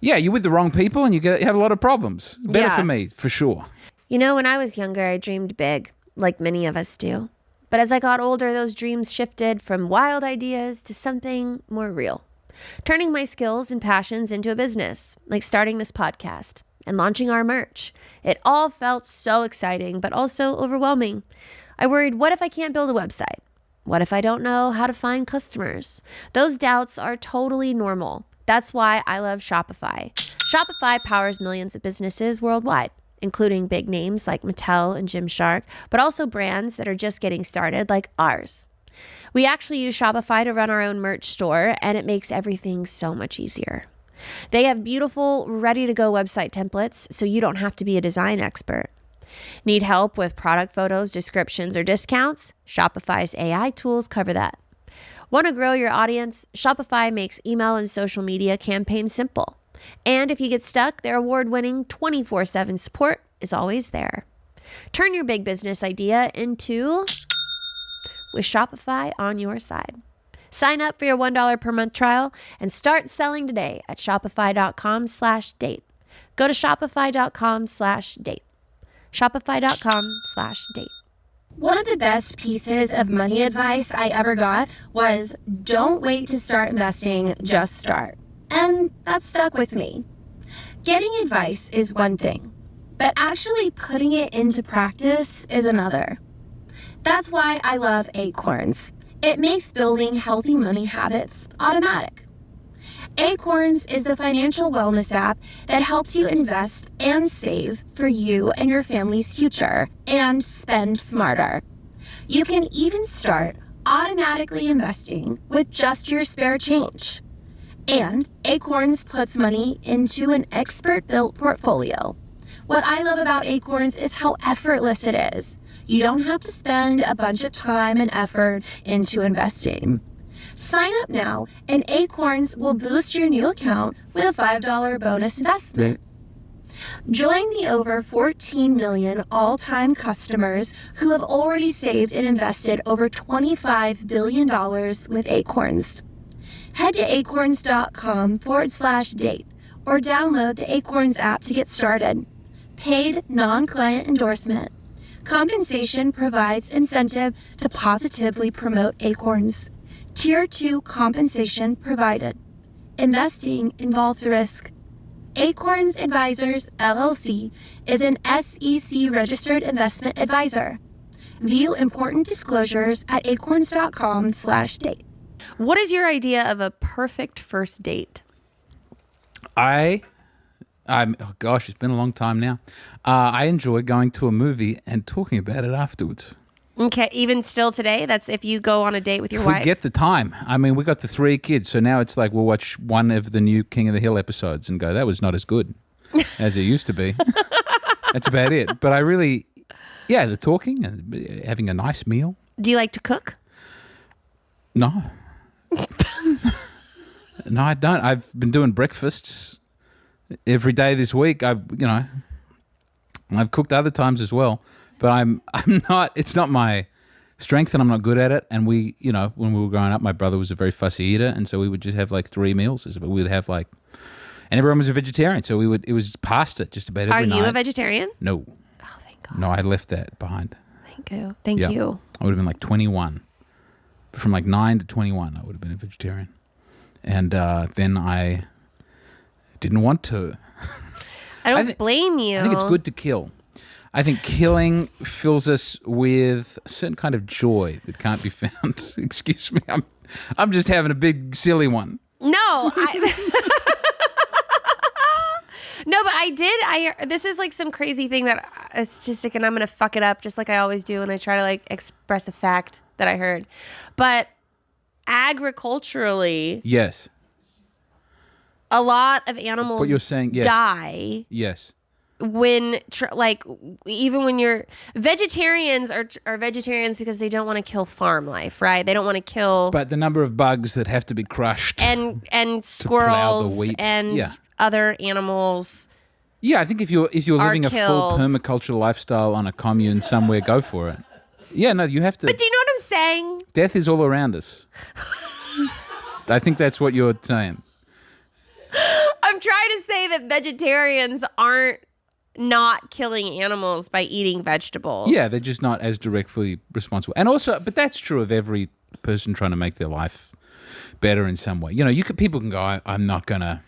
Yeah, you're with the wrong people, and you have a lot of problems. Better for me, for sure. When I was younger, I dreamed big, like many of us do. But as I got older, those dreams shifted from wild ideas to something more real. Turning my skills and passions into a business, like starting this podcast and launching our merch. It all felt so exciting, but also overwhelming. I worried, what if I can't build a website? What if I don't know how to find customers? Those doubts are totally normal. That's why I love Shopify. Shopify powers millions of businesses worldwide, including big names like Mattel and Gymshark, but also brands that are just getting started like ours. We actually use Shopify to run our own merch store, and it makes everything so much easier. They have beautiful, ready-to-go website templates, so you don't have to be a design expert. Need help with product photos, descriptions, or discounts? Shopify's AI tools cover that. Want to grow your audience? Shopify makes email and social media campaigns simple. And if you get stuck, their award-winning 24/7 support is always there. Turn your big business idea into with Shopify on your side. Sign up for your $1 per month trial and start selling today at shopify.com/date. Go to shopify.com/date. Shopify.com/date. One of the best pieces of money advice I ever got was don't wait to start investing, just start. And that stuck with me. Getting advice is one thing, but actually putting it into practice is another. That's why I love Acorns. It makes building healthy money habits automatic. Acorns is the financial wellness app that helps you invest and save for you and your family's future and spend smarter. You can even start automatically investing with just your spare change. And Acorns puts money into an expert-built portfolio. What I love about Acorns is how effortless it is. You don't have to spend a bunch of time and effort into investing. Sign up now, and Acorns will boost your new account with a $5 bonus investment. Join the over 14 million all-time customers who have already saved and invested over $25 billion with Acorns. Head to acorns.com/date or download the Acorns app to get started. Paid non-client endorsement. Compensation provides incentive to positively promote Acorns. Tier 2 compensation provided. Investing involves risk. Acorns Advisors, LLC, is an SEC-registered investment advisor. View important disclosures at acorns.com/date. What is your idea of a perfect first date? Oh gosh, it's been a long time now. I enjoy going to a movie and talking about it afterwards. Okay, even still today, that's if you go on a date with your If wife. we get the time. We got the 3 kids, so now it's like we'll watch one of the new King of the Hill episodes and go, that was not as good as it used to be. That's about it. But I really, the talking and having a nice meal. Do you like to cook? No. No, I don't. I've been doing breakfasts every day this week. I've cooked other times as well, but I'm not. It's not my strength, and I'm not good at it. And we, when we were growing up, my brother was a very fussy eater, and so we would just have like 3 meals. We'd have and everyone was a vegetarian, so it was pasta just about every night. Are you a vegetarian? No. Oh, thank God. No, I left that behind. Thank you. Thank Yeah. you. I would have been like 21. From like 9 to 21, I would have been a vegetarian. And then I didn't want to. I don't blame you. I think it's good to kill. I think killing fills us with a certain kind of joy that can't be found. Excuse me, I'm just having a big silly one. No, no, but this is like some crazy thing that a statistic, and I'm going to fuck it up just like I always do when I try to like express a fact that I heard. But agriculturally, Yes. a lot of animals What you're saying, yes. die Yes. when even when you're vegetarians are vegetarians because they don't want to kill farm life, right? They don't want to kill But the number of bugs that have to be crushed. and plow the squirrels wheat. and Yeah. other animals. Yeah, I think if you're living a full killed. permaculture lifestyle on a commune somewhere, go for it. Yeah, no, you have to. But do you know what I'm saying? Death is all around us. I think that's what you're saying. I'm trying to say that vegetarians aren't not killing animals by eating vegetables. Yeah, they're just not as directly responsible. And also, but that's true of every person trying to make their life better in some way. You know, people can go, I'm not gonna,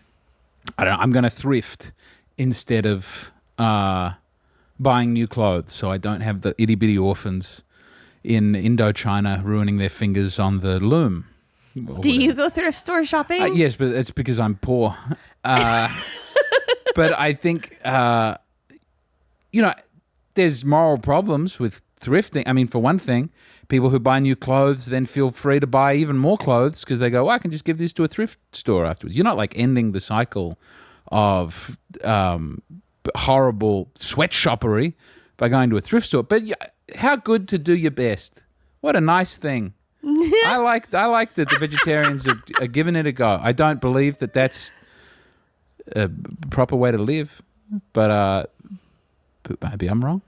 I'm gonna thrift instead of buying new clothes, so I don't have the itty bitty orphans in Indochina ruining their fingers on the loom. Do you go thrift store shopping? Yes, but it's because I'm poor. But I think, there's moral problems with thrifting. I mean, for one thing, people who buy new clothes then feel free to buy even more clothes because they go, I can just give this to a thrift store afterwards. You're not like ending the cycle of horrible sweatshoppery by going to a thrift store. But how good to do your best. What a nice thing. I like that the vegetarians are giving it a go. I don't believe that that's a proper way to live, but maybe I'm wrong.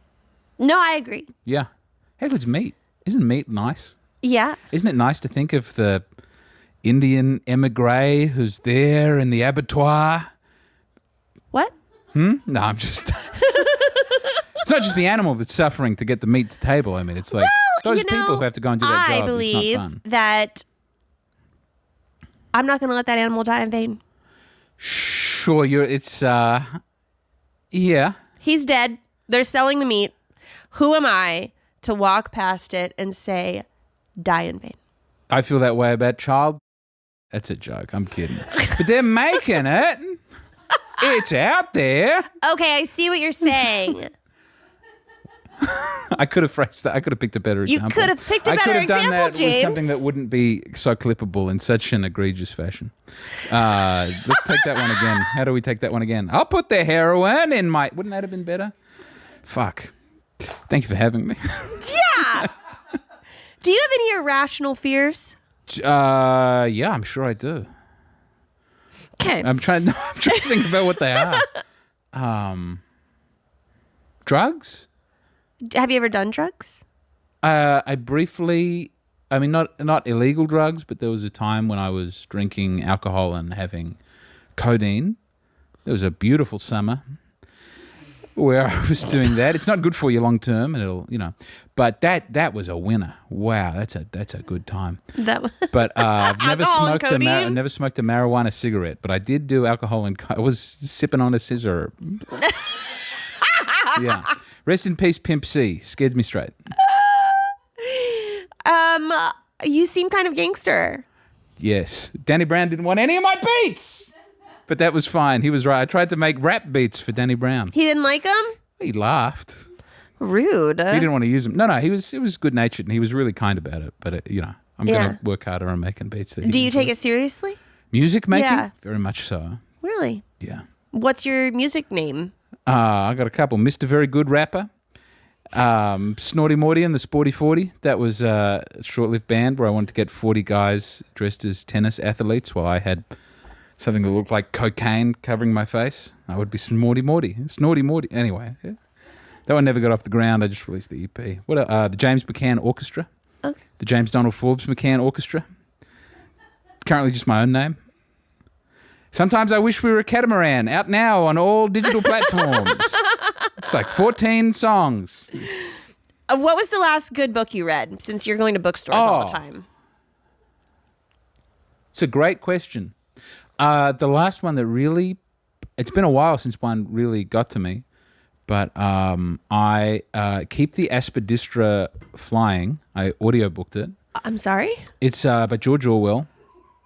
No, I agree. Yeah. How good's meat? Isn't meat nice? Yeah. Isn't it nice to think of the Indian emigre who's there in the abattoir? What? No, I'm just... It's not just the animal that's suffering to get the meat to table. I mean, it's like those people who have to go and do that job. I believe it's not fun. that I'm not going to let that animal die in vain. Sure, yeah. He's dead. They're selling the meat. Who am I to walk past it and say, die in vain? I feel that way about child. That's a joke. I'm kidding. But they're making it. It's out there. Okay, I see what you're saying. I could have phrased that. I could have picked a better You example. could have picked a I could better have done example, that James. with something that wouldn't be so clippable in such an egregious fashion. Let's take that one again. How do we take that one again? I'll put the heroin in my... Wouldn't that have been better? Fuck. Thank you for having me. Yeah. Do you have any irrational fears? Yeah, I'm sure I do. Okay. I'm trying to think about what they are. Drugs? Have you ever done drugs? I briefly, I mean, not illegal drugs, but there was a time when I was drinking alcohol and having codeine. It was a beautiful summer where I was doing that. It's not good for you long term, and it'll, but that was a winner. Wow, that's a good time. But I've never Alcohol and smoked codeine? I never smoked a marijuana cigarette, but I did do alcohol and I was sipping on a scissor. Yeah. Rest in peace, Pimp C. Scared me straight. You seem kind of gangster. Yes. Danny Brown didn't want any of my beats. But that was fine. He was right. I tried to make rap beats for Danny Brown. He didn't like them? He laughed. Rude. He didn't want to use them. No, he was good natured and he was really kind about it. But I'm going to work harder on making beats. Do you take it seriously? Music making? Yeah. Very much so. Really? Yeah. What's your music name? I got a couple. Mr. Very Good Rapper. Snorty Morty and the Sporty 40. That was a short-lived band where I wanted to get 40 guys dressed as tennis athletes while I had something that looked like cocaine covering my face. I would be Snorty Morty. Anyway, yeah. That one never got off the ground. I just released the EP. The James McCann Orchestra. Okay. The James Donald Forbes McCann Orchestra. Currently just my own name. Sometimes I wish we were a catamaran. Out now on all digital platforms. It's like 14 songs. What was the last good book you read, since you're going to bookstores all the time? It's a great question. The last one that really... It's been a while since one really got to me, But I keep the Aspidistra flying. I audiobooked it. I'm sorry? It's by George Orwell.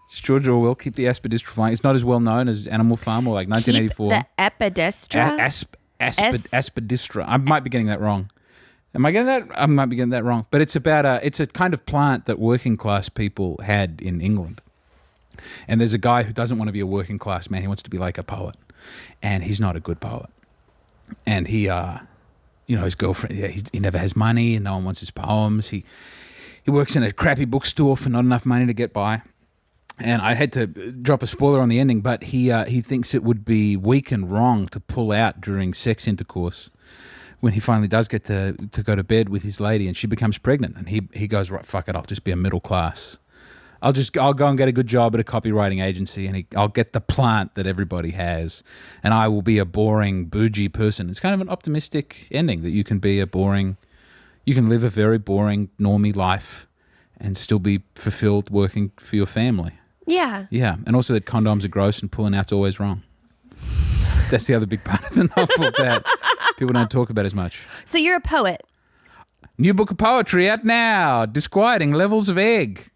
It's George Orwell. Keep the Aspidistra flying. It's not as well known as Animal Farm or like 1984. Keep the Epidestra? Aspidistra. I might be getting that wrong. Am I getting that? I might be getting that wrong. But it's about it's a kind of plant that working class people had in England. And there's a guy who doesn't want to be a working class man. He wants to be like a poet, and he's not a good poet. And he, his girlfriend, he never has money, and no one wants his poems. He works in a crappy bookstore for not enough money to get by. And I had to drop a spoiler on the ending, but he thinks it would be weak and wrong to pull out during sex intercourse when he finally does get to go to bed with his lady, and she becomes pregnant. And he goes, right, fuck it, I'll just be a middle class. I'll go and get a good job at a copywriting agency, and I'll get the plant that everybody has, and I will be a boring, bougie person. It's kind of an optimistic ending that you can live a very boring, normie life and still be fulfilled working for your family. Yeah. Yeah, and also that condoms are gross and pulling out's always wrong. That's the other big part of the novel that people don't talk about as much. So you're a poet. New book of poetry out now, Disquieting Levels of Egg.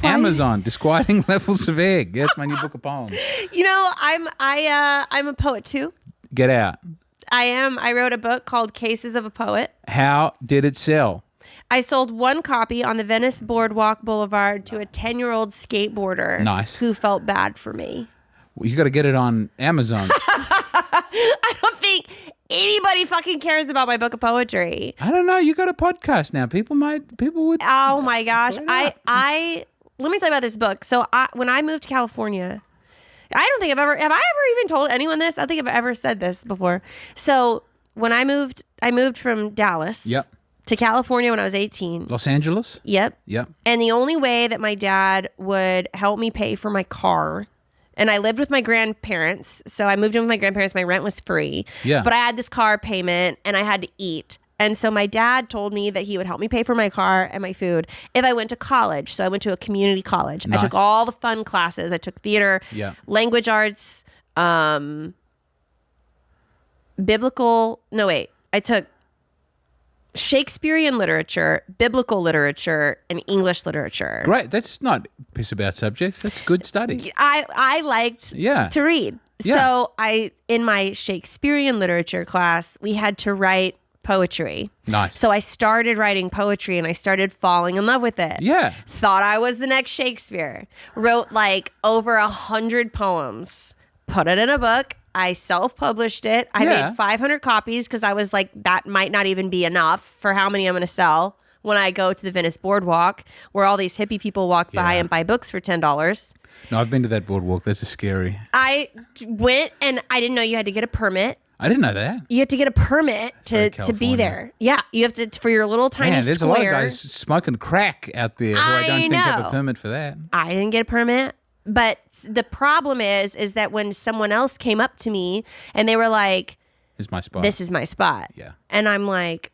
Amazon, Disquieting Levels of Egg. Yes, my new book of poems. I'm a poet too. Get out. I am. I wrote a book called Cases of a Poet. How did it sell? I sold one copy on the Venice Boardwalk Boulevard to a 10-year-old skateboarder. Nice. Who felt bad for me. Well, you got to get it on Amazon. I don't think anybody fucking cares about my book of poetry. I don't know. You got a podcast now. People would. Oh my gosh. I let me tell you about this book. So when I moved to California, I don't think have I ever even told anyone this? I don't think I've ever said this before. So when I moved from Dallas to California when I was 18. Los Angeles? Yep. Yep. And the only way that my dad would help me pay for my car, and I lived with my grandparents, so I moved in with my grandparents. My rent was free. Yeah. But I had this car payment, and I had to eat. And so my dad told me that he would help me pay for my car and my food if I went to college. So I went to a community college. Nice. I took all the fun classes. I took theater, language arts, I took Shakespearean literature, biblical literature, and English literature. Great. That's not piss about subjects. That's good study. I liked to read. Yeah. So in my Shakespearean literature class, we had to write poetry. Nice. So I started writing poetry and I started falling in love with it. Yeah. Thought I was the next Shakespeare. Wrote like over 100 poems. Put it in a book. I self-published it. I made 500 copies because I was like, that might not even be enough for how many I'm going to sell when I go to the Venice Boardwalk where all these hippie people walk by and buy books for $10. No, I've been to that boardwalk. That's scary. I went and I didn't know you had to get a permit. I didn't know that. You have to get a permit to be there. Yeah, you have to for your little tiny Man, there's square. a lot of guys smoking crack out there who I don't think have a permit for that. I didn't get a permit. But the problem is that when someone else came up to me and they were like, "This is my spot. This is my spot." Yeah. And I'm like,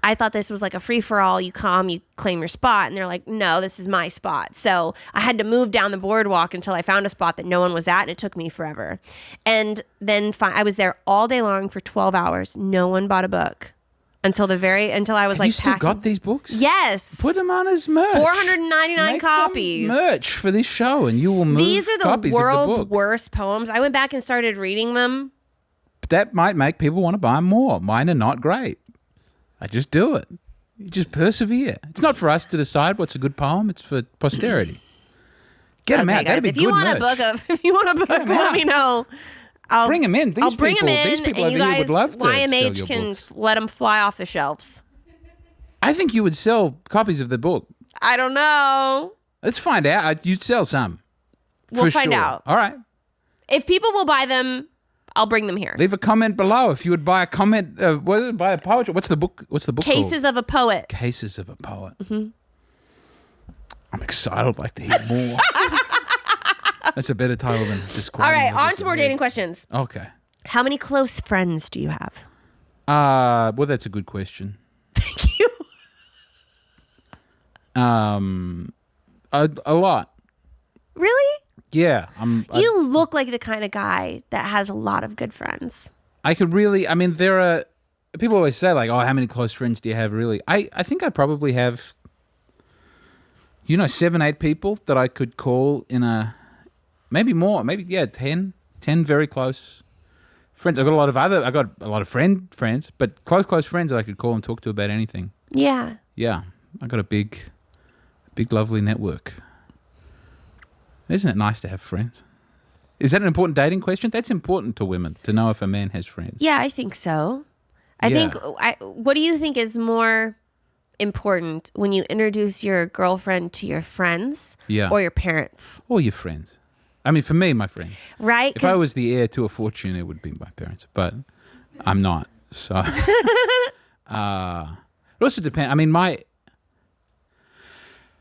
I thought this was like a free for all. You come, you claim your spot, and they're like, "No, this is my spot." So I had to move down the boardwalk until I found a spot that no one was at, and it took me forever. And then I was there all day long for 12 hours. No one bought a book until I was like, you still got these books? Yes. Put them on as merch. 499 Make copies. Merch for this show, and you will move. These are the copies world's of the book. worst poems. I went back and started reading them. But that might make people want to buy more. Mine are not great. I just do it. You just persevere. It's not for us to decide what's a good poem. It's for posterity. Get them out. Guys, That'd be if you good want merch. if you want a book, let me know. I'll bring them in. These bring people, them in, these people and over you here guys, would love to sell YMH your can books. let them fly off the shelves. I think you would sell copies of the book. I don't know. Let's find out. You'd sell some. We'll for find sure. out. All right. If people will buy them, I'll bring them here. Leave a comment below if you would buy a comment. Buy a poetry. What's the book? What's the book called? Cases of a Poet. Cases of a Poet. Mm-hmm. I'm excited. I'd like to hear more. That's a better title than Disquieting. All right, Levels on to of more Egg. dating questions. Okay. How many close friends do you have? Well, that's a good question. Thank you. A lot. Really? Yeah, You look like the kind of guy that has a lot of good friends. I could really. I mean, there are people always say like, "Oh, how many close friends do you have?" Really, I think I probably have, 7, 8 people that I could call in a, maybe more, maybe 10 very close friends. I got a lot of friends, but close friends that I could call and talk to about anything. Yeah. Yeah, I got a big, lovely network. Isn't it nice to have friends? Is that an important dating question? That's important to women, to know if a man has friends. Yeah, I think so. Yeah. What do you think is more important when you introduce your girlfriend to your friends Yeah. or your parents? Or your friends. I mean, for me, my friend. Right? If I was the heir to a fortune, it would be my parents, but I'm not. So, it also depends. I mean,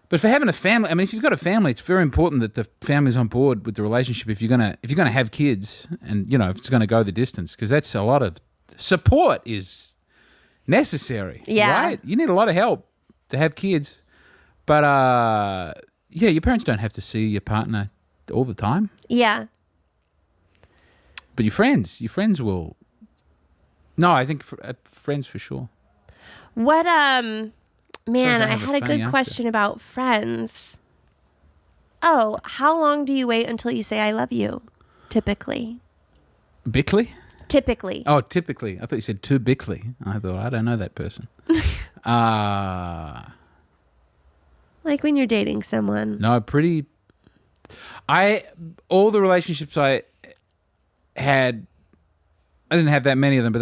but for having a family, I mean, if you've got a family, it's very important that the family's on board with the relationship. If you're gonna have kids, and if it's gonna go the distance, because that's a lot of support is necessary. Yeah. Right? You need a lot of help to have kids, but your parents don't have to see your partner all the time. Yeah. But your friends will. No, I think friends for sure. What man, don't I have a had a funny good answer. question about friends. Oh, how long do you wait until you say I love you? Typically. Bickley? Typically. Oh, typically. I thought you said too Bickley. I thought, I don't know that person. Like when you're dating someone. No, pretty. All the relationships I had, I didn't have that many of them, but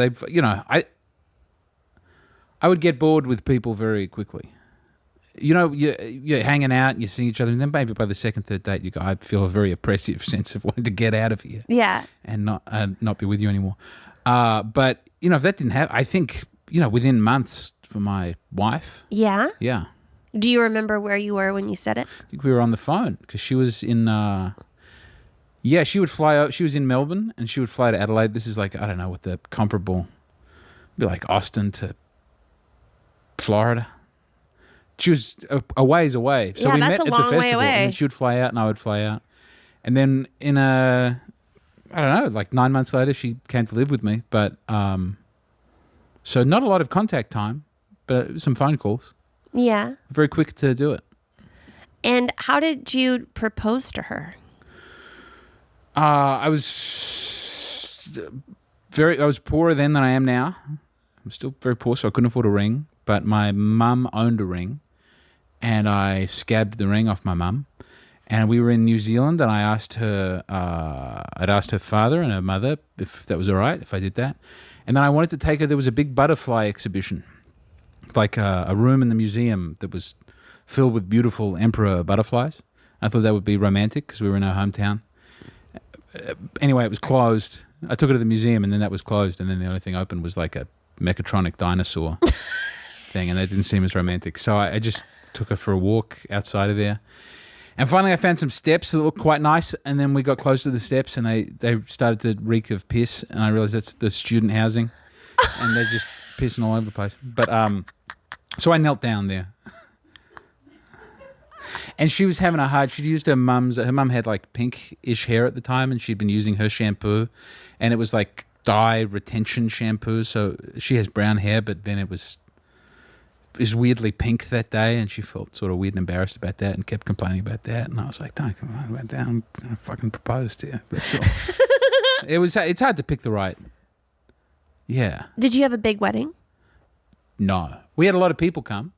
I would get bored with people very quickly. You're hanging out, you're seeing each other, and then maybe by the second, third date, I feel a very oppressive sense of wanting to get out of here Yeah. and not be with you anymore. But if that didn't happen, I think within months for my wife. Yeah? Yeah, Do you remember where you were when you said it? I think we were on the phone because she was in. She would fly out. She was in Melbourne, and she would fly to Adelaide. This is like, I don't know what the comparable, be like Austin to Florida. She was a ways away, so Yeah, we that's met a at the long way festival. away. And then she would fly out, and I would fly out, and then in I don't know, like 9 months later, she came to live with me. But so not a lot of contact time, but some phone calls. Yeah. Very quick to do it. And how did you propose to her? I was poorer then than I am now. I'm still very poor, so I couldn't afford a ring. But my mum owned a ring, and I scabbed the ring off my mum. And we were in New Zealand, and I asked her, I'd asked her father and her mother if that was all right, if I did that. And then I wanted to take her, there was a big butterfly exhibition, like a room in the museum that was filled with beautiful emperor butterflies. I thought that would be romantic because we were in her hometown. Anyway, it was closed. I took her to the museum, and then that was closed, and then the only thing open was like a mechatronic dinosaur thing, and that didn't seem as romantic. So I just took her for a walk outside of there. And finally I found some steps that looked quite nice, and then we got close to the steps, and they started to reek of piss, and I realized that's the student housing, and they're just pissing all over the place. But so I knelt down there. And she was having a hard, she'd used her mum had like pink-ish hair at the time, and she'd been using her shampoo, and it was like dye retention shampoo, so she has brown hair, but then it was weirdly pink that day, and she felt sort of weird and embarrassed about that and kept complaining about that, and I was like, don't come on about that, I'm going to fucking propose to you. That's all. It's hard to pick the right. Yeah. Did you have a big wedding? No. We had a lot of people come.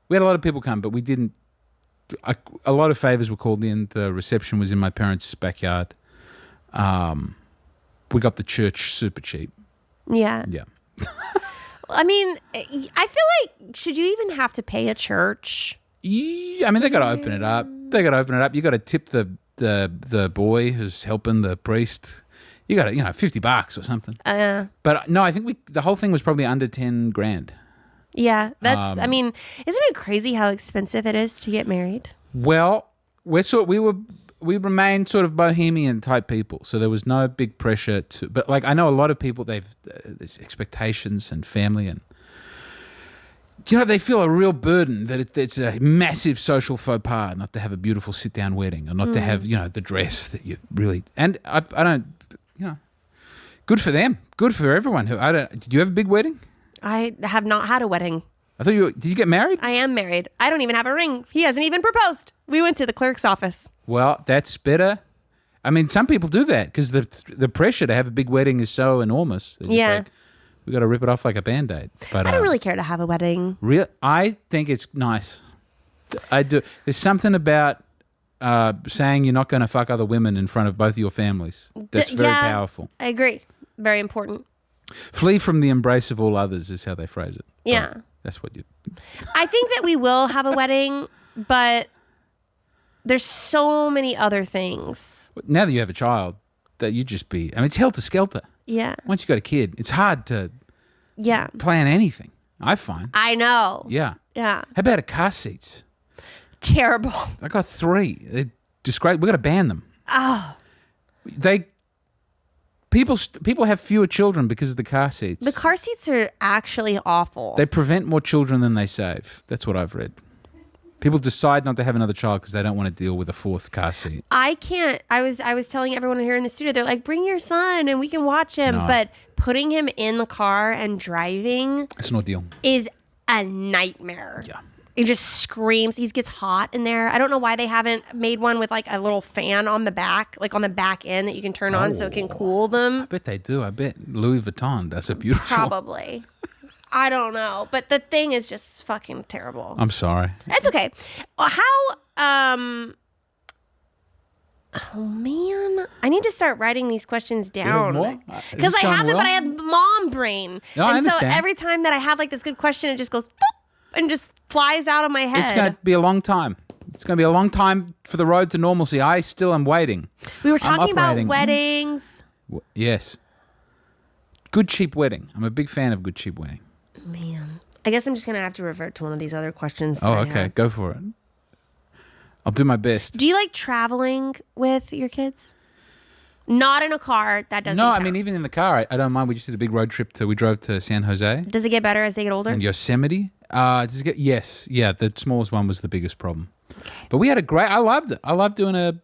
But we didn't. A lot of favors were called in. The reception was in my parents' backyard. We got the church super cheap. Yeah. Yeah. I mean, I feel like, should you even have to pay a church? Yeah, I mean, they got to open it up. You got to tip the boy who's helping the priest. You got to, $50 or something. But no, I think the whole thing was probably under 10 grand. Yeah, that's. I mean, isn't it crazy how expensive it is to get married? Well, we remained sort of bohemian type people, so there was no big pressure to. But like, I know a lot of people, there's expectations and family, and you know, they feel a real burden that it's a massive social faux pas not to have a beautiful sit-down wedding or not to have, you know, the dress that you really... And I don't, you know, good for them. Good for everyone. Did you have a big wedding? I have not had a wedding. I thought did you get married? I am married. I don't even have a ring. He hasn't even proposed. We went to the clerk's office. Well, that's better. I mean, some people do that because the pressure to have a big wedding is so enormous. They're just like, we got to rip it off like a Band-Aid. But I don't really care to have a wedding. I think it's nice. I do. There's something about saying you're not going to fuck other women in front of both of your families. That's very powerful. I agree. Very important. Flee from the embrace of all others is how they phrase it. Yeah. But that's what you... I think that we will have a wedding, but there's so many other things. Now that you have a child, that you just be... I mean, it's helter-skelter. Yeah. Once you got a kid, it's hard to plan anything, I find. I know. Yeah. Yeah. How about a car seats? Terrible. I got 3. They're just great. We got to ban them. Oh. People have fewer children because of the car seats. The car seats are actually awful. They prevent more children than they save. That's what I've read. People decide not to have another child because they don't want to deal with a 4th car seat. I can't. I was telling everyone here in the studio, they're like, bring your son and we can watch him. No. But putting him in the car and driving It's an ordeal. is a nightmare. Yeah. He just screams. He gets hot in there. I don't know why they haven't made one with like a little fan on the back, like on the back end that you can turn on so it can cool them. I bet they do. I bet Louis Vuitton does a beautiful... Probably. I don't know. But the thing is just fucking terrible. I'm sorry. It's okay. How, oh man, I need to start writing these questions down. more? Because I have them, but I have mom brain. No, I and so understand. every time that I have like this good question, it just goes and just flies out of my head. It's going to be a long time. It's going to be a long time for the road to normalcy. I still am waiting. We were talking about operating. weddings. Yes. Good cheap wedding. I'm a big fan of good cheap wedding. Man, I guess I'm just going to have to revert to one of these other questions. that Oh, I okay. have. Go for it. I'll do my best. Do you like traveling with your kids? Not in a car. That doesn't No, I count. mean, even in the car, I don't mind. We just did a big road trip. We drove to San Jose Does it get better as they get older? and Yosemite. Yes. Yeah, the smallest one was the biggest problem. But we had I loved it. I love doing a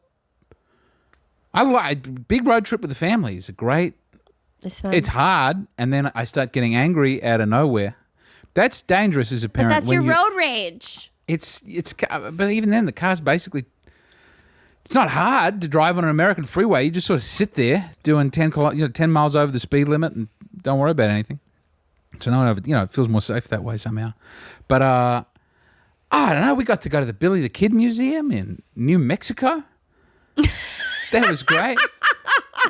big road trip with the family. Is a great... It's fun. It's hard, and then I start getting angry out of nowhere. That's dangerous as a But parent. that's your road rage. But even then, the car's basically... It's not hard to drive on an American freeway. You just sort of sit there doing 10 miles over the speed limit and don't worry about anything. So it feels more safe that way somehow. But I don't know. We got to go to the Billy the Kid Museum in New Mexico. That was great.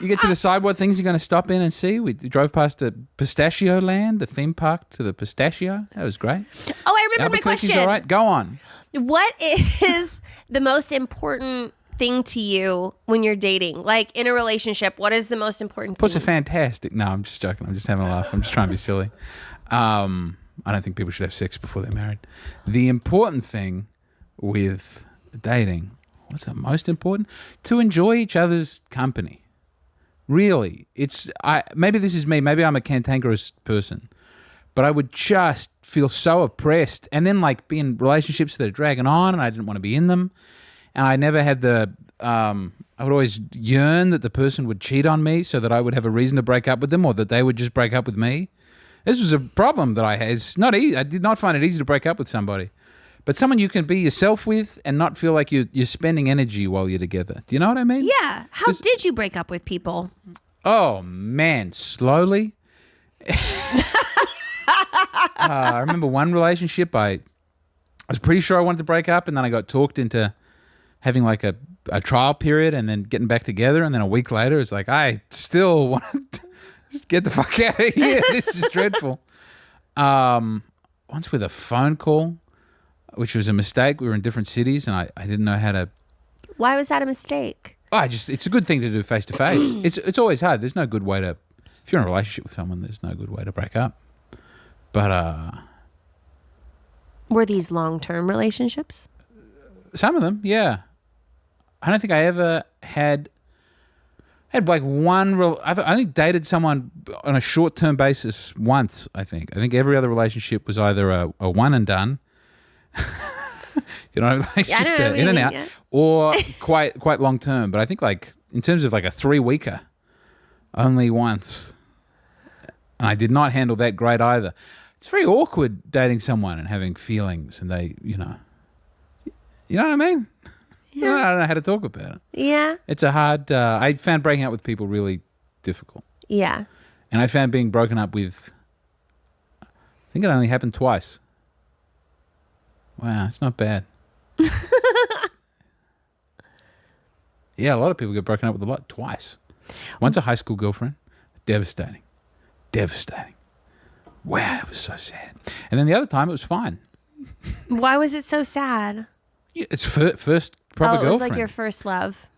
You get to decide what things you're going to stop in and see. We drove past the Pistachio Land, the theme park to the Pistachio. That was great. Oh, I remember my Albuquerque's question. all right. Go on. What is the most important thing to you when you're dating? Like in a relationship, what is the most important Puts a thing? fantastic... No, I'm just joking. I'm just having a laugh. I'm just trying to be silly. I don't think people should have sex before they're married. The important thing with dating, what's the most important? To enjoy each other's company. Really. Maybe this is me. Maybe I'm a cantankerous person. But I would just feel so oppressed and then like be in relationships that are dragging on and I didn't want to be in them. And I never had I would always yearn that the person would cheat on me so that I would have a reason to break up with them or that they would just break up with me. This was a problem that I had. It's not easy. I did not find it easy to break up with somebody. But someone you can be yourself with and not feel like you're spending energy while you're together. Do you know what I mean? Yeah. How did you break up with people? Oh, man. Slowly. I remember one relationship, I was pretty sure I wanted to break up, and then I got talked into having like a trial period and then getting back together. And then a week later, it's like, I still want to just get the fuck out of here. This is dreadful. Once with a phone call, which was a mistake. We were in different cities and I didn't know how to... Why was that a mistake? It's a good thing to do face to face. It's always hard. There's no good way to... If you're in a relationship with someone, there's no good way to break up. But... Were these long-term relationships? Some of them, yeah. I don't think I ever had had like I've only dated someone on a short-term basis once, I think. I think every other relationship was either a one and done, you know, like Yeah, I just know what in you and mean, out, yeah. or quite long-term. But I think like in terms of like a 3-weeker, only once. And I did not handle that great either. It's very awkward dating someone and having feelings and they, you know what I mean? Yeah. I don't know how to talk about it. Yeah. It's a hard, I found breaking up with people really difficult. Yeah. And I found being broken up with, I think it only happened twice. Wow, it's not bad. Yeah, a lot of people get broken up with twice. Once a high school girlfriend, devastating. Wow, it was so sad. And then the other time it was fine. Why was it so sad? Yeah, it's first proper it girlfriend. was like your first love.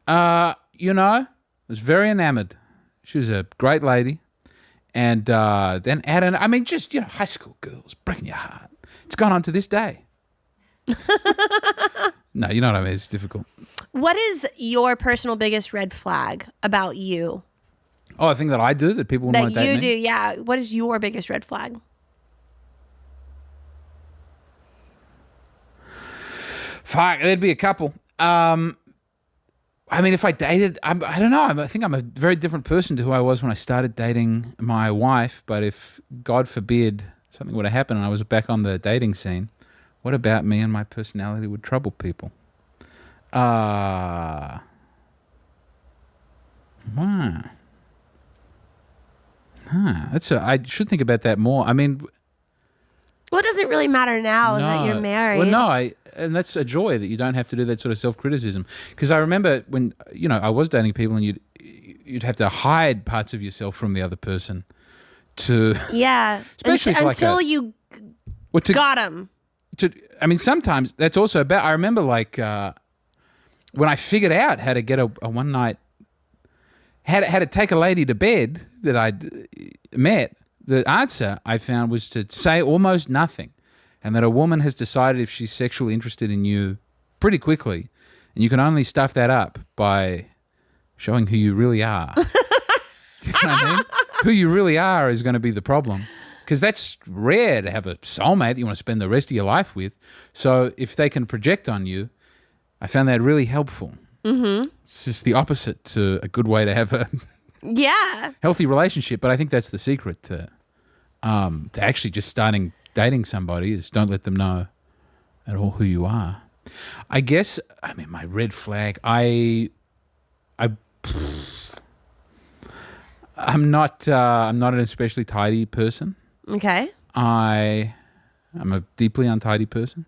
You know, I was very enamored. She was a great lady. And then Adam, I mean, just, you know, high school girls breaking your heart. It's gone on to this day. No, you know what I mean? It's difficult. What is your personal biggest red flag about you? Oh, a thing that I do that people wouldn't want to date That you me? do, yeah. What is your biggest red flag? Fuck, there'd be a couple. I mean, if I dated, I don't know. I think I'm a very different person to who I was when I started dating my wife. But if, God forbid, something would have happened and I was back on the dating scene, what about me and my personality would trouble people? Wow. I should think about that more. I mean, Well, it doesn't really matter now that you're married. well, no, and that's a joy that you don't have to do that sort of self-criticism. Because I remember when, you know, I was dating people and you'd have to hide parts of yourself from the other person to, Yeah. Especially for like until a- you well, to, got him. I mean, sometimes that's also about, I remember like when I figured out how to get a one night, how to take a lady to bed that I'd met, the answer I found was to say almost nothing, and that a woman has decided if she's sexually interested in you pretty quickly, and you can only stuff that up by showing who you really are. Do you know what I mean? Who you really are is going to be the problem, because that's rare to have a soulmate that you want to spend the rest of your life with. So if they can project on you, I found that really helpful. Mm-hmm. It's just the opposite to a good way to have a Yeah. healthy relationship, but I think that's the secret to actually just starting dating somebody is don't let them know at all who you are. I guess, I mean, my red flag, I'm not an especially tidy person. Okay. I'm a deeply untidy person.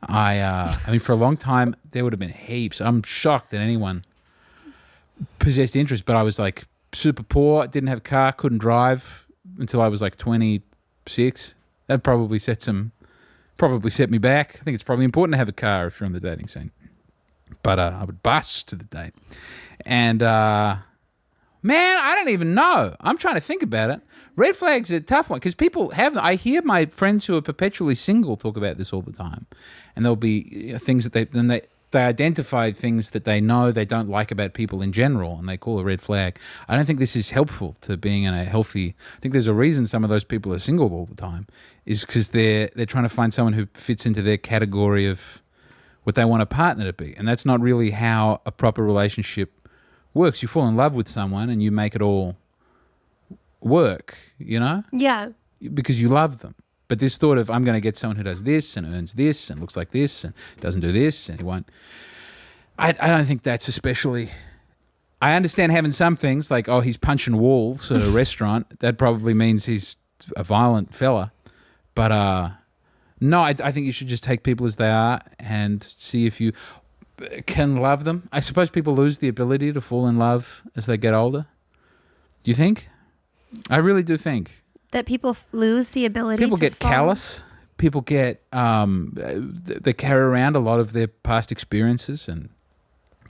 I mean, for a long time, there would have been heaps. I'm shocked that anyone possessed interest, but I was like super poor, didn't have a car, couldn't drive until I was like 26. That probably set me back. I think it's probably important to have a car if you're on the dating scene. But I would bus to the date. And man, I don't even know. I'm trying to think about it. Red flags are a tough one because people have them. I hear my friends who are perpetually single talk about this all the time. And there'll be things that they identify things that they know they don't like about people in general, and they call a red flag. I don't think this is helpful to being in a healthy. I think there's a reason some of those people are single all the time, is because they're trying to find someone who fits into their category of what they want a partner to be, and that's not really how a proper relationship works. You fall in love with someone and you make it all work, you know, Yeah. because you love them. But this thought of, I'm going to get someone who does this and earns this and looks like this and doesn't do this and he won't. I don't think that's especially. I understand having some things like, oh, he's punching walls at a restaurant. That probably means he's a violent fella. But no, I think you should just take people as they are and see if you can love them. I suppose people lose the ability to fall in love as they get older. Do you think? I really do think. That people lose the ability People to get fall. callous. People get they carry around a lot of their past experiences and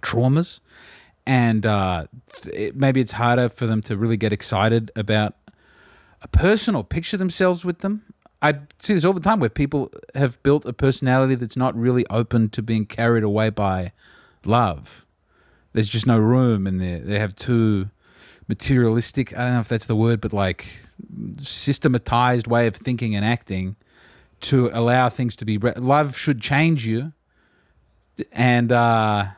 traumas, and maybe it's harder for them to really get excited about a person or picture themselves with them. I see this all the time where people have built a personality that's not really open to being carried away by love. There's just no room, and they have too materialistic, I don't know if that's the word, but like systematized way of thinking and acting to allow things to be. Love should change you and have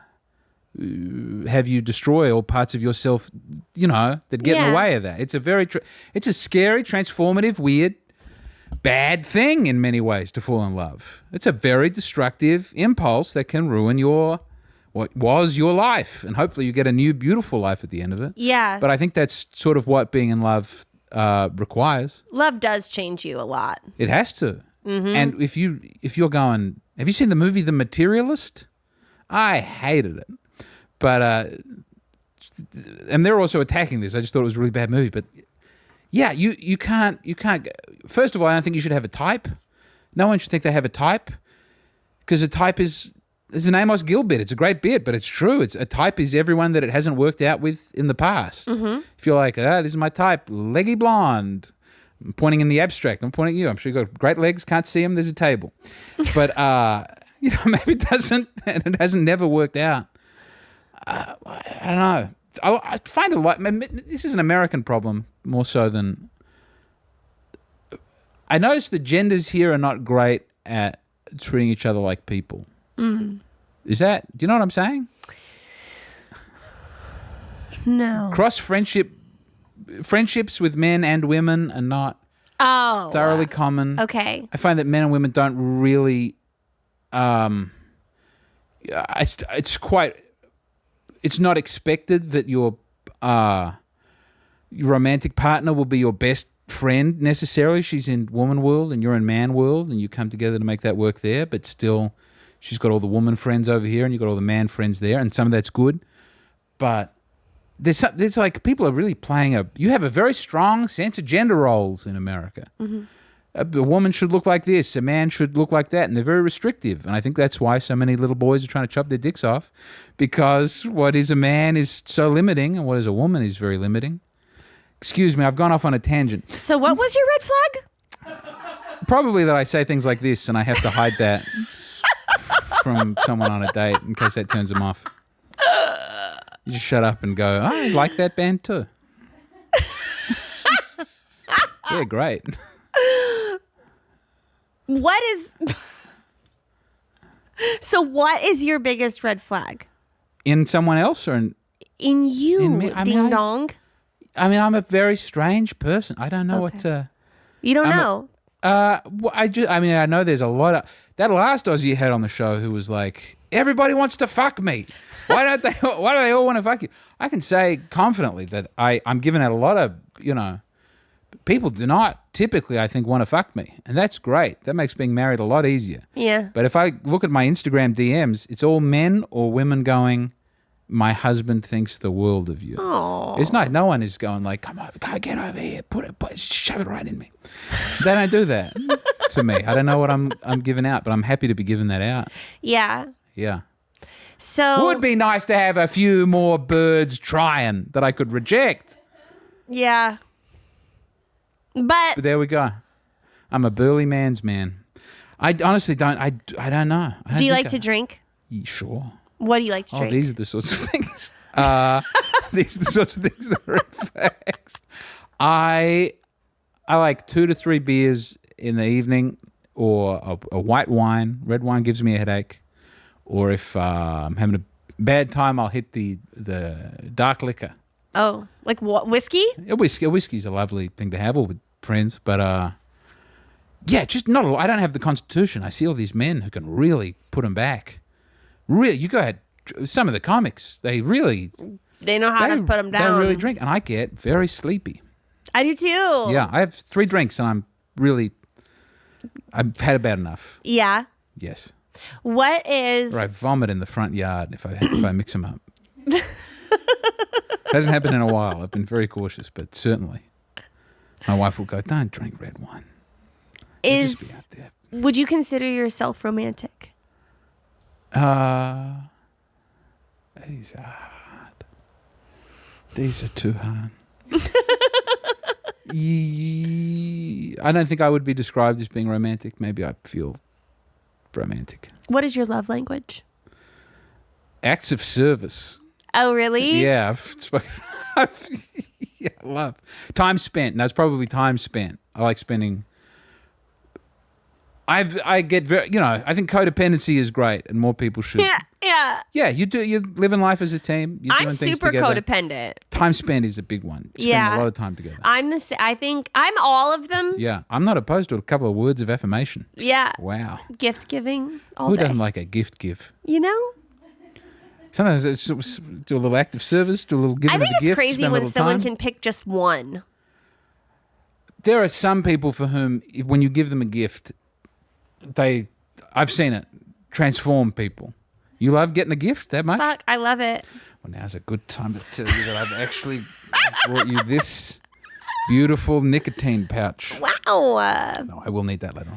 you destroy all parts of yourself, that get in the way of that. It's it's a scary, transformative, weird, bad thing in many ways to fall in love. It's a very destructive impulse that can ruin what was your life, and hopefully you get a new, beautiful life at the end of it. Yeah. But I think that's sort of what being in love requires. Love does change you a lot. It has to. And if you're going, have you seen the movie The Materialist? I hated it, but and they're also attacking this. I just thought it was a really bad movie. But yeah, you can't. First of all, I don't think you should have a type. No one should think they have a type, because a type is. There's an Amos Gill bit. It's a great bit, but it's true. A type is everyone that it hasn't worked out with in the past. If you're like, this is my type, leggy blonde. I'm pointing in the abstract. I'm pointing at you. I'm sure you've got great legs. Can't see them. There's a table. But, maybe it doesn't, and it hasn't never worked out. I don't know. I find a lot. This is an American problem more so than. I notice the genders here are not great at treating each other like people. Is that? Do you know what I'm saying? No. Friendships with men and women are not thoroughly common. Okay. I find that men and women don't really. It's not expected that your romantic partner will be your best friend necessarily. She's in woman world and you're in man world, and you come together to make that work there. But still, she's got all the woman friends over here, and you've got all the man friends there, and some of that's good. But there's like people are really playing you have a very strong sense of gender roles in America. A woman should look like this, a man should look like that, and they're very restrictive. And I think that's why so many little boys are trying to chop their dicks off, because what is a man is so limiting, and what is a woman is very limiting. Excuse me, I've gone off on a tangent. So what was your red flag? Probably that I say things like this, and I have to hide that from someone on a date in case that turns them off. You just shut up and go, I like that band too. Yeah, great. So what is your biggest red flag? In someone else or In you, in me? ding dong. I'm a very strange person. I don't know what to. You don't know. I know there's a lot of that last Aussie you had on the show who was like, everybody wants to fuck me. Why do they all want to fuck you? I can say confidently that I'm giving out a lot of, people do not typically, I think, want to fuck me. And that's great. That makes being married a lot easier. Yeah. But if I look at my Instagram DMs, it's all men or women going, my husband thinks the world of you. Aww. It's not. No one is going like, come over, go get over here, shove it right in me. They don't do that to me. I don't know what I'm giving out, but I'm happy to be giving that out. Yeah. Yeah. So Would be nice to have a few more birds trying that I could reject. Yeah. But there we go. I'm a burly man's man. I honestly don't. I don't know. Do you like to drink? Sure. What do you like to drink? Oh, these are the sorts of things. These are the sorts of things that are red flags. I like 2 to 3 beers in the evening, or a white wine. Red wine gives me a headache. Or if I'm having a bad time, I'll hit the dark liquor. Oh, like what? Whiskey? A whiskey's a lovely thing to have, or with friends. But yeah, just not a lot. I don't have the constitution. I see all these men who can really put them back. Really, you go ahead. Some of the comics, they know how to put them down. They really drink, and I get very sleepy. I do too. Yeah, I have 3 drinks, and I've had about enough. Yeah. Yes. What is? Or I vomit in the front yard if I mix them up. Hasn't happened in a while. I've been very cautious, but certainly, my wife will go, "Don't drink red wine." Just be out there. Would you consider yourself romantic? These are hard. These are too hard. I don't think I would be described as being romantic. Maybe I feel romantic. What is your love language? Acts of service. Oh, really? Yeah, I've spoken. Yeah, I love time spent. No, it's probably time spent. I like spending. I get very, I think codependency is great, and more people should. Yeah. Yeah, you do. You're living life as a team. You're I'm doing things super together. codependent. Time spent is a big one. Spending Yeah. a lot of time together. I think I'm all of them. Yeah, I'm not opposed to a couple of words of affirmation. Yeah. Wow. Gift giving all Who day. doesn't like a gift give? You know? Sometimes it's do a little act of service, do a little giving I of think a it's gift. crazy spend a when little someone time. can pick just one. There are some people for whom, when you give them a gift, I've seen it transform people. You love getting a gift that much? Fuck, I love it. Well, now's a good time to tell you that I've actually brought you this beautiful nicotine pouch. Wow. No, I will need that later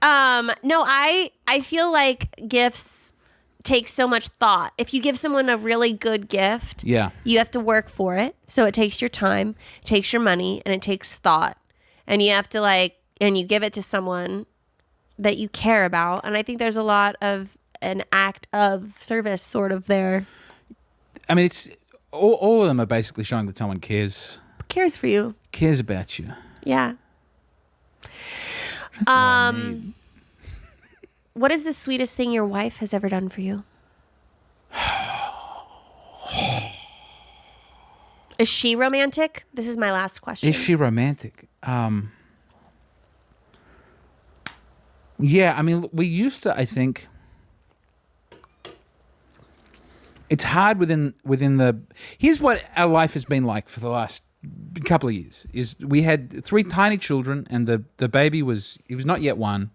on. No, I feel like gifts take so much thought. If you give someone a really good gift, Yeah. you have to work for it. So it takes your time, it takes your money, and it takes thought. And you have to and you give it to someone that you care about. And I think there's a lot of an act of service sort of there. I mean, it's all of them are basically showing that someone cares Cares for you. about you. Yeah. I need. What is the sweetest thing your wife has ever done for you? Is she romantic? This is my last question. Is she romantic? Yeah, I mean, we used to, I think. It's hard within the. Here's what our life has been like for the last couple of years. Is we had 3 tiny children, and the baby he was not yet 1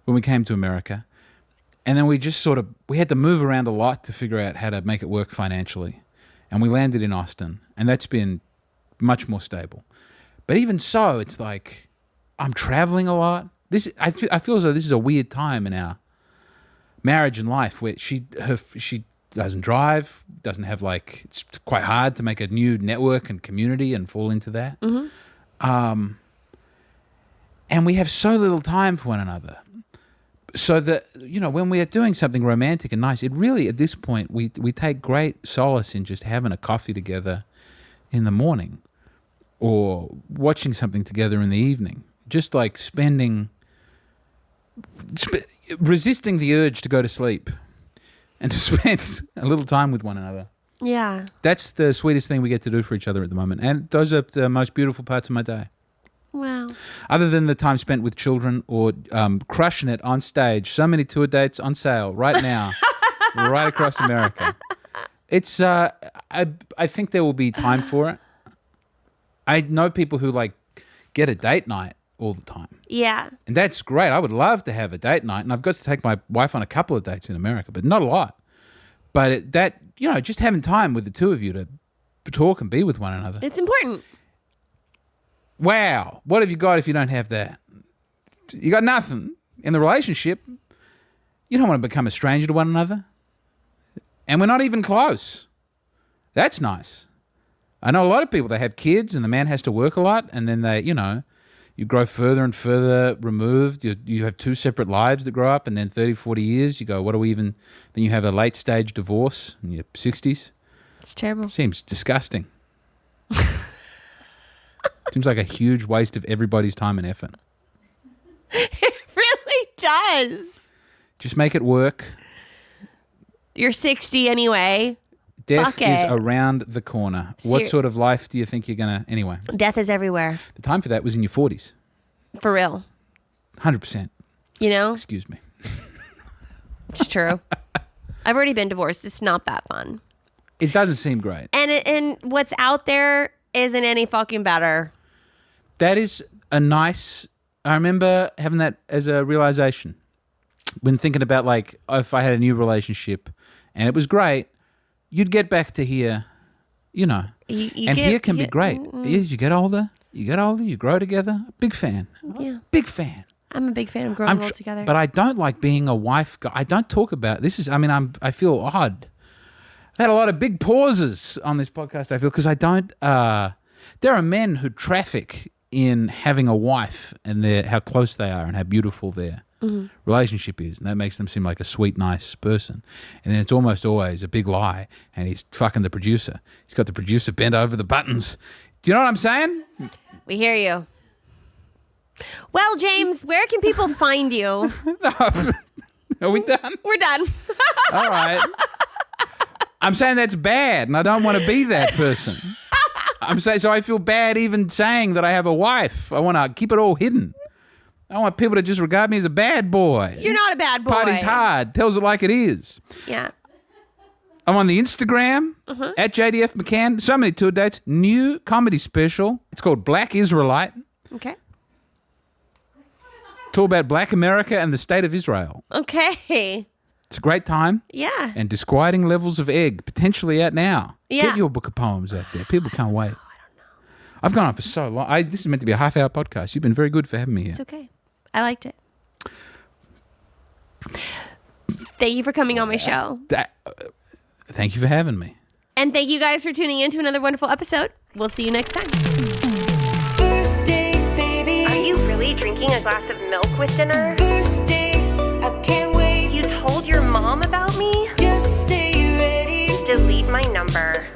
when we came to America, and then we just we had to move around a lot to figure out how to make it work financially, and we landed in Austin, and that's been much more stable. But even so, it's like I'm traveling a lot. I feel as though this is a weird time in our marriage and life where she doesn't drive, doesn't have it's quite hard to make a new network and community and fall into that. Mm-hmm. And we have so little time for one another. So that, when we are doing something romantic and nice, it really, at this point, we take great solace in just having a coffee together in the morning or watching something together in the evening. Just resisting the urge to go to sleep and to spend a little time with one another. Yeah. That's the sweetest thing we get to do for each other at the moment. And those are the most beautiful parts of my day. Wow. Other than the time spent with children or crushing it on stage. So many tour dates on sale right now, right across America. It's, I think there will be time for it. I know people who get a date night all the time. Yeah. And that's great. I would love to have a date night, and I've got to take my wife on a couple of dates in America, but not a lot. But just having time with the two of you to talk and be with one another. It's important. Wow. What have you got if you don't have that? You got nothing. In the relationship, you don't want to become a stranger to one another. And we're not even close. That's nice. I know a lot of people, they have kids and the man has to work a lot, and then they, you grow further and further removed. You have 2 separate lives that grow up, and then 30, 40 years, you go, what do we even... Then you have a late-stage divorce in your 60s. It's terrible. Seems disgusting. Seems like a huge waste of everybody's time and effort. It really does. Just make it work. You're 60 anyway. Death Fuck is it. around the corner. What sort of life do you think you're going to... Anyway, Death is everywhere. the time for that was in your 40s. For real. 100%. Excuse me. It's true. I've already been divorced. It's not that fun. It doesn't seem great. And what's out there isn't any fucking better. That is a nice... I remember having that as a realization when thinking about if I had a new relationship and it was great, you'd get back to here, and here can be great. As you get older, you grow together. Big fan. Yeah. Big fan. I'm a big fan of growing old together. But I don't like being a wife guy. I don't talk about this. I feel odd. I've had a lot of big pauses on this podcast, I feel, because I don't... there are men who traffic in having a wife and how close they are and how beautiful their relationship is, and that makes them seem like a sweet, nice person. And then it's almost always a big lie, and he's fucking the producer. He's got the producer bent over the buttons. Do you know what I'm saying? We hear you. Well, James, where can people find you? Are we done? We're done. All right. I'm saying that's bad, and I don't want to be that person. I'm saying, so I feel bad even saying that I have a wife. I want to keep it all hidden. I want people to just regard me as a bad boy. You're not a bad boy. Party's hard. Tells it like it is. Yeah. I'm on the Instagram at JDF McCann. So many tour dates. New comedy special. It's called Black Israelite. Okay. It's all about Black America and the state of Israel. Okay. It's a great time. Yeah. And Disquieting Levels of Egg, potentially out now. Yeah. Get your book of poems out there. People can't wait. I don't know. I've gone on for so long. This is meant to be a half-hour podcast. You've been very good for having me here. It's okay. I liked it. Thank you for coming on my show. Thank you for having me. And thank you guys for tuning in to another wonderful episode. We'll see you next time. First date, baby. Are you really drinking a glass of milk with dinner? First date, I can't wait. You told your mom about me? Just say you're ready. Delete my number.